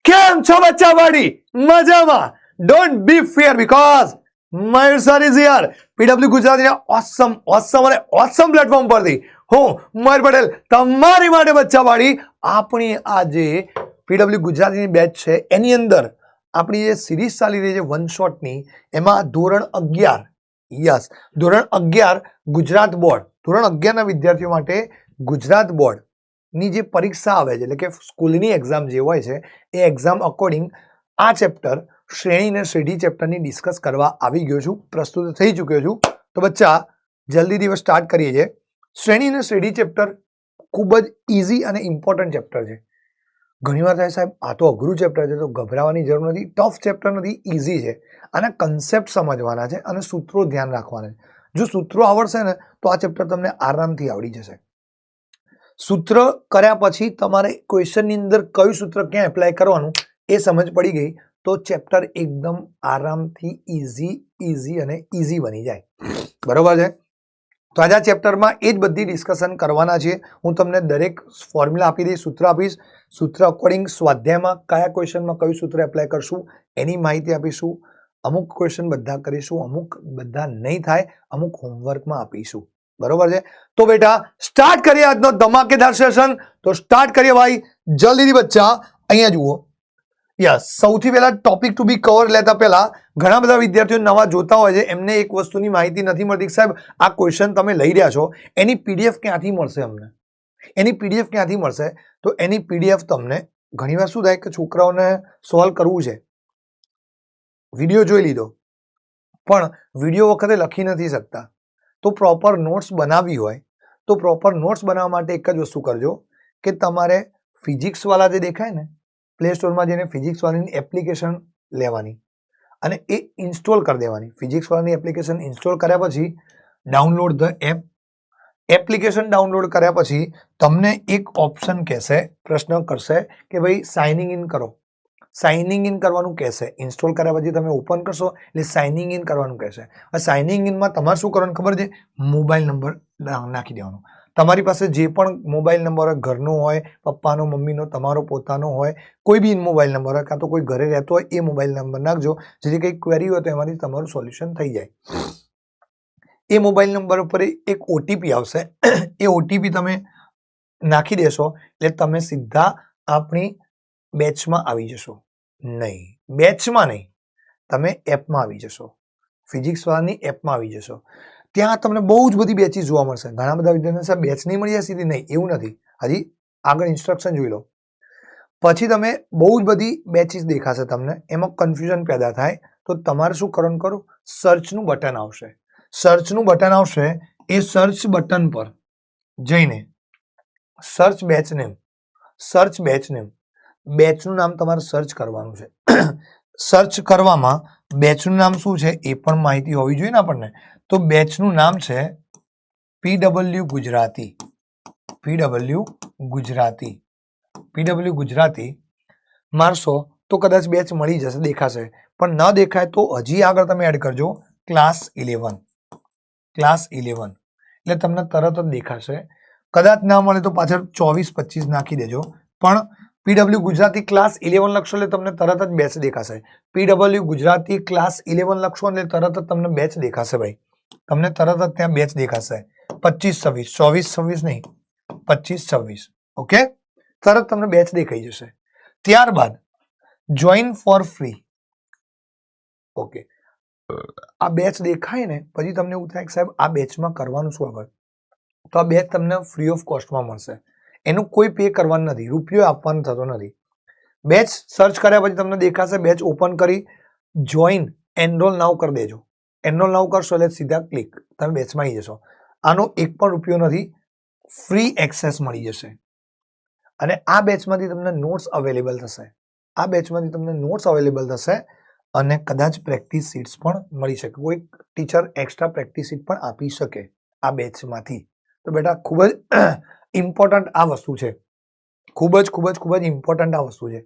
કેમ છો બચ્ચા વાડી મજામાં? Don't be fear because Mayur sir is here. PW ગુજરાતીના ઓસમ અને ઓસમ પ્લેટફોર્મ પરથી હું મયુર પટેલ તમારી માટે બચ્ચા વાડી આપણી આજે પીડબ્લ્યુ ગુજરાતીની બેચ છે એની અંદર આપણી જે સિરીઝ ચાલી રહી છે વન શોટની એમાં ધોરણ 11 યસ ધોરણ 11 ગુજરાત બોર્ડ ધોરણ 11 ના વિદ્યાર્થીઓ માટે ગુજરાત બોર્ડ ની જે પરીક્ષા આવે છે એટલે કે સ્કૂલની એક્ઝામ જે હોય છે એ એક્ઝામ અકોર્ડિંગ આ ચેપ્ટર શ્રેણી અને શ્રેઢી ચેપ્ટરની ડિસ્કસ કરવા આવી ગયો છું, પ્રસ્તુત થઈ ચૂક્યો છું. તો બચ્ચા જલ્દી દિવસ સ્ટાર્ટ કરીએ છીએ. શ્રેણી અને શ્રેઢી ચેપ્ટર ખૂબ જ ઇઝી અને ઇમ્પોર્ટન્ટ ચેપ્ટર છે. ઘણીવાર થાય સાહેબ આ તો અઘરું ચેપ્ટર છે તો ગભરાવાની જરૂર નથી, ટફ ચેપ્ટર નથી, ઇઝી છે. આના કન્સેપ્ટ સમજવાના છે અને સૂત્રો ધ્યાન રાખવાના છે. જો સૂત્રો આવડશે ને તો આ ચેપ્ટર તમને આરામથી આવડી જશે. સૂત્ર કર્યા પછી તમારે ક્વેશ્ચનની અંદર કયું સૂત્ર ક્યાં એપ્લાય કરવાનું એ સમજ પડી ગઈ તો ચેપ્ટર એકદમ આરામથી ઇઝી અને ઇઝી બની જાય. બરોબર છે? તો આજે આ ચેપ્ટરમાં એ જ બધી ડિસ્કશન કરવાના છે. હું તમને દરેક ફોર્મ્યુલા આપી દઈશ, સૂત્ર આપીશ. સૂત્ર અકોર્ડિંગ સ્વાધ્યાયમાં કયા ક્વેશ્ચનમાં કયું સૂત્ર એપ્લાય કરશું એની માહિતી આપીશું. અમુક ક્વેશ્ચન બધા કરીશું, અમુક બધા નહીં થાય, અમુક હોમવર્કમાં આપીશું. બરોબર છે? તો બેટા સ્ટાર્ટ કરીએ આજનો ધમાકેદાર સેશન. તો સ્ટાર્ટ કરીએ ભાઈ જલ્દીથી બચ્ચા. અહીંયા જુઓ. યસ, સૌથી પહેલા ટોપિક ટુ બી કવર લેતા પહેલા ઘણા બધા વિદ્યાર્થીઓ નવા જોતા હોય છે, એમને એક વસ્તુની માહિતી નથી મળતી. સાહેબ આ ક્વેશ્ચન તમે લઈ રહ્યા છો એની પીડીએફ ક્યાંથી મળશે? અમને એની પીડીએફ ક્યાંથી મળશે? તો એની પીડીએફ તમને ઘણીવાર શું થાય કે છોકરાઓને સોલ્વ કરવું છે, વિડીયો જોઈ લીધો પણ વિડીયો વખતે લખી નથી શકતા. તો પ્રોપર નોટ્સ બનાવવી હોય તો પ્રોપર નોટ્સ બનાવવા માટે એક જ વસ્તુ કરજો કે તમારે ફિઝિક્સ વાળા જે દેખાય ને પ્લે સ્ટોરમાં જઈને ફિઝિક્સ વાળાની એપ્લિકેશન લેવાની અને એ ઇન્સ્ટોલ કરી દેવાની. ફિઝિક્સ વાળાની એપ્લિકેશન ઇન્સ્ટોલ કર્યા પછી download the app. Application download કર્યા પછી તમને એક ઓપ્શન કહેશે, પ્રશ્ન કરશે કે ભાઈ સાઇનિંગ ઇન કરો. સાઇનિંગ ઇન કરવાનું કહેશે. ઇન્સ્ટોલ કર્યા પછી તમે ઓપન કરશો એટલે સાઇનિંગ ઇન કરવાનું કહેશે. સાઇનિંગ ઇનમાં તમારે શું કરવાનું ખબર છે? મોબાઈલ નંબર નાખી દેવાનો. તમારી પાસે જે પણ મોબાઈલ નંબર હોય, ઘરનો હોય, પપ્પાનો, મમ્મીનો, તમારો પોતાનો હોય, કોઈ બી મોબાઈલ નંબર હોય કાં તો કોઈ ઘરે રહેતો હોય એ મોબાઈલ નંબર નાખજો. જેથી કંઈ ક્વેરી હોય તો એમાંથી તમારું સોલ્યુશન થઈ જાય. એ મોબાઈલ નંબર ઉપર એક ઓટીપી આવશે. એ ઓટીપી તમે નાખી દેશો એટલે તમે સીધા આપણી બેચમાં આવી જશો. નહીં, બેચમાં નહીં, તમે એપમાં આવી જશો. ફિઝિક્સ વાળાની એપમાં આવી જશો. ત્યાં તમને બહુ જ બધી બેચીસ જોવા મળશે. ઘણા બધા વિદ્યાર્થીઓ સાહેબ બેચ નહીં મળી જાય સીધી. નહીં, એવું નથી. હજી આગળ ઇન્સ્ટ્રક્શન જોઈ લો. પછી તમે બહુ જ બધી બેચીસ દેખાશે તમને, એમાં કન્ફ્યુઝન પેદા થાય. તો તમારે શું કરવાનું? કરું સર્ચનું બટન આવશે. સર્ચનું બટન આવશે. એ સર્ચ બટન પર જઈને search batch name, search batch name, બેચનું નામ તમારે સર્ચ કરવાનું છે. સર્ચ કરવામાં બેચનું નામ શું છે એ પણ માહિતી હોવી જોઈએ ને આપણને. તો બેચનું નામ છે PW Gujarati. PW Gujarati. PW Gujarati મારશો તો કદાચ બેચ મળી જશે, દેખાશે. પણ ન દેખાય તો હજી આગળ તમે એડ કરજો ક્લાસ 11. ક્લાસ 11 એટલે તમને તરત જ દેખાશે. કદાચ ના મળે તો પાછળ 24-25 નાખી દેજો. પણ પીડબ્લ્યુ ગુજરાતી ક્લાસ 11 લખશો એટલે તમને તરત જ બેચ દેખાશે. પીડબ્લ્યુ ગુજરાતી ક્લાસ 11 લખશો એટલે તરત જ તમને બેચ દેખાશે ભાઈ. તમને તરત જ ત્યાં બેચ દેખાશે. 25-26, 24-26 નહીં, 25-26. ઓકે, તરત તમને બેચ દેખાઈ જશે. ત્યારબાદ જોઈન ફોર ફ્રી. ઓકે, આ બેચ દેખાય ને પછી તમને એવું થાય કે સાહેબ આ બેચમાં કરવાનું શું આગળ? તો આ બેચ તમને ફ્રી ઓફ કોસ્ટમાં મળશે. એનું કોઈ પે કરવાનું નથી, રૂપિયો આપવાનો થતો નથી. બેચ સર્ચ કર્યા પછી તમને દેખાશે. બેચ ઓપન કરી જોઈન એનરોલ નાઉ કરી દેજો. એનરોલ નાઉ કરશો એટલે સીધા ક્લિક, તમે બેચમાં આવી જશો. આનો એક પણ રૂપિયો નથી, ફ્રી એક્સેસ મળી જશે. અને આ બેચમાંથી તમને નોટ્સ અવેલેબલ થશે. આ બેચમાંથી તમને નોટ્સ અવેલેબલ થશે અને કદાચ પ્રેક્ટિસ સીટ્સ પણ મળી શકે. કોઈ ટીચર એક્સ્ટ્રા પ્રેક્ટિસ સીટ પણ આપી શકે આ બેચમાંથી. તો બેટા ખૂબ જ ઇમ્પોર્ટન્ટ આ વસ્તુ છે. ખૂબ જ ઇમ્પોર્ટન્ટ આ વસ્તુ છે.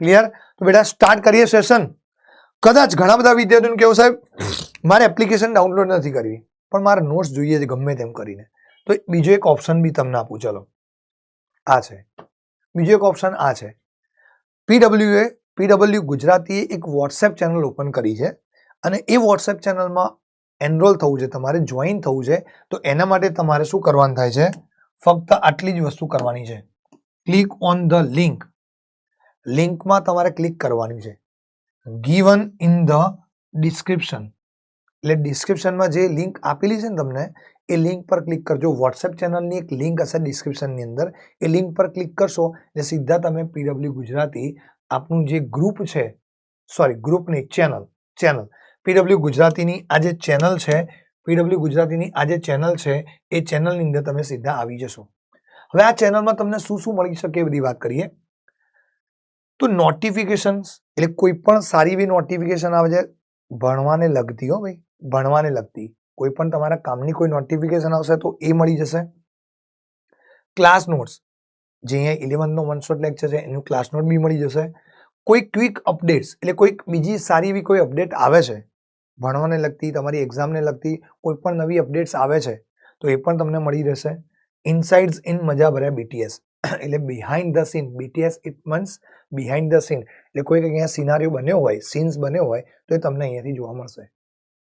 ક્લિયર? તો બેટા સ્ટાર્ટ કરીએ સેશન. કદાચ ઘણા બધા વિદ્યાર્થીઓને કેવું સાહેબ મારે એપ્લિકેશન ડાઉનલોડ નથી કરવી પણ મારે નોટ્સ જોઈએ છે ગમે તેમ કરીને. તો બીજો એક ઓપ્શન બી તમને આપું. ચલો આ છે બીજો એક ઓપ્શન. આ છે પીડબ્લ્યુએ પીડબ્લ્યુ ગુજરાતીએ એક વોટ્સએપ ચેનલ ઓપન કરી છે અને એ વોટ્સએપ ચેનલમાં એનરોલ થવું છે, તમારે જોઈન થવું છે. તો એના માટે તમારે શું કરવાનું થાય છે? ફક્ત આટલી જ વસ્તુ કરવાની છે. Click on the link. લિંકમાં તમારે ક્લિક કરવાની છે. Given in the description. એટલે ડિસ્ક્રિપ્શનમાં જે લિંક આપેલી છે ને તમને, એ લિંક પર ક્લિક કરજો. વોટ્સએપ ચેનલની એક લિંક હશે ડિસ્ક્રિપ્શનની અંદર. એ લિંક પર ક્લિક કરશો એટલે સીધા તમે પીડબ્લ્યુ ગુજરાતી આપનું જે ગ્રુપ છે, સોરી ગ્રુપ નહીં, ચેનલ પીડબ્લ્યુ ગુજરાતીની આ જે ચેનલ છે, પીડબ્લ્યુ ગુજરાતીની આ જે ચેનલ છે, એ ચેનલની અંદર તમે સીધા આવી જશો. હવે આ ચેનલમાં તમને શું શું મળી શકે એ બધી વાત કરીએ. તો નોટિફિકેશન્સ, એટલે કોઈ પણ સારી એવી નોટિફિકેશન આવે છે ભણવાને લગતી, હો ભાઈ, ભણવાને લગતી કોઈ પણ તમારા કામની કોઈ નોટિફિકેશન આવશે તો એ મળી જશે. ક્લાસ નોટ્સ, જે અહીંયા 11નો વન શોટ લેક્ચર છે એનું ક્લાસ નોટ બી મળી જશે. કોઈ ક્વિક અપડેટ્સ, એટલે કોઈ બીજી સારી એવી કોઈ અપડેટ આવે છે ભણવાને લગતી, તમારી એક્ઝામને લગતી કોઈ પણ નવી અપડેટ્સ આવે છે તો એ પણ તમને મળી રહેશે. ઇનસાઇડ્સ ઇન મજા ભર્યા બીટીએસ, એટલે behind the scene. BTS it means behind the scene, એટલે કોઈ અહીંયા સિનારીઓ બન્યો હોય, સીન્સ બન્યો હોય તો એ તમને અહીંયાથી જોવા મળશે.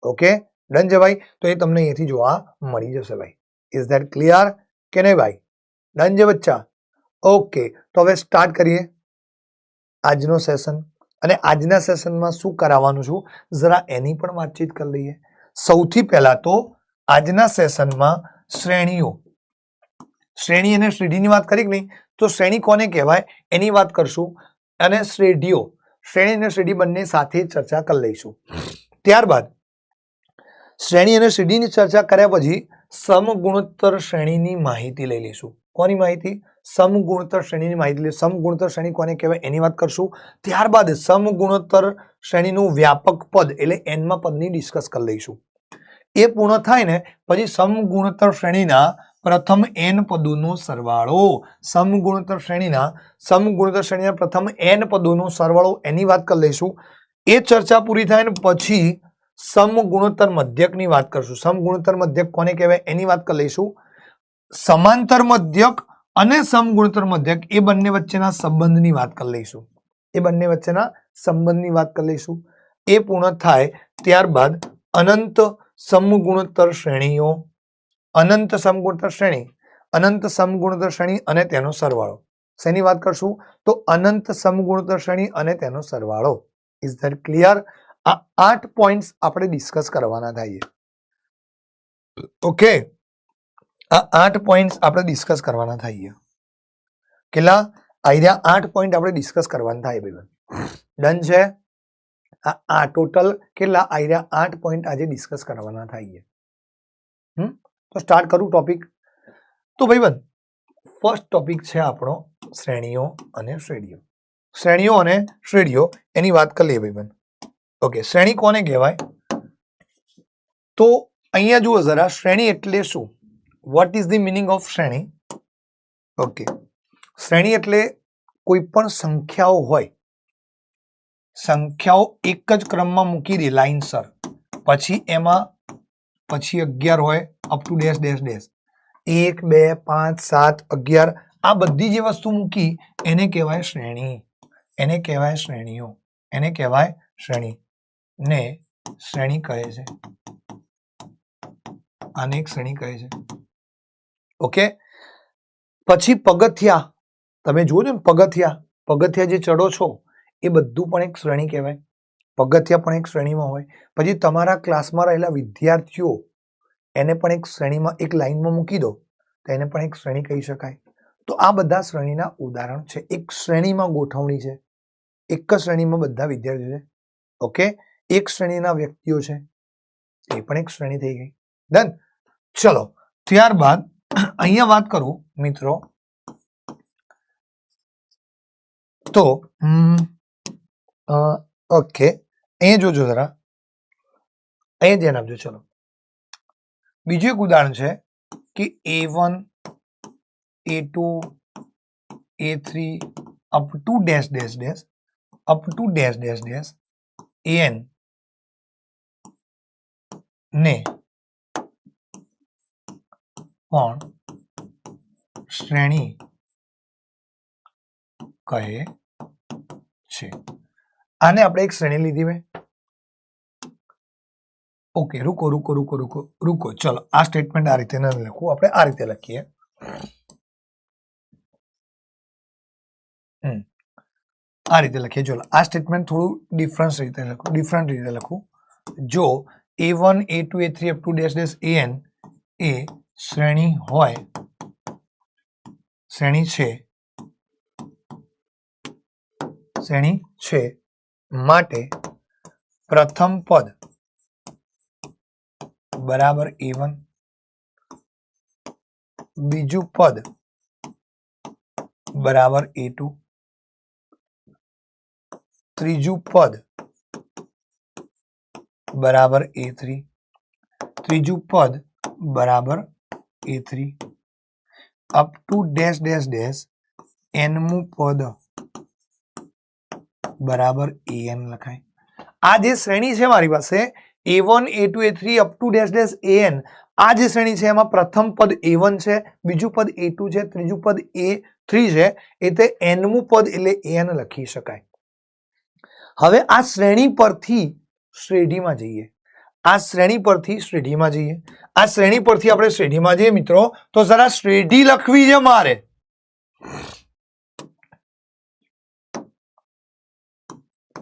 ઓકે, ડન છે ભાઈ? તો એ તમને અહીંયાથી જોવા મળી જશે ભાઈ. ઇઝ ધેટ ક્લિયર કે નહીં ભાઈ? ડન છે બચ્ચા? ઓકે, તો હવે સ્ટાર્ટ કરીએ આજનો સેશન. અને આજના સેશનમાં શું કરાવવાનું છું જરા એની પણ વાતચીત કરી લઈએ. સૌથી પહેલા તો આજના સેશનમાં શ્રેણીઓ, શ્રેણી અને શ્રેણીની વાત કરી કે નહીં, તો શ્રેણી કોને કહેવાય એની વાત કરશું, અને શ્રેણીઓ, શ્રેણી અને શ્રેણી બંને સાથે ચર્ચા કરી લઈશું. ત્યારબાદ શ્રેણી અને શ્રેણીની ચર્ચા કર્યા પછી સમગુણોત્તર શ્રેણીની માહિતી લઈ લઈશું. કોની માહિતી? સમગુણોત્તર શ્રેણીની માહિતી. સમગુણોત્તર શ્રેણી કોને કહેવાય એની વાત કરશું. ત્યારબાદ સમગુણોત્તર શ્રેણીનું વ્યાપક પદ એટલે એનમાં પદની ડિસ્કસ કરી લઈશું. એ પૂર્ણ થાય ને પછી સમગુણોત્તર શ્રેણીના પ્રથમ n પદોનો સરવાળો, સમગુણોત્તર શ્રેણીના પ્રથમ n પદોનો સરવાળો એની વાત કરી લઈશું. એ ચર્ચા પૂરી થાય ને પછી સમગુણોત્તર મધ્યકની વાત કરશું. સમગુણોત્તર મધ્યક કોને કહેવાય એની વાત કરી લઈશું. સમાંતર મધ્યક અને સમગુણોત્તર મધ્યક એ બંને વચ્ચેના સંબંધની વાત કરી લઈશું. એ બંને વચ્ચેના સંબંધની વાત કરી લઈશું. એ પૂર્ણ થાય ત્યારબાદ અનંત સમગુણોત્તર શ્રેણીઓ, અનંત સમગુણોત્તર શ્રેણી, અનંત સમગુણોત્તર શ્રેણી અને તેનો સરવાળો. શેની વાત કરશું? તો અનંત સમગુણોત્તર શ્રેણી અને તેનો સરવાળો. Is that clear? આ 8 પોઈન્ટ્સ આપણે ડિસ્કસ કરવાના થઈએ. ઓકે, આ 8 પોઈન્ટ્સ આપણે ડિસ્કસ કરવાના થઈએ. કેટલા? આઈડિયા 8 પોઈન્ટ આપણે ડિસ્કસ કરવાના થાય ભાઈ. ડન છે? આ ટોટલ કેટલા આઈડિયા 8 પોઈન્ટ આજે ડિસ્કસ કરવાના થઈએ. તો સ્ટાર્ટ કરું ટોપિક. તો ભાઈબંધ ફર્સ્ટ ટોપિક છે આપણો શ્રેણીઓ અને શ્રેણીઓ. શ્રેણીઓ અને શ્રેણીઓ એની વાત કરી લઈએ ભાઈબંધ. ઓકે, શ્રેણી કોને કહેવાય? તો અહીંયા જુઓ જરા, શ્રેણી એટલે શું? What is the meaning of શ્રેણી? ઓકે, શ્રેણી એટલે કોઈ પણ સંખ્યાઓ હોય, સંખ્યાઓ એક જ ક્રમમાં મૂકી દે લાઈનસર, પછી એમાં પછી 11 હોય up to dash dash dash, 1 2 5 7 11 આ બધી જે વસ્તુ મૂકી એને કહેવાય શ્રેણી. એને કહેવાય શ્રેણીઓ. એને કહેવાય શ્રેણી. ને શ્રેણી કહે છે, આને એક શ્રેણી કહે છે. ઓકે, પછી પગથિયા, તમે જુઓ ને પગથિયા જે ચડો છો એ બધું પણ એક શ્રેણી કહેવાય. પગથિયા પણ એક શ્રેણીમાં હોય. પછી તમારા ક્લાસમાં રહેલા વિદ્યાર્થીઓ એને પણ એક શ્રેણીમાં, એક લાઈનમાં મૂકી દો તો એને પણ એક શ્રેણી કહી શકાય. તો આ બધા શ્રેણીના ઉદાહરણ છે. એક શ્રેણીમાં ગોઠવણી છે, એક જ શ્રેણીમાં બધા વિદ્યાર્થીઓ છે. ઓકે, એક શ્રેણીના વ્યક્તિઓ છે, એ પણ એક શ્રેણી થઈ ગઈ. ડન. ચલો, ત્યારબાદ અહીંયા વાત કરું મિત્રો, તો ઓકે અહીંયા જોજો જરા, અહીંયા ધ્યાન આપજો. ચલો, બીજું એક ઉદાહરણ છે કે A1 A2 A3 up to dash dash dash up to dash dash dash AN ને પણ શ્રેણી કહે છે. આને આપણે એક શ્રેણી લીધી મેં. ઓકે, રૂકો રૂકો રૂકો રૂકો રૂકો ચલો, આ સ્ટેટમેન્ટ આ રીતે ન લખવું, આપણે આ રીતે લખીએ. આ રીતે લખીએ. ચલો, આ સ્ટેટમેન્ટ થોડું ડિફરન્ટ રીતે લખું. જો A1 A2 A3 up to dash dash AN એ શ્રેણી હોય, શ્રેણી છે માટે પ્રથમ પદ બરાબર A1, બીજું પદ બરાબર A2, ત્રીજું પદ બરાબર A3, ત્રીજું પદ બરાબર A3 up to dash dash dash nમું પદ બરાબર AN લખાય. આ જે શ્રેણી છે મારી પાસે A1 A2 A3 up to dash dash AN, આ જે શ્રેણી છે એમાં પ્રથમ પદ A1 છે, બીજું પદ A2 છે, ત્રીજું પદ A3 છે, એટલે nમું પદ એટલે AN લખી શકાય. હવે આ શ્રેણી પરથી શ્રેઢીમાં જઈએ. આ શ્રેણી પરથી આપણે શ્રેઢીમાં જઈએ મિત્રો, તો જરા શ્રેઢી લખવી છે મારે.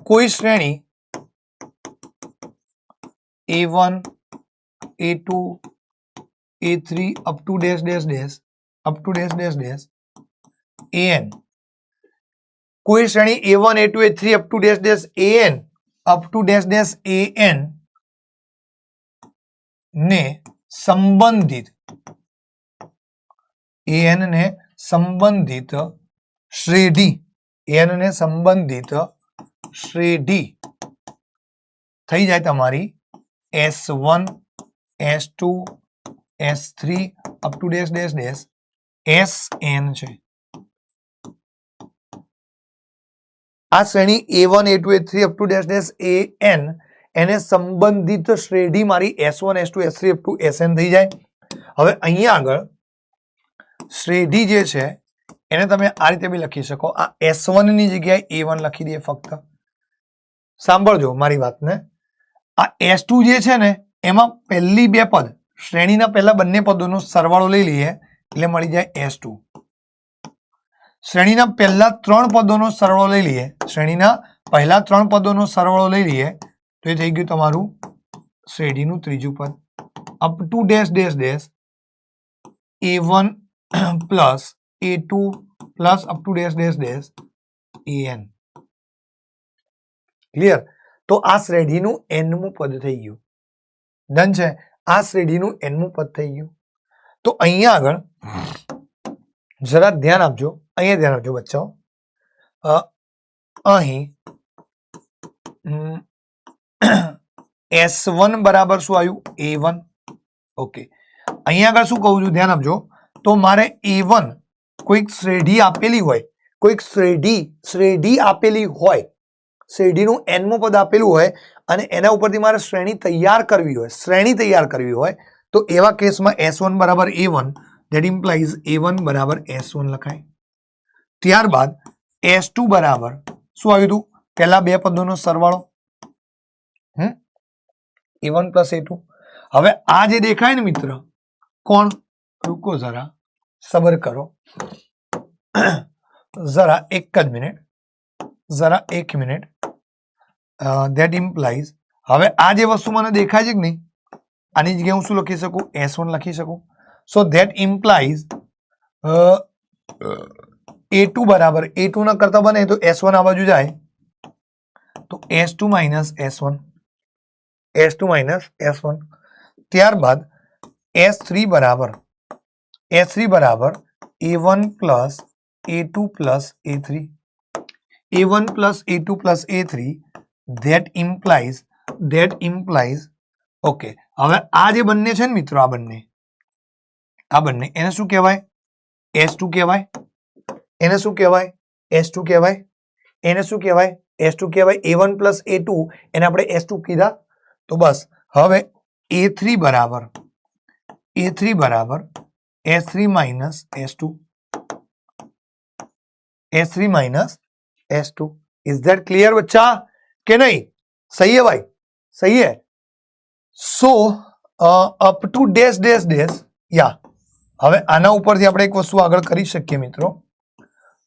કોઈ શ્રેણી A1 A2 A3 up to dash dash dash AN, કોઈ શ્રેણી A1 A2 A3 up to dash dash AN up to dash dash AN ને સંબંધિત શ્રેઢી થઈ જાય તમારી S1 S2 S3 up to dash dash dash SN છે. આ શ્રેણી A1 A2 A3 up to dash dash AN એને સંબંધિત શ્રેઢી મારી S1 S2 S3 up to SN થઈ જાય. હવે અહીંયા આગળ શ્રેઢી જે છે એને તમે આ રીતે બી લખી શકો. આ S1 ની જગ્યાએ A1 લખી દઈએ. ફક્ત સાંભળજો મારી વાતને. આ S2 જે છે ને એમાં પહેલી બે પદ, શ્રેણીના પહેલા બંને પદોનો સરવાળો લઈ લઈએ એટલે મળી જાય S2. શ્રેણીના પહેલા ત્રણ પદોનો સરવાળો લઈ લઈએ, તો એ થઈ ગયું તમારું શ્રેઢીનું ત્રીજું પદ. Up to dash dash dash A1 plus A2 plus up to dash dash dash AN. Clear? તો આ શ્રેઢીનું nમું પદ થઈ ગયું. ડન છે? આ શ્રેઢીનું nમું પદ થઈ ગયું. તો અહીંયા આગળ જરા ધ્યાન આપજો, બચ્ચાઓ. અહીં S1 બરાબર શું આવ્યું? A1. ઓકે, અહીંયા આગળ શું કહું છું ધ્યાન આપજો. તો મારે A1 કોઈક શ્રેઢી આપેલી હોય, શ્રેઢીનું nમું પદ આપેલું હોય અને એના ઉપરથી મારે શ્રેણી તૈયાર કરવી હોય, તો એવા કેસમાં S1 બરાબર A1, that implies A1 બરાબર S1 લખાય. ત્યારબાદ S2 બરાબર શું આવ્યું હતું? પહેલા બે પદોનો સરવાળો, A1 પ્લસ A2. હવે આ જે દેખાય ને મિત્ર, કોણ? રૂકો જરા, સબર કરો જરા, એક મિનિટ. that implies, હવે આ જે વસ્તુ મને દેખાય છે કે નહીં, આની જગ્યાએ હું શું લખી શકું? S1 લખી શકું. સો that implies A2 બરાબર A2 ના કરતા બને તો S1 આ બાજુ જાય, તો S2 માઇનસ S1. ત્યારબાદ S3 બરાબર A1 plus A2 plus A3, A1 plus A2 plus A3. that implies okay. હવે આ જે બંને છે ને મિત્રો, આ બંને એને શું કહેવાય? S2 કહેવાય. એને શું કહેવાય? S2 કહેવાય. A1 પ્લસ A2 એને આપણે S2 કીધા. તો બસ હવે A3 બરાબર S3 minus S2. Is that clear બચ્ચા? કે નહીં? સહી है भाई, सही है. So up to dash dash dash યા. હવે આના ઉપરથી આપણે એક વસ્તુ આગળ કરી શકીએ મિત્રો.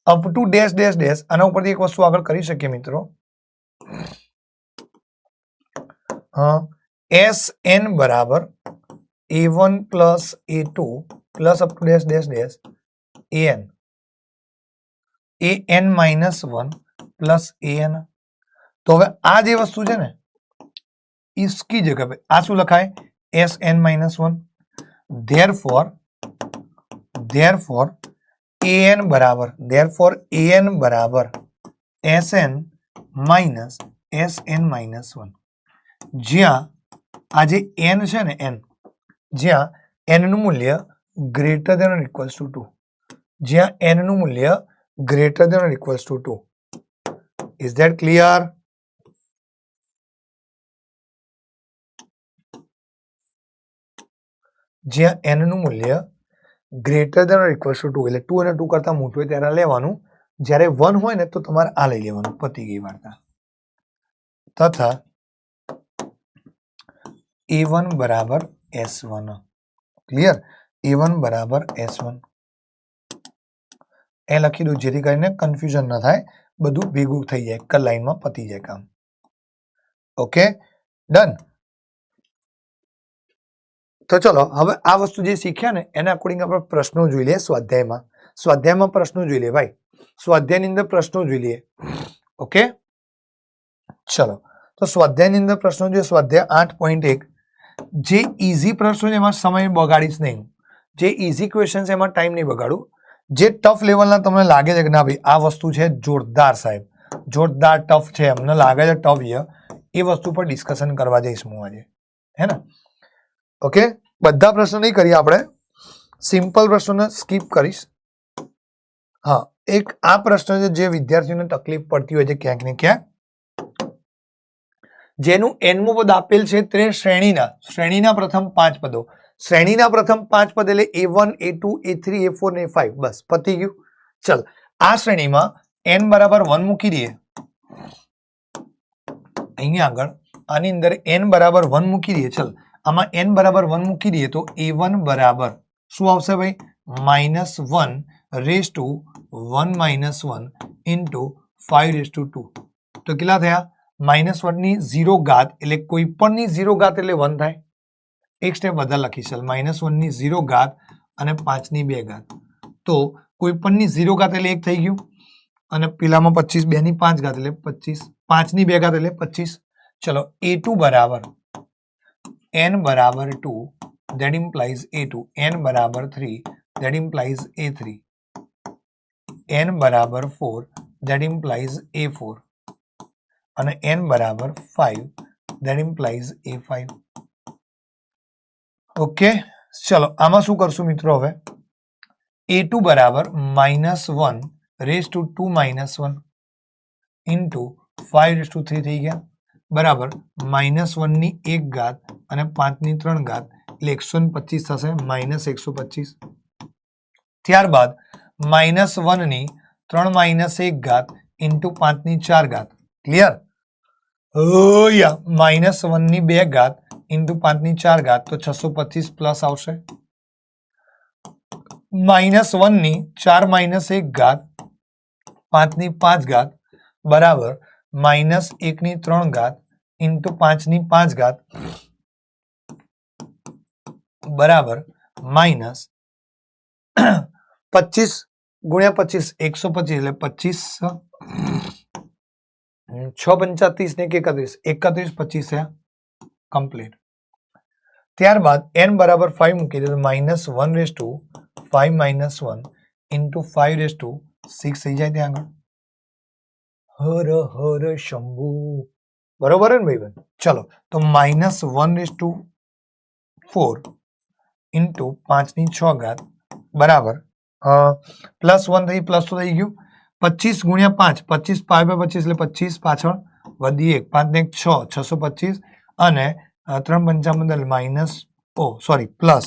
Up to dash dash dash આના ઉપરથી એક વસ્તુ આગળ કરી શકીએ મિત્રો. એસ એન બરાબર a1 plus a2 plus up to dash dash dash an minus 1 plus an. તો હવે આ જે વસ્તુ છે ને इसकी जगह पे आ शू लखाय S N minus 1. therefore an बराबर एस एन माइनस 1. જ્યાં આ જે n છે ને n, જ્યાં n નું મૂલ્ય greater than or equals to 2, જ્યાં n નું મૂલ્ય greater than or equals to 2. Is that clear? જ્યાં n નું મૂલ્ય greater than or equals to 2 એટલે 2 અને 2 કરતા મોટું હોય ત્યારે લેવાનું, જ્યારે 1 હોય ને તો તમારે આ લઈ લેવાનું. પતી ગઈ વાર્તા. તથા a1 બરાબર s1. ક્લિયર? a1 બરાબર s1 એ લખી દઉં જેથી કરીને કન્ફ્યુઝન ન થાય, બધું ભેગું થઈ જાય, એક લાઈનમાં પતી જાય કામ. Okay, done. તો ચલો હવે આ વસ્તુ જે શીખ્યા ને એના અકોર્ડિંગ આપણે પ્રશ્નો જોઈ લઈએ. સ્વાધ્યાયમાં પ્રશ્નો જોઈ લઈએ ભાઈ. સ્વાધ્યાયની અંદર પ્રશ્નો જોઈ લઈએ. ઓકે, ચલો તો સ્વાધ્યાયની અંદર પ્રશ્નો જોઈએ. સ્વાધ્યાય 8.1. જે ઈઝી પ્રશ્નો છે એમાં સમય બગાડીશ નહીં. જે ઈઝી ક્વેશ્ચન છે એમાં ટાઈમ નહીં બગાડું. જે ટફ લેવલના તમને લાગે છે કે ના ભાઈ આ વસ્તુ છે જોરદાર સાહેબ, જોરદાર ટફ છે, અમને લાગે છે ટફ છે, એ વસ્તુ પર ડિસ્કશન કરવા જઈશ હું આજે, હે ને? ઓકે, બધા પ્રશ્નો નહીં કરીએ આપણે, સિમ્પલ પ્રશ્નોને સ્કીપ કરીશ. હા, એક આ પ્રશ્ન છે જે વિદ્યાર્થીઓને તકલીફ પડતી હોય છે ક્યાંક ને ક્યાંક. જેનું nમું પદ આપેલ છે તે શ્રેણીના પ્રથમ 5 પદો. શ્રેણીના પ્રથમ 5 પદ એટલે a1 a2 a3 a4 ને a5. બસ પતી ગયું. ચલ આ શ્રેણીમાં n બરાબર 1 મૂકી દઈએ. અહીંયા આગળ આની અંદર n બરાબર 1 મૂકી દઈએ. ચલ આમાં n બરાબર 1 મૂકી દઈએ તો a1 બરાબર શું આવશે ભાઈ? -1 raise to 1 minus 1 into 5 raise to 2. તો કેટલા થયા? -1 ની 0 ઘાત એટલે કોઈ પણની 0 ઘાત એટલે 1 થાય. એક સ્ટેપ વધારે લખી ચાલ, -1 ની 0 ઘાત અને 5 ની 2 ઘાત. તો કોઈ પણની 0 ઘાત એટલે 1 થઈ ગયું, અને પેલામાં 25, 2 ની 5 ઘાત એટલે 25, 5 ની 2 ઘાત એટલે 25. ચલો a2 બરાબર n બરાબર 2 that implies a2, n બરાબર 3 that implies a3, n બરાબર 4 that implies a4 અને n બરાબર 5 that implies a5. ઓકે, ચલો આમાં શું કરશું મિત્રો? હવે a2 બરાબર -1 raise to 2 -1 into 5 raise to 3 થઈ ગયા, બરાબર -1 ની 1 ઘાત અને 5 ની 3 ઘાત એટલે 125 થશે, -125. ત્યારબાદ -1 ની 3 - 1 ઘાત ઇન્ટુ 5 ની 4 ઘાત. ક્લિયર? -1 ની 2 ઘાત ઇન્ટુ 5 ની 4 ઘાત તો 625 પ્લસ આવશે. -1 ની 4 - 1 ઘાત 5 ની 5 ઘાત બરાબર -1 ની 3 ઘાત ઇન્ટુ 5 ની 5 ઘાત બરાબર -25 ગુણ્યા 25 125 એટલે 25 6 35 ને 31 25 થયા કમ્પ્લીટ. ત્યારબાદ n બરાબર 5 મૂકી દે તો -1 raise to 5 - 1 into 5 raise to 6 થઈ જાય ત્યાં આગળ. હર હર શંભુ, બરોબર ને ભાઈ? ચલો તો -1 રેઝ ટુ 4 ઇન્ટુ 5 ની 6 ઘાત બરાબર +1 થઈ, પ્લસ તો થઈ ગયું. 25 ગુણ્યા 5, 25 5 / 25 એટલે 25, પાછળ વધી 1, 5 ને 1 6, 625 અને 3 × 5 minus plus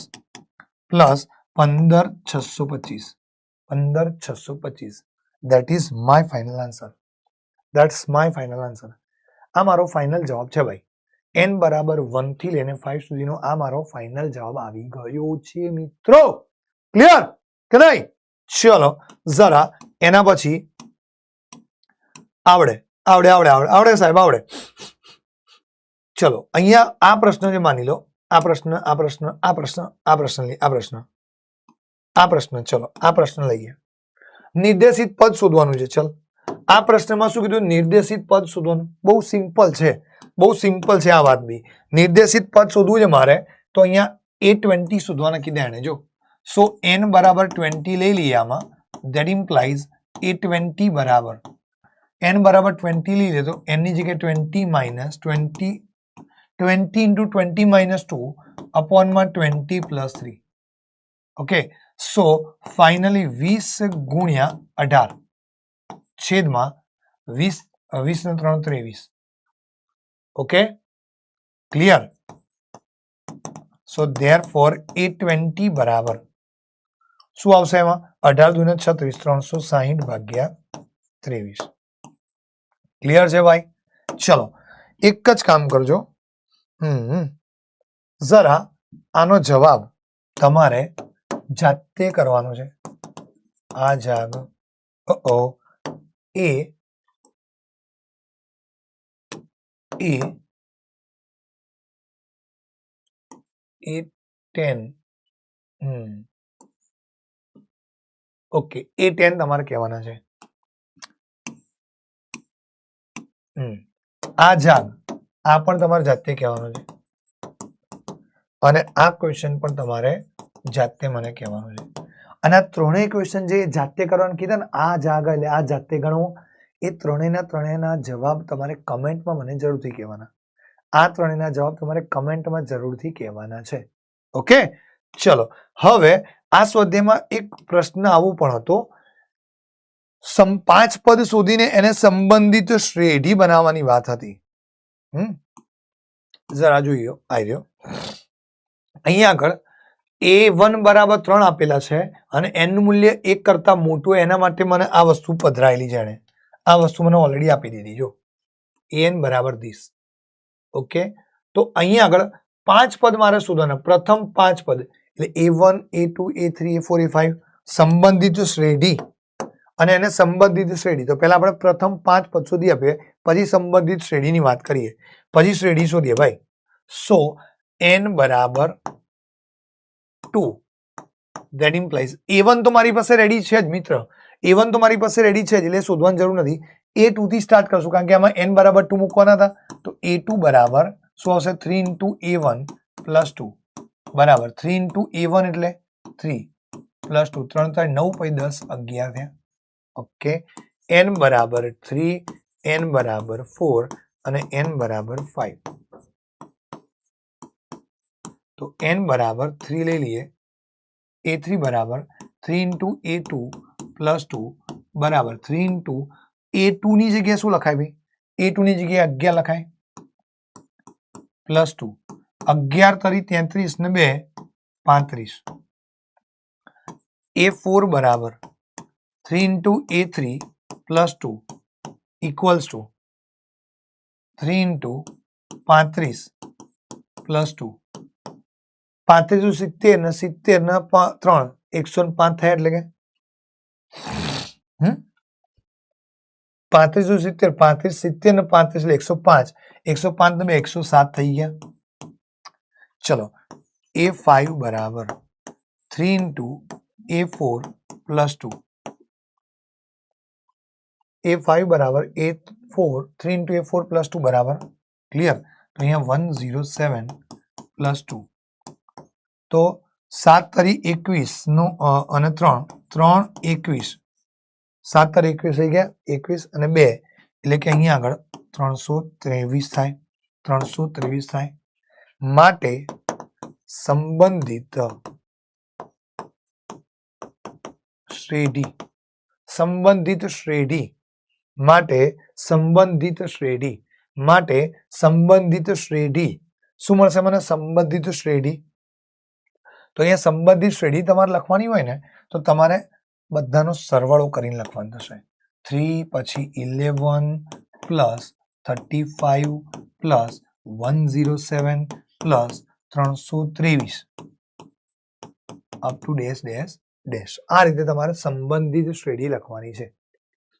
15 625. That is my final answer. આ મારો ફાઇનલ જવાબ છે ભાઈ. n બરાબર 1 થી લઈને 5 સુધીનો આ મારો ફાઇનલ જવાબ આવી ગયો છે મિત્રો. ક્લિયર કે નહીં? ચલો જરા એના પછી આવડે આવડે આવડે આવડે આવડે સાહેબ આવડે. ચલો અહીંયા આ પ્રશ્ન જે માની લો, આ પ્રશ્ન આ પ્રશ્ન આ પ્રશ્ન આ પ્રશ્ન આ પ્રશ્ન આ પ્રશ્ન, ચલો આ પ્રશ્ન લઈએ. નિર્દેશિત પદ શોધવાનું છે. ચલ આ પ્રશ્નમાં શું કીધું? નિર્દેશિત પદ શોધવાનું. બહુ સિમ્પલ છે, બહુ સિમ્પલ છે આ વાત બી. નિર્દેશિત પદ શોધવું છે મારે તો અહીંયા A20 શોધવાના કીધા એને. જો સો n બરાબર 20 લઈ લઈએ આમાં, ધેટ ઇમ્પ્લાઇઝ A20 બરાબર n બરાબર 20 લઈ લે તો n ની જગ્યાએ 20 માઇનસ 20 into 20 minus 2 upon માં 20 plus 3. ઓકે, સો ફાઇનલી 20 ગુણ્યા 18 છેદમાં 20 ને 3 23. Okay, clear? સો ધેરફોર A20 બરાબર શું આવશે એમાં? 18 દુને 36, 360 ભાગ્યા 23. ક્લિયર છે ભાઈ? ચલો એક જ કામ કરજો, જરા આનો જવાબ તમારે જાતે કરવાનો છે. આ જાગ A10 ઓકે, A10 તમારે કહેવાના છે. આ જાગ આ પણ તમારે જાતે કહેવાનું છે અને આ ક્વેશ્ચન પણ તમારે જાતે મને કહેવાનું છે. અને આ ત્રણેય ક્વેશ્ચન જે જાતે કરવાનું કીધા ને, આ જાગ એટલે આ જાતે ગણવો, એ ત્રણેયના જવાબ તમારે કમેન્ટમાં મને જરૂરથી કહેવાના. આ ત્રણેયના જવાબ તમારે કમેન્ટમાં જરૂરથી કહેવાના છે. ઓકે, ચલો હવે આ સ્વાધ્યાયમાં એક પ્રશ્ન આવું પણ હતો, 5 પદ શોધીને એને સંબંધિત શ્રેઢી બનાવવાની વાત હતી. જરા જોઈએ આવી રહ્યો અહીંયા આગળ A1 બરાબર 3 આપેલા છે અને n નું મૂલ્ય 1 કરતા મોટું, એના માટે મને આ વસ્તુ પધરાયેલી છે. આ વસ્તુ મને ઓલરેડી આપી દીધી. જો an બરાબર 30. ઓકે, તો અહીંયા આગળ 5 પદ મારે શોધવાના. પ્રથમ 5 પદ એટલે A1 A2 A3 A4 A5 સંબંધિત શ્રેઢી અને એને સંબંધિત શ્રેઢી. તો પહેલા આપણે પ્રથમ 5 પદ શોધી આપીએ, પછી સંબંધિત શ્રેઢીની વાત કરીએ, પછી શ્રેઢી શોધીએ ભાઈ. સો n બરાબર 2, ધેટ ઇમ્પ્લાઇઝ A1 તો મારી પાસે રેડી છે જ મિત્ર, A1 તો મારી પાસે રેડી છે જ, એટલે શોધવાની જરૂર નથી. A2 થી સ્ટાર્ટ કરશું કારણ કે આમાં n બરાબર 2 મૂકવાના હતા. તો A2 બરાબર શું આવશે? 3 into A1 plus 2 બરાબર 3 into A1 એટલે 3 plus 2, 3 3 9 પછી 10 11 થયા. ઓકે, n બરાબર 3, n બરાબર 4 અને n બરાબર 5. તો n બરાબર 3 લઈ લઈએ. A3 બરાબર 3 into A2 plus 2 બરાબર 3 into A2 ની જગ્યાએ શું લખાય ભાઈ? A2 ની જગ્યાએ 11 લખાય plus 2, 11 તરી 33 ને 2 35. A4 બરાબર 3 into A3 plus 2 equals to 3 into 35 plus 2. 35 70 ને 70 ને 3 105 થાય એટલે કે 35 70 35 70 ને 35 એટલે 105, 105 ને 107 થઈ ગયા. ચલો A5 બરાબર 3 into A4 plus 2. A5 બરાબર A4 3 into A4 plus 2 બરાબર ક્લિયર. તો અહીંયા 107 plus 2. તો 7 તરી 21 નો અને 3 21, 7 તરી 21 થઈ ગયા, 21 અને 2 એટલે કે અહીંયા આગળ 323 થાય, 323 થાય. માટે સંબંધિત શ્રેઢી, સંબંધિત શ્રેઢી માટે સંબંધિત શ્રેઢી માટે સંબંધિત શ્રેઢી શું મળશે મને? સંબંધિત શ્રેઢી. તો અહીંયા સંબંધિત શ્રેઢી તમારે લખવાની હોય ને તો તમારે બધાનો સરવાળો કરીને લખવાનું થશે. 3 પછી 11 plus 35 plus 107 plus 323 up to dash dash dash. આ રીતે તમારે સંબંધિત શ્રેણી લખવાની છે.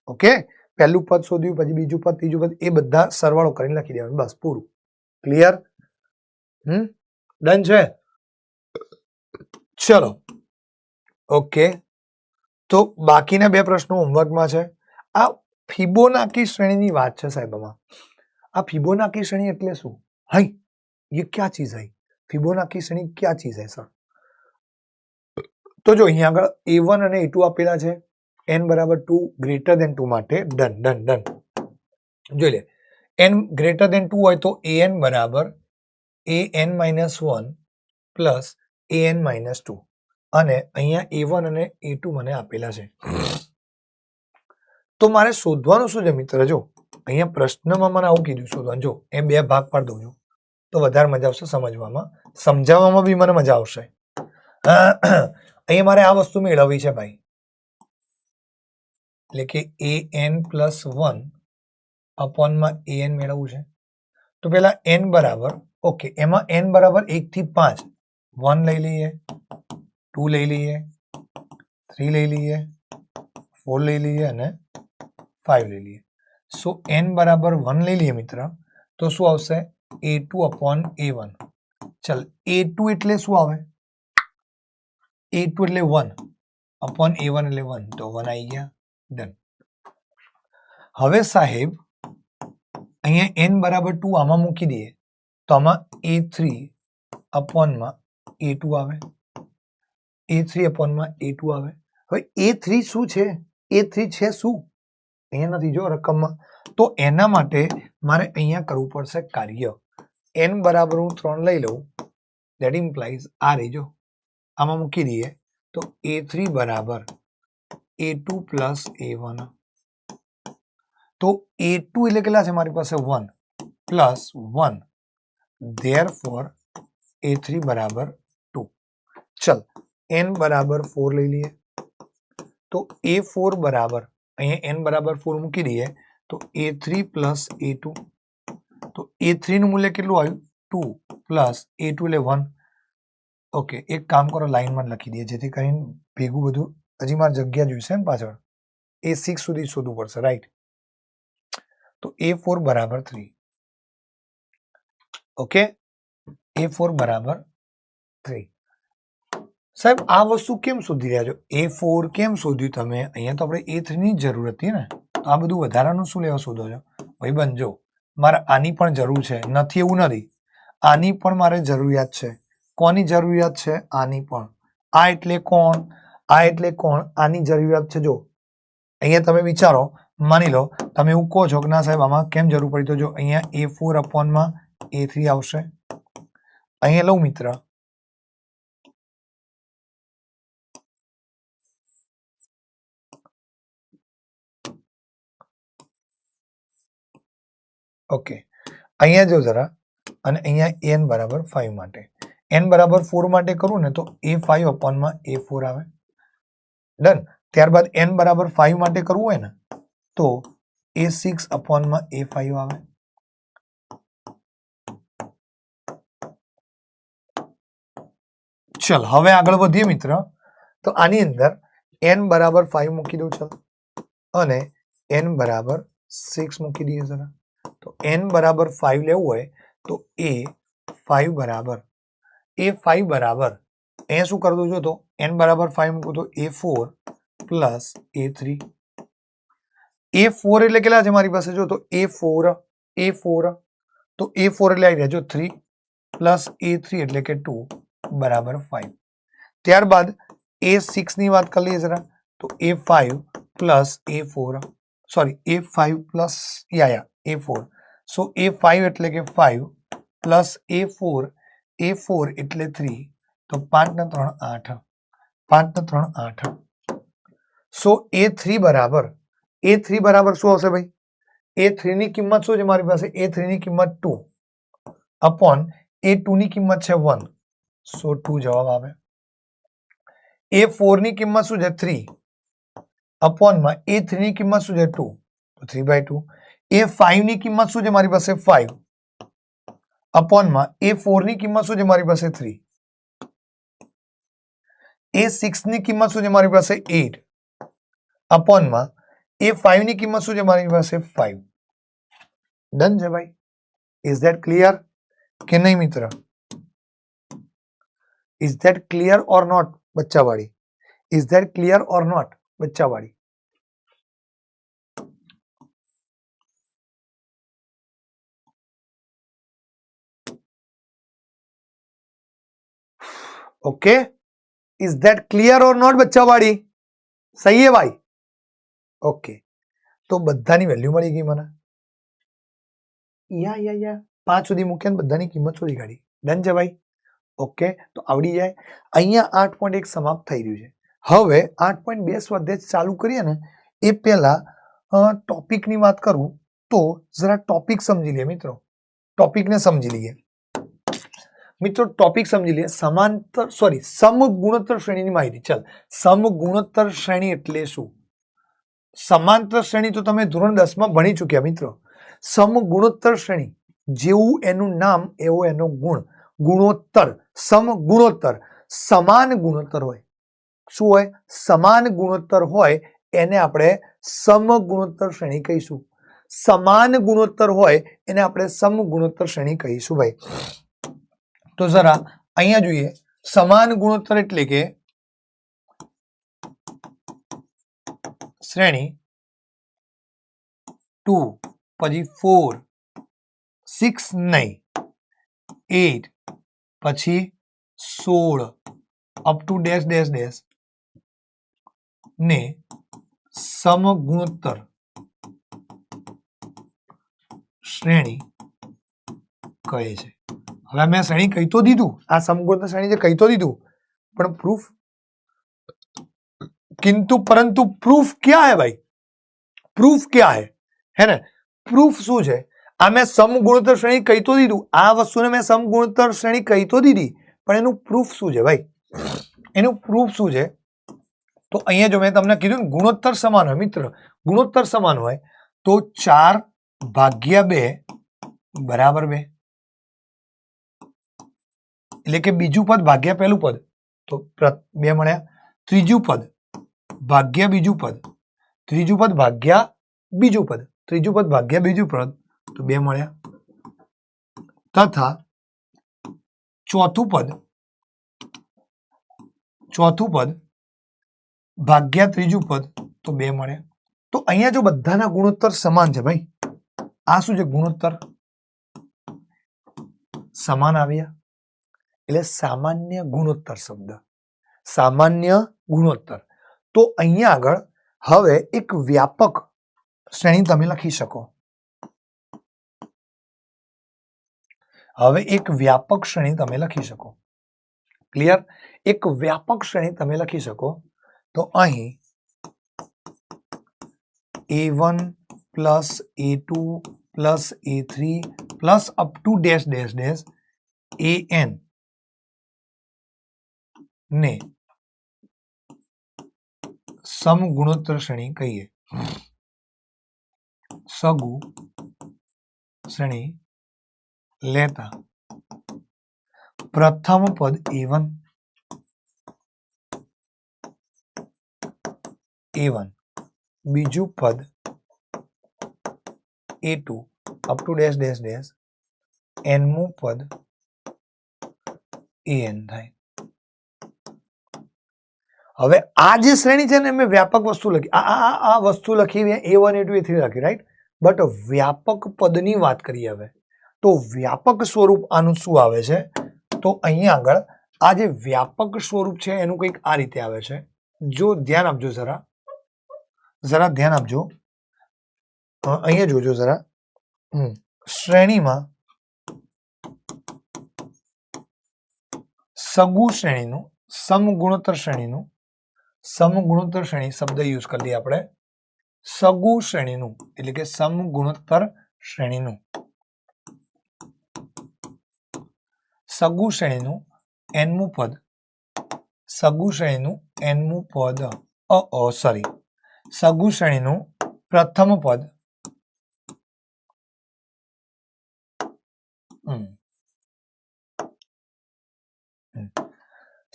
ઓકે, પહેલું પદ શોધ્યું, પછી બીજું પદ, ત્રીજું પદ, એ બધા સરવાળો કરીને લખી દેવાનું. બસ પૂરું. ક્લિયર? ડન છે? ચલો ઓકે, તો બાકીના બે પ્રશ્નો હોમવર્કમાં છે. આ ફિબોનાકી શ્રેણીની વાત છે સાહેબ. આ ફિબોનાકી શ્રેણી એટલે શું? હાઈ, ये क्या चीज है? ફિબોનાકી શ્રેણી क्या चीज है સર? તો જો અહીંયા આગળ A1 અને A2 આપેલા છે. n બરાબર 2 ગ્રેટર દેન 2 માટે ડન ડન ડન. જોઈ લે, n ગ્રેટર દેન 2 હોય તો an બરાબર an-1 પ્લસ an-2 અને અહીંયા A1 અને A2 મને આપેલા છે. તો મારે શોધવાનું શું છે મિત્ર? જો અહીંયા પ્રશ્નમાં મને આવું કીધું શોધવાનું. જો એ બે ભાગ પાડી દઉં છું તો વધારે મજા આવશે સમજવામાં, સમજાવવામાં બી મને મજા આવશે. અહીંયા મારે આ વસ્તુ મેળવવી છે ભાઈ, એટલે કે an+1 અપોનમાં an મેળવવું છે. તો પેલા n બરાબર, ઓકે, એમાં n બરાબર 1 થી 5, 1 લઈ લઈએ, 2 લઈ લઈએ, 3 લઈ લઈએ, 4 લઈ લઈએ અને 5 લઈ લઈએ. સો n બરાબર 1 લઈ લઈએ મિત્ર, તો શું આવશે? A2/A1. ચાલ, A2 એટલે શું આવે? A2 એટલે 1 અપોન A1 એટલે 1, તો 1 આવી ગયા. ડન. હવે સાહેબ અહીંયા n બરાબર 2 આમાં મૂકી દઈએ તો આમાં A3/A2 આવે, A3/A2 આવે. હવે A3 શું છે? A3 છે શું? અહીંયા નથી જો રકમમાં. તો એના માટે મારે અહીંયા કરવું પડશે કાર્ય. n બરાબર હું 3 લઈ લઉં, ધેટ ઇમ્પ્લાઇઝ આ રહી જો, આમાં મૂકી દઈએ તો A3 બરાબર A2 પ્લસ A1. તો A2 એટલે કેટલા છે મારી પાસે? 1 પ્લસ 1, ધેરફોર A3 બરાબર 2. ચલ, n બરાબર 4 લઈ લઈએ તો A4 બરાબર, અહીંયા n બરાબર 4 મૂકી દઈએ તો A3 પ્લસ A2. તો A3 નું મૂલ્ય કેટલું આવ્યું? 2 પ્લસ A2 એટલે 1. ઓકે, એક કામ કરો, લાઈનમાં લખી દઈએ જેથી કરીને ભેગું બધું, હજી મારે જગ્યા જોઈશે ને પાછળ, A6 સુધી શોધવું પડશે, રાઈટ? તો A4 બરાબર 3. ઓકે, A4 બરાબર 3. સાહેબ આ વસ્તુ કેમ શોધી રહ્યા છો? A4 કેમ શોધ્યું તમે? અહીંયા તો આપણે A3 ની જ જરૂર હતી ને, તો આ બધું વધારાનું શું લેવા શોધો છો? ભાઈ બંજો, મારે આની પણ જરૂર છે, નથી એવું નથી, આની પણ મારે જરૂરિયાત છે. કોની જરૂરિયાત છે? આની પણ. આ એટલે કોણ? આ એટલે કોણ? આની જરૂરિયાત છે. જો અહીંયા તમે વિચારો, માની લો તમે એવું કહો છો કે ના સાહેબ આમાં કેમ જરૂર પડી, તો જો અહીંયા A4/માં A3 આવશે. અહીંયા લઉં મિત્ર, ઓકે, અહીંયા જો જરા, અને અહીંયા n બરાબર 5 માટે, n બરાબર 4 માટે કરું ને તો A5/માં A4 આવે. ડન. ત્યારબાદ n બરાબર 5 માટે કરવું હોય ને તો A6/માં A5 આવે. ચલ હવે આગળ વધીએ મિત્ર. તો આની અંદર n બરાબર 5 મૂકી દઉં. ચલ, અને n બરાબર 6 મૂકી દઈએ જરા. તો n બરાબર 5 લેવું હોય તો A5 બરાબર અહીંયા શું કરી દઉં છો? તો n બરાબર 5 મૂકું તો A4 પ્લસ A3. A4 એટલે કેટલા છે મારી પાસે? જો તો A4 તો A4 એટલે આવી રહ્યા જો 3 પ્લસ A3 એટલે કે 2 બરાબર 5. ત્યારબાદ A6 ની વાત કરી લઈએ જરા. તો A5 plus A4, sorry A5 plus A4. સો A5 એટલે કે 5 પ્લસ A4 એટલે 3, તો 5 ને 3 8, 5 ને 3 8. સો A3 બરાબર શું આવશે ભાઈ? A3 ની કિંમત શું છે મારી પાસે? A3 ની કિંમત 2 અપોન A2 ની કિંમત છે 1, સો 2 જવાબ આવે. A4 ની કિંમત શું છે? 3 અપોનમાં A3 ની કિંમત શું છે? 2, તો 3/2. A5 ની કિંમત શું છે મારી પાસે 5 અપોનમાં A4 ની કિંમત શું છે મારી પાસે 3 A6 ની કિંમત શું છે મારી પાસે 8 અપોનમાં A5 ની કિંમત શું છે મારી પાસે 5 ડન છે ભાઈ ઇઝ ધેટ ક્લિયર કે નહીં મિત્ર is that clear or not બચ્ચાવાળી is that clear or not બચ્ચાવાળી okay is that clear or not बच्चावाड़ी सही है भाई ओके तो बधानी वेल्यू मળી ગઈ મને યા 5 સુધી મૂક્યા ને બધાની કિંમત શોધી કાઢી ડન છે ભાઈ ઓકે તો આવડી જાય અહીંયા 8.1 સમાપ્ત થઈ રહ્યું છે હવે 8.2 સ્વાધ્યાય ચાલુ કરીએ ને એ પહેલા ટોપિકની વાત કરું તો જરા ટોપિક સમજી લઈએ મિત્રો ટોપિકને સમજી લઈએ મિત્રો ટોપિક સમજી લઈએ સમાંતર સોરી સમગુણોત્તર શ્રેણીની માહિતી ચાલ સમગુણોત્તર શ્રેણી એટલે શું સમાંતર શ્રેણી તો તમે ધોરણ 10 માં ભણી ચૂક્યા મિત્રો સમગુણોત્તર શ્રેણી જેવું એનું નામ એવો એનો ગુણ ગુણોત્તર સમગુણોત્તર સમાન ગુણોત્તર હોય શું હોય સમાન ગુણોત્તર હોય એને આપણે સમગુણોત્તર શ્રેણી કહીશું સમાન ગુણોત્તર હોય એને આપણે સમગુણોત્તર શ્રેણી કહીશું ભાઈ तो जरा अहिया જોઈએ સમાન ગુણોત્તર એટલે કે શ્રેણી 2 પછી 4 6 નહીં 8 પછી 16 up to dash dash dash ને સમગુણોત્તર શ્રેણી કહે છે હવે मैं श्रेणी कही तो दीदू आ समगुणोत्तर श्रेणी जे कही तो दीदू पण प्रूफ किंतु परंतु प्रूफ क्या है भाई प्रूफ क्या है ना प्रूफ शू है आ मैं समगुणोत्तर श्रेणी कही तो दीदू आ वस्तु ने मैं समगुणोत्तर श्रेणी कही तो दीदी पण एनु प्रूफ शू है भाई एनु प्रूफ शू है तो अहींया जो मैं तमने कीधुं गुणोत्तर समान होय मित्र गुणोत्तर समान होय तो 4/2 बराबर 2 એટલે કે બીજું પદ ભાગ્યા પહેલું પદ તો 2 મળ્યા ત્રીજું પદ ભાગ્યા બીજું પદ ત્રીજું પદ ભાગ્યા બીજું પદ ત્રીજું પદ ભાગ્યા બીજું પદ તો 2 મળ્યા તથા ચોથું પદ ભાગ્યા ત્રીજું પદ તો 2 મળ્યા તો અહીંયા જો બધાના ગુણોત્તર સમાન છે ભાઈ આ શું છે ગુણોત્તર સમાન આવ્યા એટલે સામાન્ય ગુણોત્તર શબ્દ સામાન્ય ગુણોત્તર તો અહીંયા આગળ હવે એક વ્યાપક શ્રેણી તમે લખી શકો હવે એક વ્યાપક શ્રેણી તમે લખી શકો ક્લિયર એક વ્યાપક શ્રેણી તમે લખી શકો તો અહીં A1 plus A2 plus A3 plus up to dash dash dash AN ने समगुणोत्तर श्रेणी कहिए सगु श्रेणी लेता प्रथम पद A1 बीजू पद A2 up to dash dash dash एनमू पद AN थाय હવે આ જે શ્રેણી છે ને મેં વ્યાપક વસ્તુ લખી આ વસ્તુ લખી A1 A2 A3 લખી રાઈટ બટ વ્યાપક પદની વાત કરીએ હવે તો વ્યાપક સ્વરૂપ આનું શું આવે છે તો અહીંયા આગળ આ જે વ્યાપક સ્વરૂપ છે એનું કંઈક આ રીતે આવે છે જો ધ્યાન આપજો જરા ધ્યાન આપજો અહીંયા જોજો જરા શ્રેણીમાં સગુ શ્રેણીનું સમગુણોત્તર શ્રેણીનું समगुणोत्तर श्रेणी शब्द यूज कर लिया આપણે સગુ શ્રેણીનું એટલે કે સમગુણોત્તર શ્રેણીનું સગુ શ્રેણીનું nમું પદ સગુ શ્રેણીનું nમું પદ સગુ શ્રેણીનું પ્રથમ પદ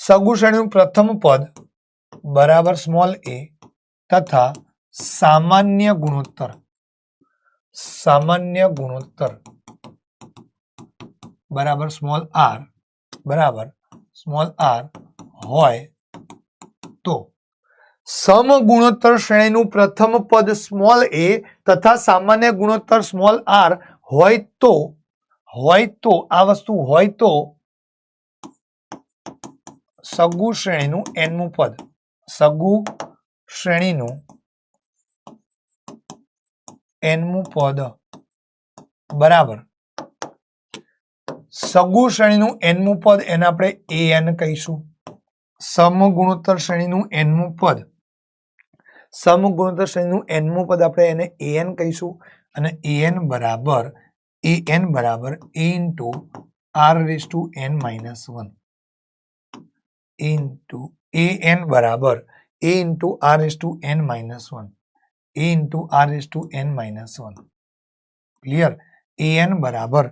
સગુ શ્રેણીનું પ્રથમ પદ બરાબર સ્મોલ એ તથા સામાન્ય ગુણોત્તર બરાબર સ્મોલ આર હોય તો સમગુણોત્તર શ્રેણીનું પ્રથમ પદ સ્મોલ એ તથા સામાન્ય ગુણોત્તર સ્મોલ આર હોય તો આ વસ્તુ હોય તો સગુ શ્રેણીનું nમું પદ બરાબર સગુ શ્રેણીનું nમું પદ એને આપણે an કહીશું. સમગુણોત્તર શ્રેણીનું nમું પદ આપણે એને an કહીશું અને an બરાબર a into r raised to n minus 1 into an બરાબર a into r raised to n minus 1 a into r raised to n minus 1 clear. an બરાબર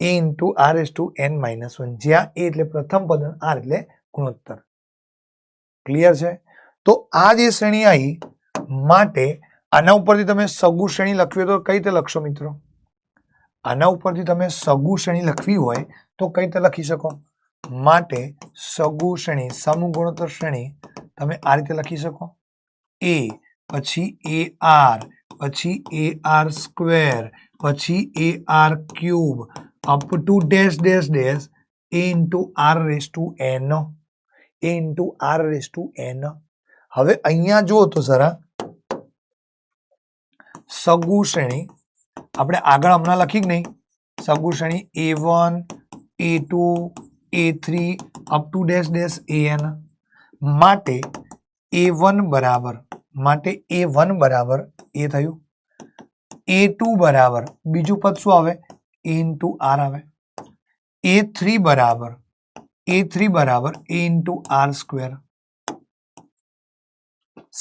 a into r raised to n minus 1 જ્યાં a એટલે પ્રથમ પદ અને r એટલે ગુણોત્તર. Clear છે. તો આ જે શ્રેણી આવી માટે આના ઉપરથી તમે સગુ શ્રેણી લખવી હોય તો કઈ રીતે લખશો મિત્રો? આના ઉપરથી તમે સગુ શ્રેણી લખવી હોય તો કઈ રીતે લખી શકો? માટે સગુ શ્રેણી સમગુણોત્તર શ્રેણી તમે આ રીતે લખી શકો. a પછી ar પછી ar સ્ક્વેર પછી ar cube up to dash dash dash a into r raised to n. હવે અહીંયા જુઓ તો જરા સગુ શ્રેણી આપણે આગળ હમણાં લખી કે નહીં સગુ શ્રેણી a1 a2 a3 up to dash dash an માટે a1 બરાબર એ થયું. a2 બરાબર બીજું પદ શું આવે? a into r આવે. a3 બરાબર a into r સ્ક્વેર.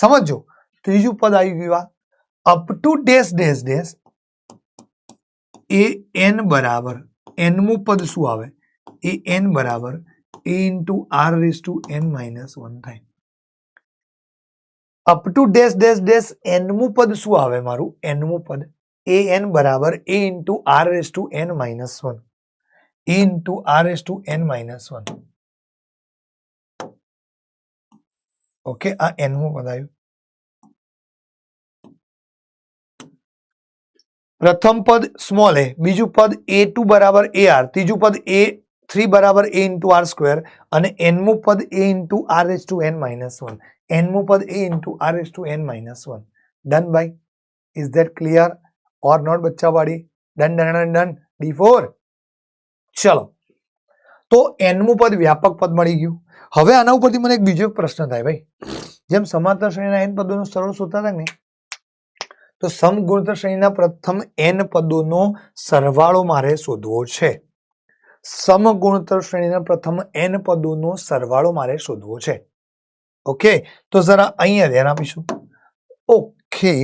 સમજો ત્રીજું પદ આવી ગયું up to dash dash dash A n બરાબર nમું પદ શું આવે? એ n બરાબર a into r raised to n minus 1 થાય. Up to dash dash dash nમું પદ શું આવે? મારું nમું પદ a n બરાબર a into r raised to n minus 1 a into r raised to n minus 1. Okay, આ nમું પદ આવ્યું. પ્રથમ પદ સ્મોલ એ, બીજું પદ a2 બરાબર ar, ત્રીજું પદ a3 બરાબર a into r સ્ક્વેર અને nમું પદ a into r raised to n minus 1 nમું પદ a into r raised to n minus 1. Done ભાઈ? Is that clear or not બચ્ચાવાડી? ડન. D4. ચલો, તો nમું પદ વ્યાપક પદ મળી ગયું. હવે આના ઉપરથી મને એક બીજો પ્રશ્ન થાય ભાઈ, જેમ સમાંતર શ્રેણીના n પદોનો સરળ શોધતા હતા ને, તો સમગુણોત્તર શ્રેણીના પ્રથમ n પદોનો સરવાળો મારે શોધવો છે. સમગુણોત્તર શ્રેણીના પ્રથમ n પદોનો સરવાળો મારે શોધવો છે. ઓકે, તો જરા અહીંયા ધ્યાન આપીશું. ઓકે,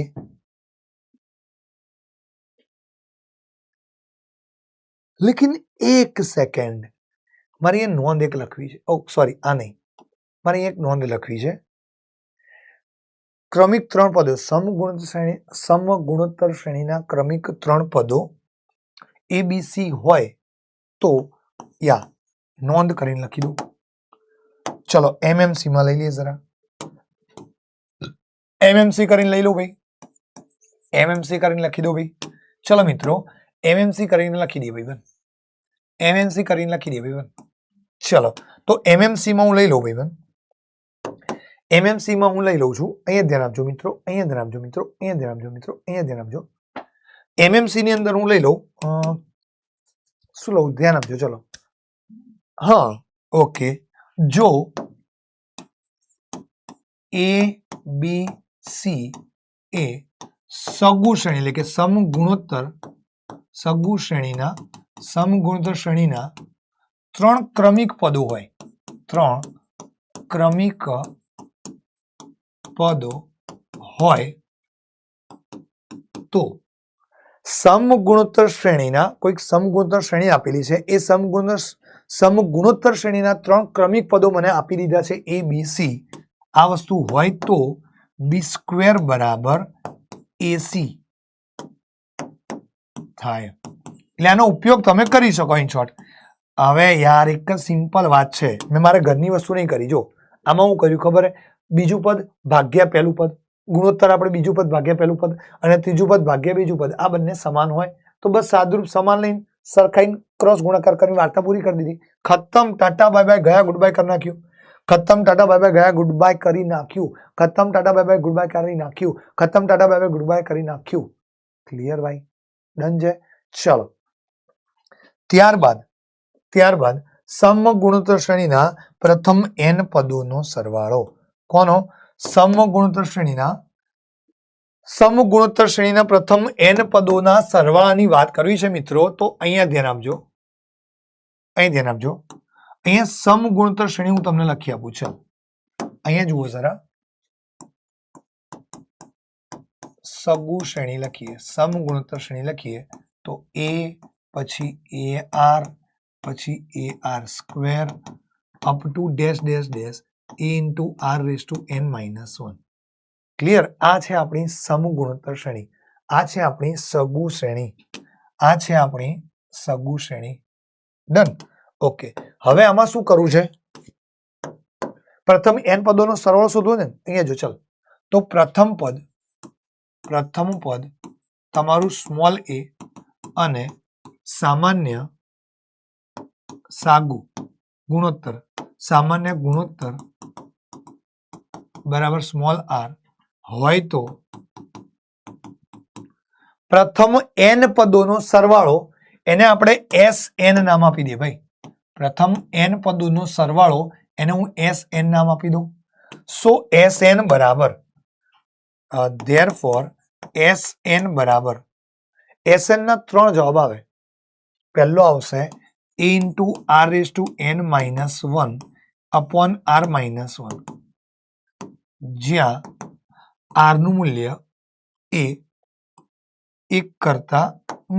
લેકિન એક સેકન્ડ, મારે એ નોંધ એક લખવી છે. ઓ સોરી, આ નહીં, મારે એક નોંધ લખવી છે. ક્રમિક 3 પદો સમગુણોત્તર શ્રેણીના ક્રમિક 3 પદો ABC હોય તો યા નોંધ કરીને લખી દો. ચલો MMC માં લઈ લઈએ જરા. MMC કરીને લઈ લો ભાઈ. MMC કરીને લખી દો ભાઈ. ચલો મિત્રો, MMC કરીને લખી દઈએ ભાઈ. MMC કરીને લખી દઈએ ભાઈ. ચલો, તો MMC માં હું લઈ લઉં ભાઈ. MMC માં હું લઈ લઉં છું. અહીંયા ધ્યાન આપજો મિત્રો, અહીંયા ધ્યાન આપજો મિત્રો, અહીંયા ધ્યાન આપજો મિત્રો, અહીંયા ધ્યાન આપજો. MMC ની અંદર હું લઈ લઉં, શું લઉં? ધ્યાન આપજો. ચલો, હા, ઓકે. જો ABC એ સગુ શ્રેણી એટલે કે સમગુણોત્તર શ્રેણીના 3 ક્રમિક પદો હોય, 3 ક્રમિક પદો હોય તો સમગુણોત્તર શ્રેણીના કોઈક સમગુણોત્તર શ્રેણી આપેલી છે, એ સમગુણોત્તર શ્રેણીના 3 ક્રમિક પદો મને આપી દીધા છે A B C. આ વસ્તુ હોય તો B² બરાબર AC થાય. એટલે આનો ઉપયોગ તમે કરી શકો ઇન શોર્ટ. હવે યાર એક જ સિમ્પલ વાત છે, મેં મારા ઘરની વસ્તુ નહીં કરી. જો આમાં હું કર્યું ખબર હે, બીજું પદ ભાગ્યા પહેલું પદ, ગુણોત્તર આપણે બીજું પદ ભાગ્યા પહેલું પદ અને ત્રીજું પદ ભાગ્યા બીજું પદ, આ બંને સમાન હોય તો બસ સાદુરૂપ સમાન લઈને સરખાઈને ક્રોસ ગુણાકાર કરીને વાર્તા પૂરી કરી દીધી. ખતમ, ટાટા બાય બાય ગયા, ગુડ બાય કરી નાખ્યું. ખતમ, ટાટા બાય બાય ગયા, ગુડ બાય કરી નાખ્યું. ખતમ, Tata bye bye good bye કરી નાખ્યું. ખતમ, Tata bye bye good bye કરી નાખ્યું. ક્લિયર ભાઈ? ડન છે. ચલો ત્યારબાદ સમગુણોત્તર શ્રેણીના પ્રથમ n પદોનો સરવાળો. કોનો? સમગુણોત્તર શ્રેણીના પ્રથમ n પદોના સરવાળાની વાત કરવી છે મિત્રો. તો અહીંયા ધ્યાન આપજો. અહીંયા સમગુણોત્તર શ્રેણી હું તમને લખી આપું. ચાલ અહીંયા જુઓ જરા, સગુ શ્રેણી લખીએ, સમગુણોત્તર શ્રેણી લખીએ તો A પછી AR પછી AR² up to dash dash dash A into R⁻n−1. Clear? આ છે આપણી સમગુણોત્તર શ્રેણી, આ છે આપણી સગુ શ્રેણી, ડન. ઓકે, હવે આમાં શું કરવું છે? પ્રથમ n પદોનો સરવાળો શોધવો ને. અહીંયા જો, ચાલ તો પ્રથમ પદ તમારું સ્મોલ a અને સામાન્ય ગુણોત્તર બરાબર સ્મોલ r હોય તો પ્રથમ n પદોનો સરવાળો, એને આપણે SN નામ આપી દઈએ ભાઈ. પ્રથમ n પદોનો સરવાળો એને હું SN નામ આપી દઉં. સો SN બરાબર therefore SN બરાબર, SN ના 3 જવાબ આવે. પહેલો આવશે A into R⁻n−1 upon R−1, જ્યાં R નું મૂલ્ય એ 1 કરતા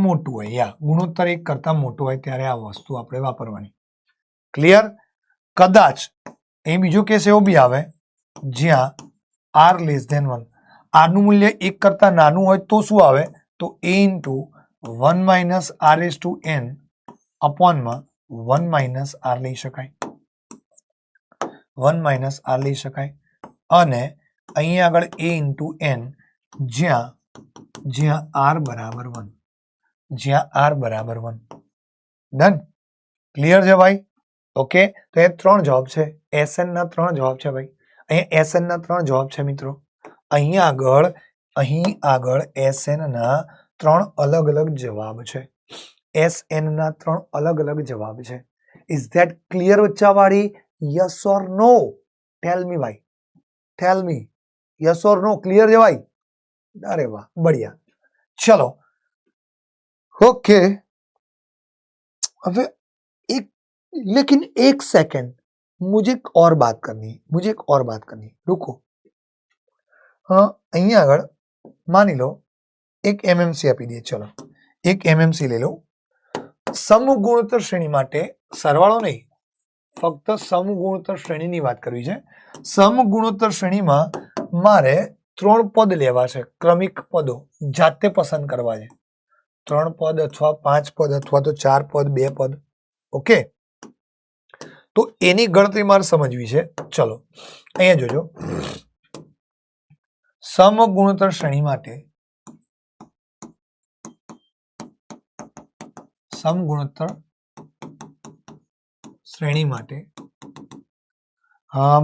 મોટું હોય, યા ગુણોત્તર 1 કરતા મોટું હોય ત્યારે આ વસ્તુ આપણે વાપરવાની. ક્લિયર? કદાચ અહીં બીજો કેસ એવો બી આવે જ્યાં R<1, R નું મૂલ્ય 1 કરતા નાનું હોય તો શું આવે? તો A into 1 - R⁻n upon માં 1 - R લઈ શકાય, 1 - R લઈ શકાય. અને અહીંયા આગળ A into n જ્યાં R બરાબર 1, ડન. ક્લિયર છે ભાઈ? ઓકે, તો એ 3 જવાબ છે. SN ના 3 જવાબ છે ભાઈ. અહીંયા SN ના 3 જવાબ છે મિત્રો. અહીં આગળ SN ના 3 અલગ અલગ જવાબ છે. SN ના 3 અલગ અલગ જવાબ છે. ઇઝ ધેટ ક્લિયર બચ્ચાવાળી? Yes or no? Tell me ભાઈ, tell me. Yes or no? Clear છે ભાઈ? अरे वाह, बढ़िया. चलो ओके. अब लेकिन एक सेकंड, मुझे एक और बात करनी है. रुको. અહીંયા આગળ માની લો એક MMC આપી દઈએ. ચલો એક MMC લઈ લો. સમગુણોત્તર શ્રેણી માટે સરવાળો નહીં, ફક્ત સમગુણોત્તર શ્રેણીની વાત કરવી છે. સમગુણોત્તર શ્રેણીમાં મારે 3 પદ લેવા છે, ક્રમિક પદો જાતે પસંદ કરવા છે. 3 પદ અથવા 5 પદ અથવા તો 4 પદ, 2 પદ. ઓકે, તો એની ગણતરી મારે સમજવી છે. ચલો અહીંયા જોજો, સમગુણોત્તર શ્રેણી માટે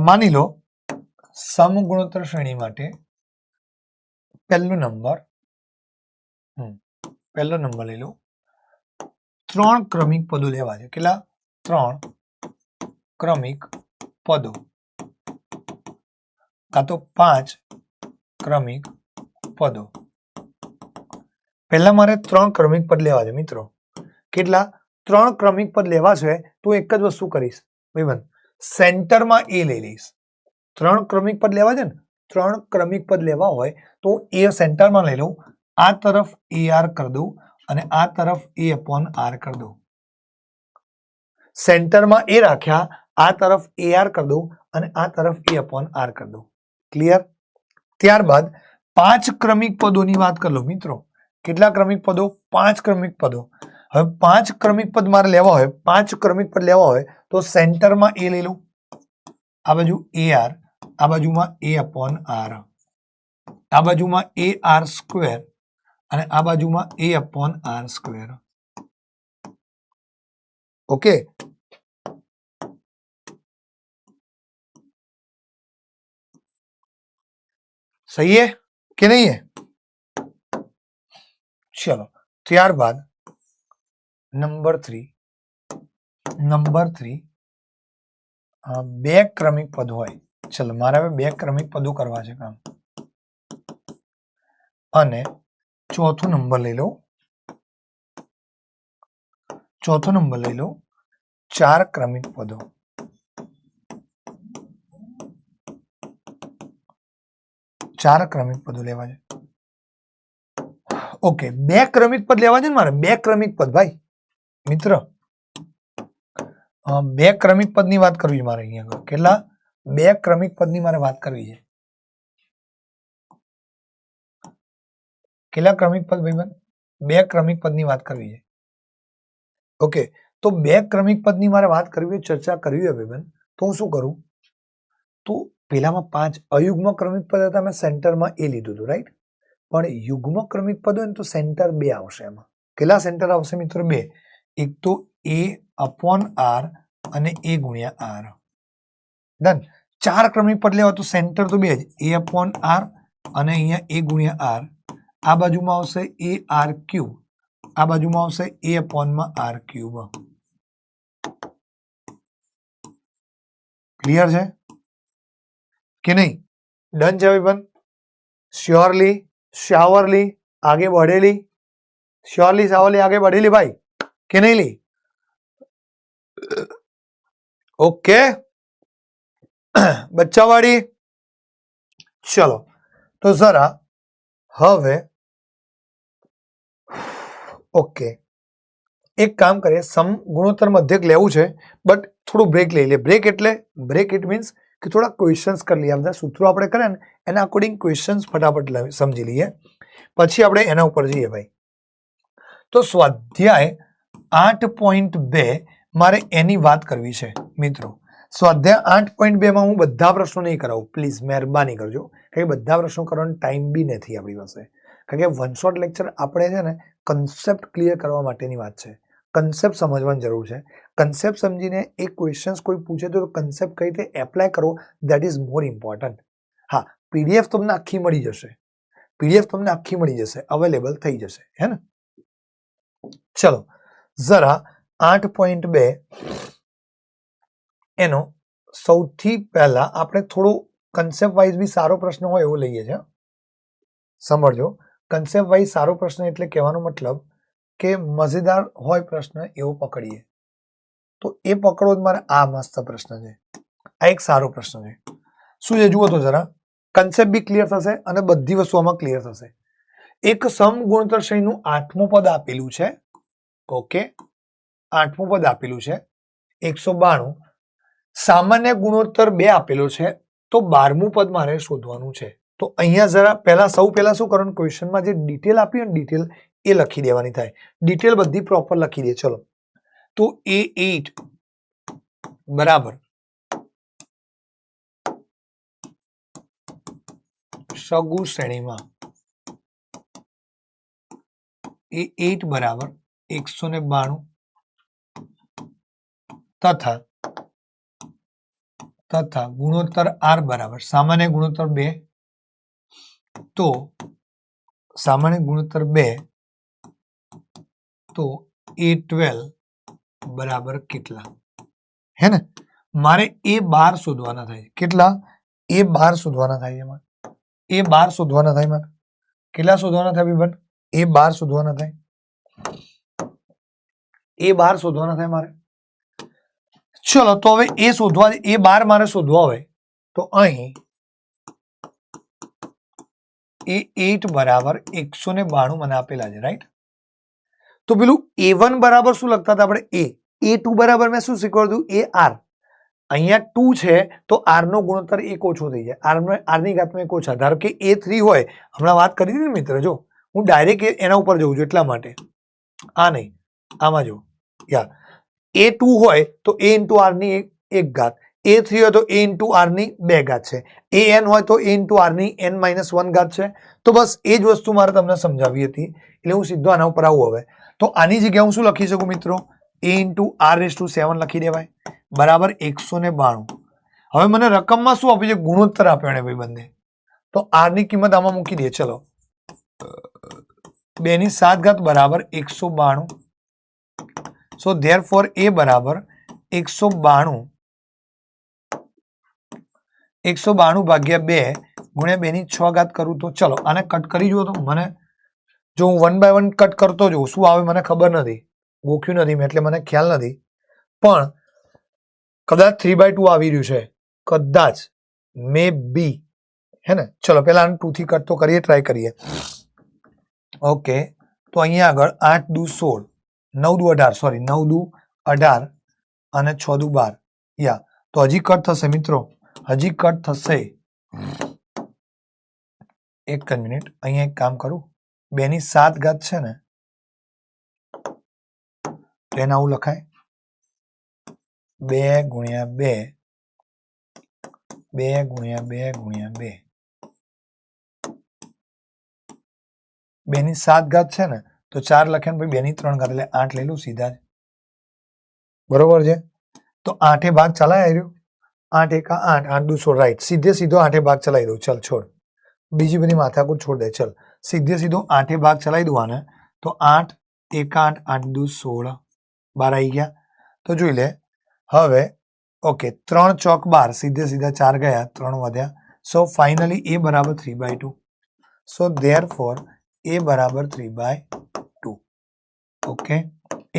માની લો સમગુણોત્તર શ્રેણી માટે પહેલો નંબર લઈ લો. 3 ક્રમિક પદો લેવા છે. કેટલા? 3 ક્રમિક પદો કાં તો 5 ક્રમિક પદો. પહેલા મારે 3 ક્રમિક પદ લેવા છે મિત્રો. કેટલા? 3 ક્રમિક પદ લેવા છે તો એક જ વસ્તુ કરીશ ભાઈબંધ, સેન્ટરમાં એ લઈ લઈશ. 3 ક્રમિક પદ લેવા છે ને, 3 ક્રમિક પદ લેવા હોય તો એ સેન્ટરમાં લઈ લઉં આ તરફ એ આર કરી દઉં અને આ તરફ એ અપોન આર કરી દઉં. સેન્ટરમાં એ રાખ્યા, આ તરફ એ આર કરી દઉં અને આ તરફ એ અપોન આર કરી દઉં. ક્લિયર? ત્યારબાદ 5 ક્રમિક પદોની વાત કરી લો મિત્રો. કેટલા ક્રમિક પદો? 5 ક્રમિક પદો. હવે 5 ક્રમિક પદ મારે લેવા હોય, 5 ક્રમિક પદ લેવા હોય તો સેન્ટરમાં એ લઈ લઉં, આ બાજુ એ આર, આ બાજુમાં એ અપોન આર, આ બાજુમાં એ આર સ્ક્વેર અને આ બાજુમાં એ અપોન આર સ્ક્વેર. ઓકે, सही है कि नहीं है? चलो ત્યારબાદ નંબર 3 બે ક્રમિક પદ હોય. ચલો મારે હવે બે ક્રમિક પદો કરવા છે કામ. અને ચોથો નંબર લઈ લો, 4 ક્રમિક પદો. ચાર ક્રમિક પદો લેવા છે. ઓકે, બે ક્રમિક પદ લેવા છે ને મારે, બે ક્રમિક પદ ભાઈ મિત્ર, બે ક્રમિક પદ ની વાત કરવી છે મારે અહીંયા. કેટલા? બે ક્રમિક પદ ની મારે વાત કરવી છે. કેટલા ક્રમિક પદ ભાઈબંધ? બે ક્રમિક પદ ની વાત કરવી છે. ઓકે, તો બે ક્રમિક પદ ની મારે વાત કરવી હોય, ચર્ચા કરવી હોય ભાઈબંધ, તો હું શું કરું? તો પેલામાં 5 અયુગ્મ ક્રમિક પદ હતા, મેં સેન્ટરમાં એ લીધું હતું, રાઈટ? પણ યુગ્મ ક્રમિક પદ હોય ને તો સેન્ટર 2 આવશે. એમાં કેટલા સેન્ટર આવશે મિત્રો? 2. એક તો એ અપોન આર અને એ ગુણ્યા આર. ડન. 4 ક્રમિક પદ લેવા તો સેન્ટર તો 2 જ, એ અપોન આર અને અહીંયા એ ગુણ્યા આર. આ બાજુમાં આવશે એ આર ક્યુબ, આ બાજુમાં આવશે એ અપોનમાં આર ક્યુબ. ક્લિયર છે कि नहीं? डन है भाई? श्योरली, शावरली, आगे बढ़ेली, श्योरली शावरली आगे बढ़ेली भाई कि नहीं ली? ओके बच्चावाड़ी. चलो तो जरा હવે ઓકે એક કામ કરીએ, સમ ગુણોત્તર મધ્યક લેવું છે બટ થોડું બ્રેક લઈ લે. બ્રેક એટલે બ્રેક ઇટ મીન્સ કે થોડા ક્વેશ્ચન્સ કરી લઈએ. બધા સૂત્રો આપણે કરે ને એના અકોર્ડિંગ ક્વેશ્ચન્સ ફટાફટ સમજી લઈએ, પછી આપણે એના ઉપર જઈએ ભાઈ. તો સ્વાધ્યાય 8.2 મારે એની વાત કરવી છે મિત્રો. સ્વાધ્યાય 8.2 માં હું બધા પ્રશ્નો નહીં કરાવું, પ્લીઝ મહેરબાની કરજો, કારણ કે બધા પ્રશ્નો કરવાનો ટાઈમ બી નથી આપણી પાસે. કારણ કે વન શોટ લેક્ચર આપણે છે ને કન્સેપ્ટ ક્લિયર કરવા માટેની વાત છે. કન્સેપ્ટ સમજવાની જરૂર છે. કન્સેપ્ટ સમજીને એક ક્વેશ્ચન્સ કોઈ પૂછે તો કન્સેપ્ટ કઈ રીતે એપ્લાય કરવો, દેટ ઇઝ મોર ઇમ્પોર્ટન્ટ. હા, પીડીએફ તમને આખી મળી જશે, અવેલેબલ થઈ જશે, હે ને? ચલો જરા 8.2 એનો સૌથી પહેલા આપણે થોડું કન્સેપ્ટ વાઇઝ બી સારો પ્રશ્ન હોય એવો લઈએ છીએ. સમજો, કન્સેપ્ટ વાઇઝ સારો પ્રશ્ન એટલે કહેવાનો મતલબ કે મજેદાર હોય પ્રશ્ન એવો પકડીએ. તો એ પકડો જ મારે. આ મસ્ત પ્રશ્ન છે, આ એક સારો પ્રશ્ન છે. શું છે જુઓ તો જરા, કન્સેપ્ટ બી ક્લિયર થશે અને બધી વસ્તુ આમાં ક્લિયર થશે. એક સમગુણોત્તર શ્રેણીનું 8મું પદ આપેલું છે. ઓકે, 8મું પદ આપેલું છે 192. સામાન્ય ગુણોત્તર 2 આપેલો છે, તો 12મું પદ મારે શોધવાનું છે. તો અહીંયા જરા સૌ પહેલા શું કરવાનું, ક્વેશ્ચનમાં જે ડિટેલ આપી હોય ને ડિટેલ એ લખી દેવાની થાય. ડિટેલ બધી પ્રોપર લખી દે. ચલો તો A8 બરાબર સગુ શ્રેણીમાં A8 બરાબર 192 તથા ગુણોત્તર R બરાબર સામાન્ય ગુણોત્તર 2. તો સામાન્ય ગુણોત્તર 2 તો A12 બરાબર કેટલા, હે ને? મારે A12 શોધવાના થાય. કેટલા? A12 શોધવાના થાય. એમાં A12 શોધવાના થાય. મારે કેટલા શોધવાના થાય ભાઈ? A12 શોધવાના થાય. A12 શોધવાના થાય મારે. ચલો તો હવે A12 મારે શોધવા હોય તો અહીં એ 8 બરાબર 192 મને આપેલા છે, રાઈટ? તો પેલું A1 બરાબર શું લખતા હતા આપણે? A2 બરાબર મેં શું શીખવાડ્યું? AR. અહીંયા 2 છે તો R નો ગુણોત્તર 1 ઓછો થઈ જાય. R ની ઘાતમાં 1 ઓછા. ધારો કે A3 હોય, હમણાં વાત કરી હતી ને મિત્ર, જો હું ડાયરેક્ટ એના ઉપર જઉં છું એટલા માટે. આ નહીં, આમાં જો યા A2 હોય તો A ઇન્ટુ R ની એક ઘાત, A3 હોય તો A ઇન્ટુ R ની 2 ઘાત છે, AN હોય તો A ઇન્ટુ R ની n-1 ઘાત છે. તો બસ એ જ વસ્તુ મારે તમને સમજાવી હતી, એટલે હું સીધો આના ઉપર આવું. હવે તો આની જગ્યાએ હું શું લખી શકું મિત્રો? A ઇન્ટુ R⁷7 લખી દેવાય બરાબર 192. હવે મને રકમમાં શું આપ્યું છે? ગુણોત્તર આપ્યો ને ભાઈ બંને. તો R ની કિંમત આમાં મૂકી દઈએ. ચલો, 2 ની 7 ઘાત બરાબર 192. સો ધેરફોર A બરાબર 192 ભાગ્યા 2 ગુણ્યા 2 ની 6 ઘાત કરું તો ચલો આને કટ કરી જુઓ તો મને, જો હું 1 બાય 1 કટ કરતો જોઉં શું આવે મને ખબર નથી, ગોખ્યું નથી મેં એટલે મને ખ્યાલ નથી, પણ કદાચ 3/2 આવી રહ્યું છે, કદાચ, મે બી, હે ને? ચલો પેલા 2 થી કટ તો કરીએ, ટ્રાય કરીએ. ઓકે, તો અહીંયા આગળ 8 દુ 16, 9 દુ 18, સોરી 9 દુ 18 અને 6 દુ 12. યા તો હજી કટ થશે મિત્રો, હજી કટ થશે. એક જ મિનિટ, અહીંયા એક કામ કરું, 2 ની 7 ઘાત છે ને, તો એને આવું લખાય 2 ગુણ્યા 2 ગુણ્યા 2 ગુણ્યા 2. 2 ની 7 ઘાત છે ને તો 4 લખ્યા ને 2 ની 3 ઘાત એટલે 8 લઈ લઉં સીધા જ, બરોબર છે? તો 8 ભાગ ચલાય આવ્યું, 8 એકા 8, 8 દુ 16, રાઈટ. સીધે સીધો 8 ભાગ ચલાવી દઉં. ચલ છોડ, બીજી બધી માથાકૂટ છોડ દે. ચલ સીધે સીધો 8 ભાગ ચલાવી દઉં આને, તો 8 એકા 8, 8 દુ 16, 12 આવી ગયા. તો જોઈ લે હવે. ઓકે, 3 ચોક 12, સીધે સીધા 4 ગયા, 3 વધ્યા. સો ફાઇનલી A બરાબર 3/2. સો ધેરફોર A બરાબર 3/2. ઓકે,